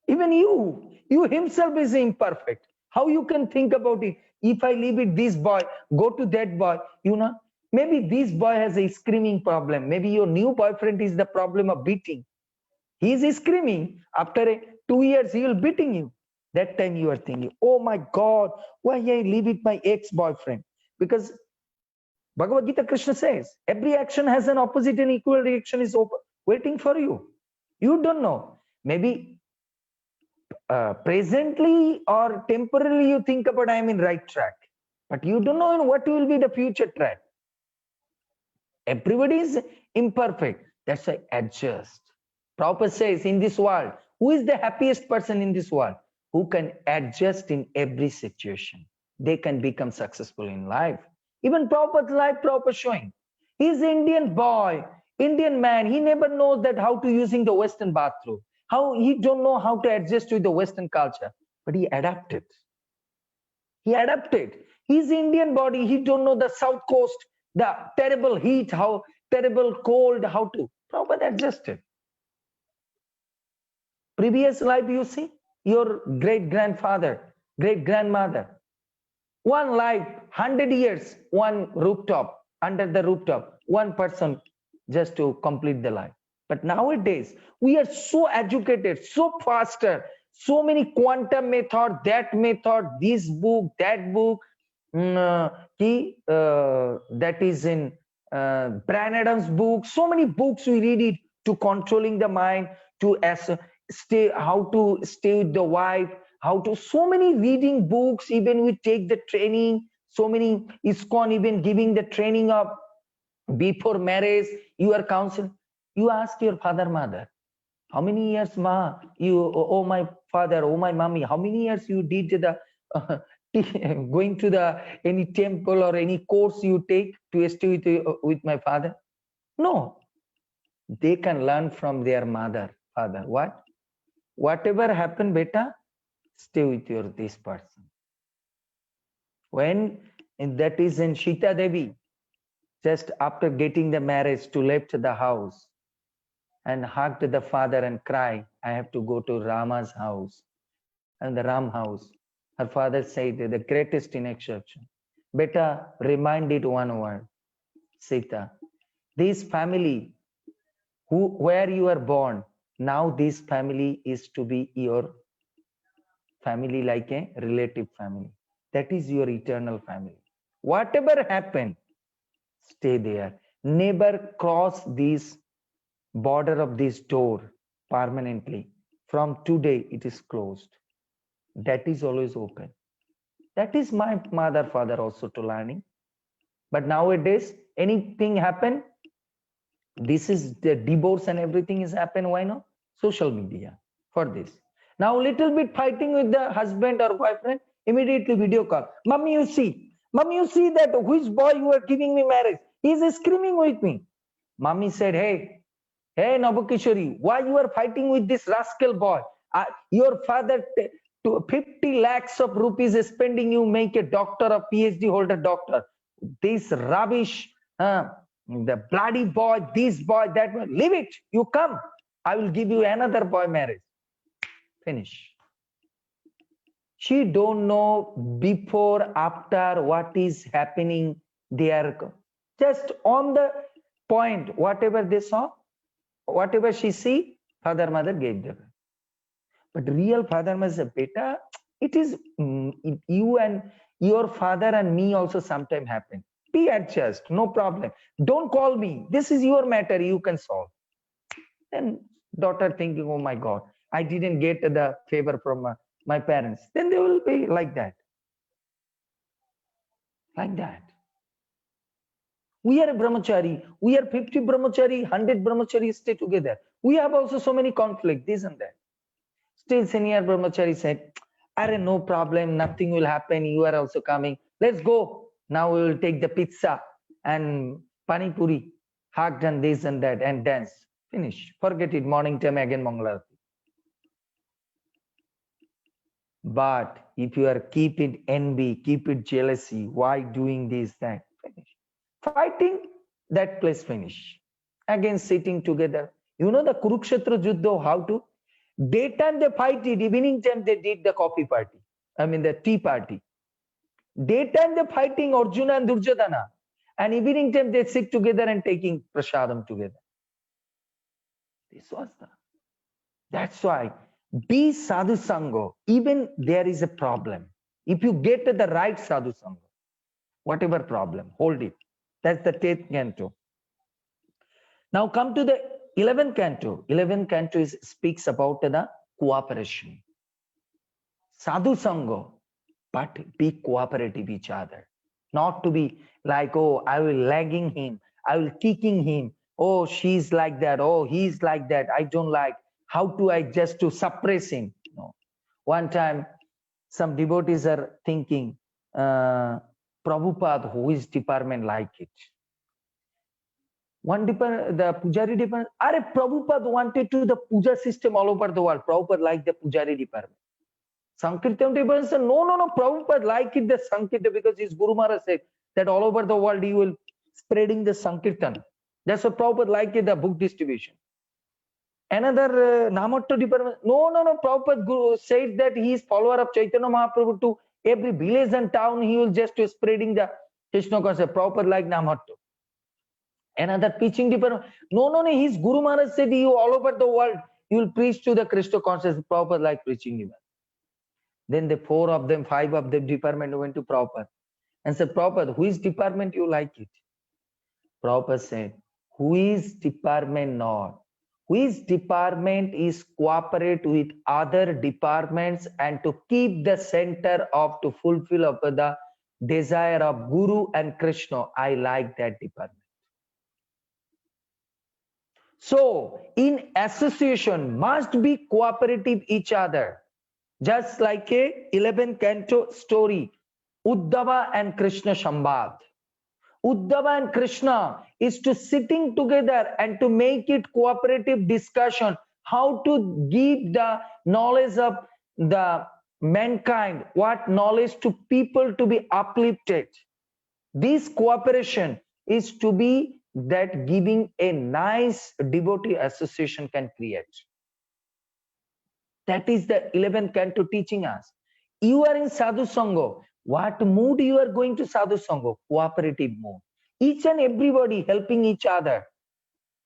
Even you himself is imperfect. How you can think about it? If I leave it, this boy, go to that boy, Maybe this boy has a screaming problem. Maybe your new boyfriend is the problem of beating. He is screaming. After 2 years, he will beating you. That time you are thinking, oh my God, why I live with my ex-boyfriend? Because Bhagavad Gita Krishna says, every action has an opposite and equal reaction is waiting for you. You don't know. Maybe presently or temporarily you think about I am in right track. But you don't know what will be the future track. Everybody is imperfect. That's why adjust. Prabhupada says in this world, who is the happiest person in this world? Who can adjust in every situation. They can become successful in life. Even Prabhupada's life, Prabhupada showing. He's an Indian boy, Indian man. He never knows that how to using the Western bathroom. How he don't know how to adjust with the Western culture. But he adapted. He adapted. His Indian body, he don't know the South Coast, the terrible heat, how terrible cold, how to. Prabhupada adjusted. Previous life, you see, your great-grandfather, great-grandmother, one life, 100 years, one rooftop, under the rooftop, one person just to complete the life. But nowadays, we are so educated, so faster, so many quantum method, that method, this book, that book, that is in Bryan Adams' book, so many books we read it to controlling the mind, to stay, how to stay with the wife, how to, so many reading books, even we take the training, so many ISKCON even giving the training of before marriage, you are counseling. You ask your father, mother, how many years, ma, you, oh my father, oh my mommy, how many years you did the going to the any temple or any course you take to stay with my father? No, they can learn from their mother, father. What? Whatever happened, beta, stay with your this person. When that is in Sita Devi, just after getting the marriage, to left the house and hugged the father and cried, I have to go to Rama's house and the Ram house. Her father said, the greatest in exception. Beta, reminded one word, Sita, this family, where you are born, now this family is to be your family, like a relative family. That is your eternal family. Whatever happened, stay there. Never cross this border of this door permanently. From today, it is closed. That is always open. That is my mother, father also to learning. But nowadays, anything happen, this is the divorce and everything is happen. Why not? Social media for this. Now little bit fighting with the husband or boyfriend, immediately video call. Mommy, you see that which boy you are giving me marriage? He is screaming with me. Mommy said, hey Nabukishori, why you are fighting with this rascal boy? Your father to 50 lakhs of rupees is spending, you make a doctor, a PhD holder doctor. This rubbish, the bloody boy, this boy, that boy, leave it. You come, I will give you another boy marriage. Finish. She don't know before, after, what is happening. They are just on the point, whatever they saw, whatever she see, father, mother gave them. But real father, mother said, beta, it is you and your father and me also sometime happen. Be adjust, no problem. Don't call me. This is your matter, you can solve. Then daughter thinking, oh my God, I didn't get the favor from my parents. Then they will be like that. Like that. We are a brahmachari. We are 50 brahmachari, 100 brahmachari stay together. We have also so many conflicts, this and that. Still senior brahmachari said, are no problem, nothing will happen. You are also coming. Let's go. Now we will take the pizza and pani puri, hugged and this and that and dance. Finish. Forget it. Morning time again Mangalarati. But if you are keep it envy, keep it jealousy, why doing this, that, finish. Fighting, that place finish. Again sitting together. You know the Kurukshetra Juddha, how to? Daytime they fight it, evening time they did the coffee party. I mean the tea party. Daytime they fighting Arjuna and Duryodhana. And evening time they sit together and taking prasadam together. This was the. That's why be sadhu sangha. Even there is a problem. If you get the right sadhu sangha, whatever problem, hold it. That's the 10th canto. Now come to the 11th canto. 11th canto speaks about the cooperation. Sadhu sangha, but be cooperative each other. Not to be like, oh, I will lagging him, I will kicking him. Oh, she's like that. Oh, he's like that. I don't like. How do I just to suppress him? No. One time, some devotees are thinking, Prabhupada, who is department like it? One department, the Pujari department. Prabhupada wanted to the puja system all over the world. Prabhupada like the Pujari department. Sankirtan department said, no, Prabhupada like it the Sankirtan because his Guru Maharaj said that all over the world he will spreading the Sankirtan. That's what Prabhupada like it, the book distribution. Another Namatto department, no, Prabhupada Guru said that he is follower of Chaitanya Mahaprabhu to every village and town, he will just spreading the Krishna concept. Prabhupada like Namatto. Another preaching department, no, his Guru Maharaj said you all over the world, you will preach to the Krishna consciousness. Prabhupada like preaching department. Then the 4 of them, 5 of them department went to Prabhupada and said, Prabhupada, who is department you like it? Prabhupada said, who is department not? Who is department is cooperate with other departments and to keep the center of to fulfill of the desire of Guru and Krishna. I like that department. So in association must be cooperative each other. Just like a 11th canto story, Uddhava and Krishna Sambad. Uddhava and Krishna is to sitting together and to make it cooperative discussion, how to give the knowledge of the mankind, what knowledge to people to be uplifted. This cooperation is to be that giving a nice devotee association can create. That is the 11th canto teaching us. You are in Sadhu Sangha. What mood you are going to Sadhu Sangha? Cooperative mood. Each and everybody helping each other.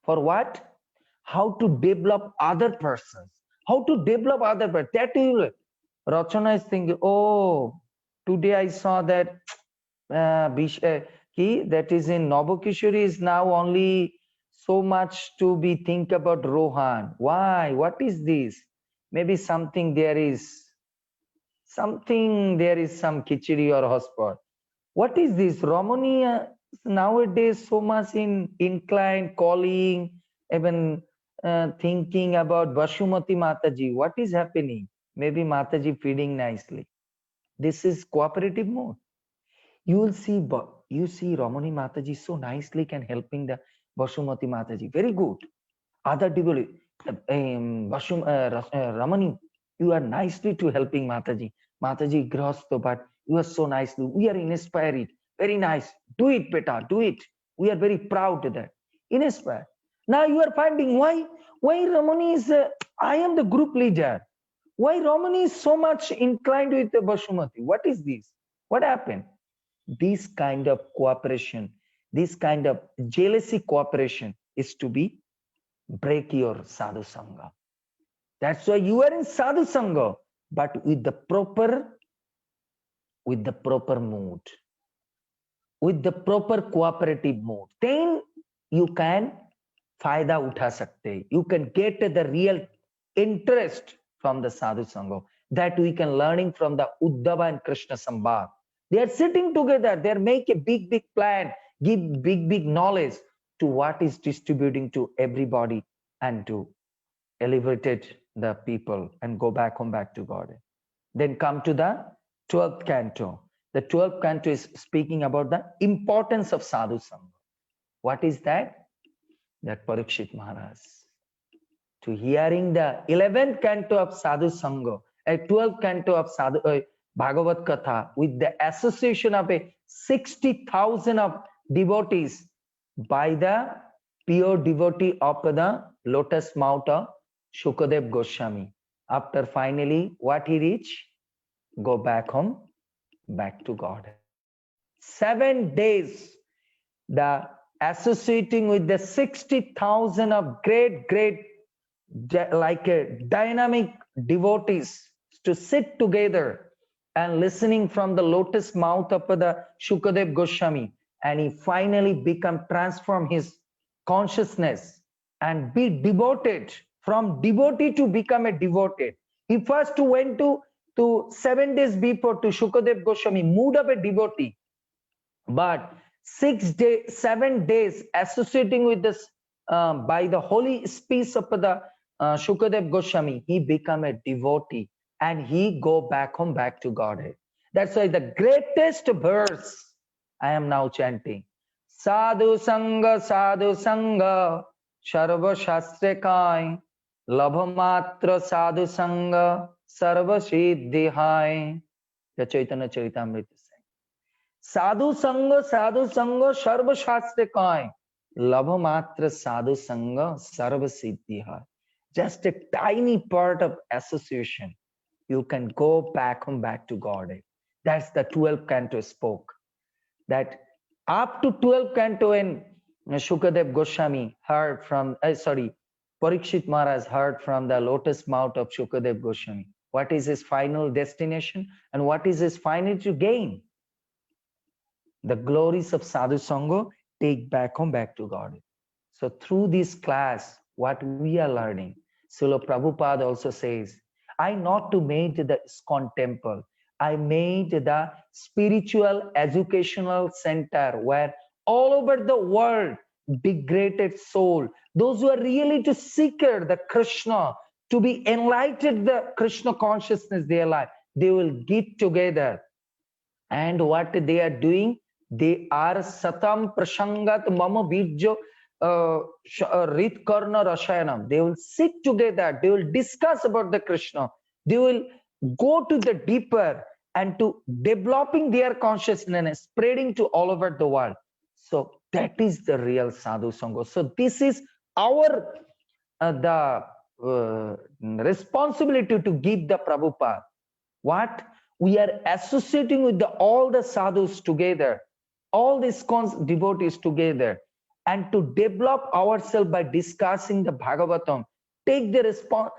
For what? How to develop other persons. How to develop other persons. That is, Rachana is thinking, oh, today I saw that that is in Navakishori is now only so much to be think about Rohan. Why? What is this? Maybe something there is some khichdi or hotspot. What is this? Ramani nowadays so much in incline, calling, even thinking about Vasumati Mataji. What is happening? Maybe Mataji feeding nicely. This is cooperative mode. You will see, Ramani Mataji so nicely can helping the Vasumati Mataji. Very good. Other devotee, Ramani, you are nicely to helping Mataji. Mataji grasto, but you are so nicely. We are inspired. Very nice. Do it, beta. Do it. We are very proud of that. Inspired. Now you are finding why Ramani is. I am the group leader. Why Ramani is so much inclined with the Vasumati? What is this? What happened? This kind of cooperation, this kind of jealousy cooperation is to be break your sadhu sangha. That's why you are in sadhu sangha, but with the proper mood, with the proper cooperative mood. Then you can fayda utha sakte. You can get the real interest from the sadhu sangha that we can learning from the Uddhava and Krishna Sambad. They are sitting together. They make a big plan, give big knowledge to what is distributing to everybody and to elevate the people and go back home, back to God. Then come to the 12th canto. The 12th canto is speaking about the importance of sadhu sangha. What is that? That Parikshit Maharaj. To hearing the 11th canto of sadhu sangha, a 12th canto of sadhu Bhagavad Katha with the association of a 60,000 of devotees by the pure devotee of the lotus mount of Shukadev Goswami. After finally what he reached? Go back home, back to God. 7 days the associating with the 60,000 of great like a dynamic devotees to sit together and listening from the lotus mouth of the Shukadev Goswami, and he finally become transform his consciousness and be devoted, from devotee to become a devoted. He first went to 7 days before to Shukadev Goswami, mood of a devotee, but 6 days, 7 days associating with this by the holy speech of the Shukadev Goswami, he become a devotee and he go back home, back to Godhead. That's why the greatest verse I am now chanting: Sadhu Sangha, Sarva Shastre Kai, Labha Matra Sadhu Sangha, Sarva Siddhi Hai. The Chaitanya Charitamrita. Sadhu Sangha, Sarva Shastre Kai. Labha Matra Sadhu Sangha, Sarva Siddhi Hai. Just a tiny part of association. You can go back home, back to Godhead. That's the 12th canto spoke. That up to 12th canto, and Shukadev Goswami heard from, Parikshit Maharaj heard from the lotus mouth of Shukadev Goswami. What is his final destination and what is his final to gain? The glories of Sadhu Sangha, take back home, back to God. So through this class, what we are learning, Srila Prabhupada also says, I not to make the ISKCON temple, I made the spiritual educational center where all over the world, degraded soul, those who are really to seeker the Krishna, to be enlightened the Krishna consciousness their life, they will get together. And what they are doing, they are satam prasangat mama virjo rit karna rashayanam. They will sit together, they will discuss about the Krishna, they will go to the deeper and to developing their consciousness, spreading to all over the world. So that is the real Sadhu Sangha. So this is our responsibility to give the Prabhupada. What? We are associating with all the sadhus together, all these devotees together, and to develop ourselves by discussing the Bhagavatam, take the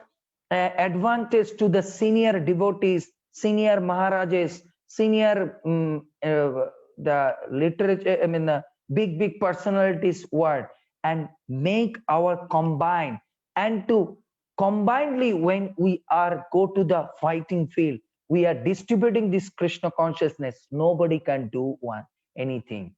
advantage to the senior devotees, senior Maharajas, senior the literature, the big personalities word, and make our combine, and to combinedly when we are go to the fighting field, we are distributing this Krishna consciousness. Nobody can do anything.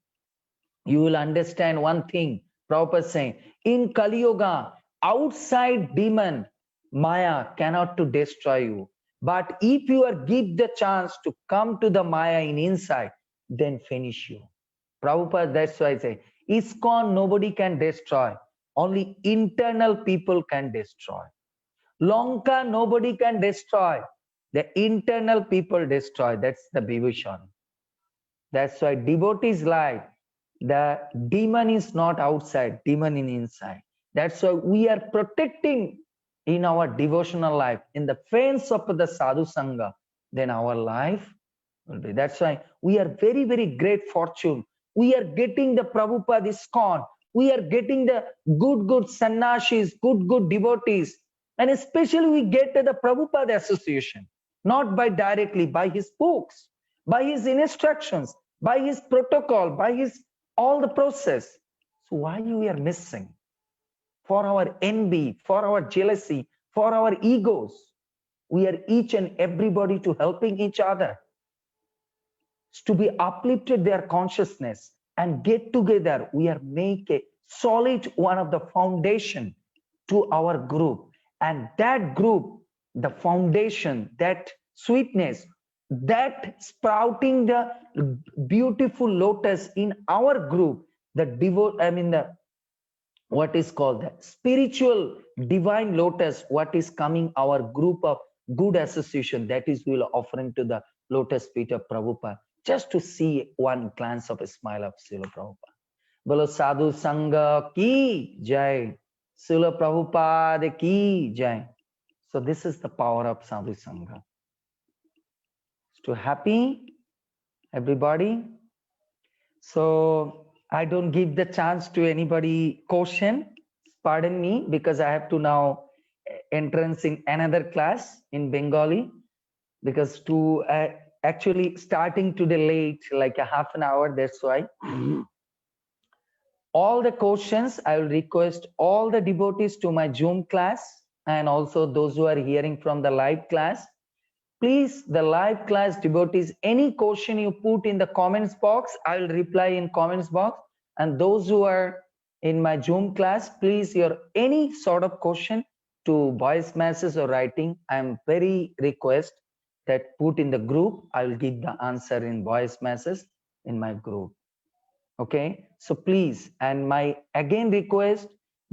You will understand one thing, Prabhupada saying, in Kali Yuga, outside demon, Maya cannot to destroy you. But if you are give the chance to come to the Maya in inside, then finish you. Prabhupada, that's why I say, ISKCON nobody can destroy. Only internal people can destroy. Lanka nobody can destroy. The internal people destroy. That's the Vibhushan. That's why devotees like the demon is not outside, demon in inside. That's why we are protecting in our devotional life, in the fence of the Sadhu Sangha, then our life will be. That's why we are very great fortune. We are getting the Prabhupada ISKCON. We are getting the good sannyasis, good devotees. And especially we get the Prabhupada association, not by directly, by his books, by his instructions, by his protocol, by his all the process. So why we are missing? For our envy, for our jealousy, for our egos. We are each and everybody to helping each other to be uplifted their consciousness and get together. We are make a solid one of the foundation to our group, and that group, the foundation, that sweetness, that sprouting the beautiful lotus in our group, the what is called the spiritual divine lotus, what is coming our group of good association, that is we will offering to the lotus feet of Prabhupada, just to see one glance of a smile of Srila Prabhupada. Bolo Sadhu Sangha ki jai, Srila Prabhupada ki jai. So this is the power of Sadhu Sangha. So happy everybody. So I don't give the chance to anybody question. Pardon me, because I have to now entrance in another class in Bengali, because to actually starting today late, like a half an hour, that's why. All the questions, I will request all the devotees to my Zoom class, and also those who are hearing from the live class. Please, the live class devotees, any question you put in the comments box, I will reply in comments box. And those who are in my Zoom class, please, your any sort of question to voice message or writing, I am very request that put in the group. I will give the answer in voice message in my group. Okay, so please, and my again request,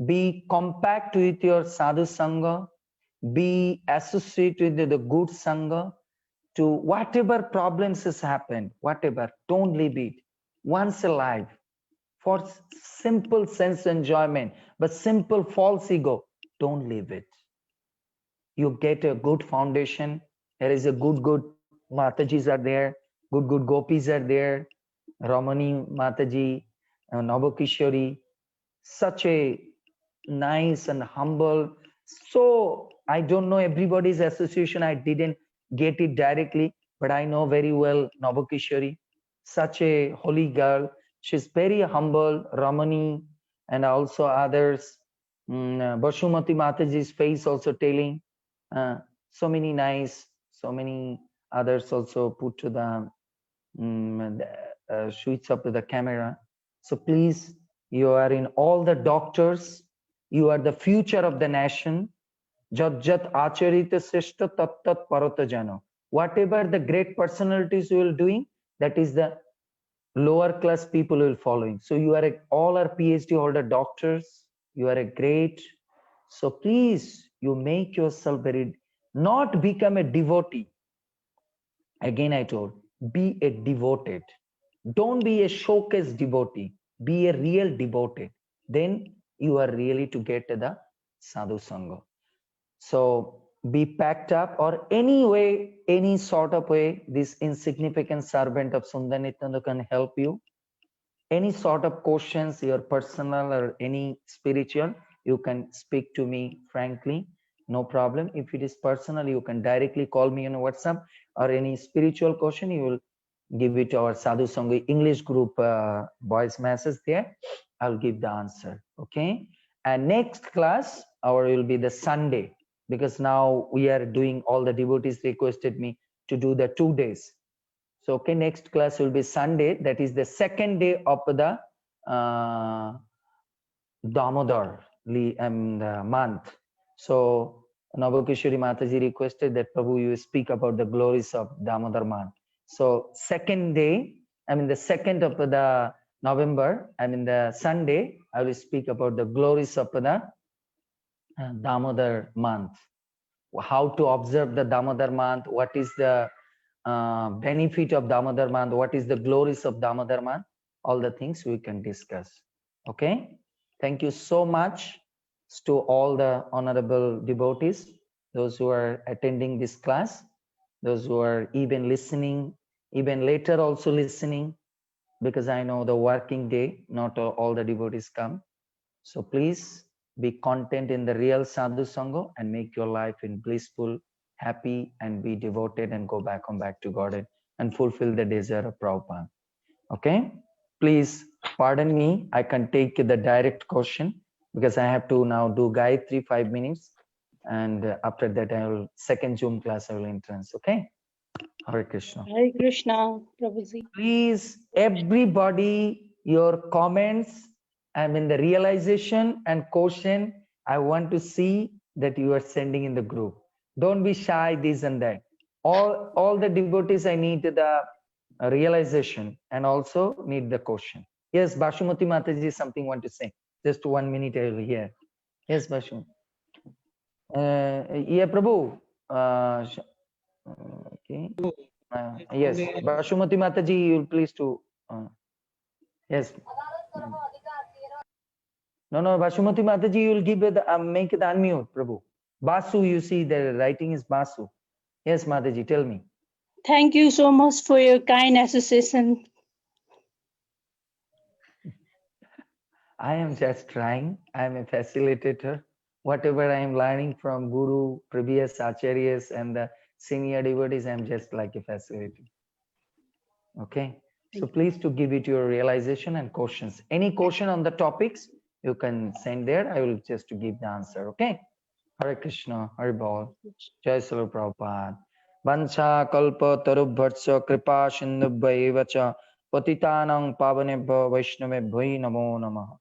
be compact with your sadhu sangha, be associated with the good sangha. To whatever problems has happened, whatever, don't leave it. Once alive, for simple sense enjoyment, but simple false ego, don't leave it. You get a good foundation. There is a good Matajis are there, good gopis are there, Ramani Mataji, Navakishori, such a nice and humble. So I don't know everybody's association. I didn't get it directly, but I know very well Navakishori, such a holy girl. She's very humble, Ramani, and also others. Bashumati Mataji's face also telling so many nice, so many others also put to the switch up to the camera. So please, you are in all the doctors, you are the future of the nation. Jat jat acharita srishta tat tat parata jano. Whatever the great personalities you will doing, that is the lower class people will following. So you are all are PhD holder doctors, you are a great. So please, you make yourself very, not become a devotee. Again, I told, be a devoted. Don't be a showcase devotee. Be a real devoted. Then you are really to get to the sadhu sangha. So be packed up, or any way, any sort of way, this insignificant servant of Sundar Nityananda can help you. Any sort of questions, your personal or any spiritual, you can speak to me frankly, no problem. If it is personal, you can directly call me on WhatsApp, or any spiritual question, you will give it to our Sadhu Sangha English group voice message there. I'll give the answer. Okay. And next class, our will be the Sunday, because now we are doing, all the devotees requested me to do the 2 days. So, okay, next class will be Sunday. That is the second day of the Damodar the month. So, Navakishori Mataji requested that Prabhu, you speak about the glories of Damodar month. So, second day, the 2nd of the November, the Sunday, I will speak about the glories of the Damodar month. How to observe the Damodar month, what is the benefit of Damodar month, what is the glories of Damodar month, all the things we can discuss. Okay, thank you so much to all the honorable devotees, those who are attending this class, those who are even listening, even later also listening, because I know the working day, not all the devotees come. So please be content in the real sadhu sangha and make your life in blissful, happy, and be devoted and go back to Godhead and fulfill the desire of Prabhupada. Okay, please pardon me, I can take the direct question, because I have to now do Gayatri 5 minutes, and after that I will second Zoom class, I will entrance. Okay, Hare Krishna. Hare Krishna, Prabhuji. Please, everybody, your comments, the realization and question, I want to see that you are sending in the group. Don't be shy, this and that. All the devotees, I need the realization and also need the question. Yes, Bashumati Mataji, something want to say. Just 1 minute I will hear. Yes, Bashum. Yeah, Prabhu. Okay. Yes, Bashumati Mataji, you will please to. Yes. No, Bashumati Mataji, you will give it, make it unmute, Prabhu. Basu, you see the writing is Basu. Yes, Mataji, tell me. Thank you so much for your kind association. I am just trying. I am a facilitator. Whatever I am learning from Guru, previous acharyas, and the senior devotees, I am just like a facilitator. Okay. So Thank please to give it your realization and questions. Any question on the topics, you can send there. I will just to give the answer. Okay. Hare Krishna, Hare Bol. you. Jai Srila Prabhupada. Vancha kalpa tarubhvatsya kripa sindhubhaiva cha patitanang pavanebhyo vaishnavebhyo namo namaha.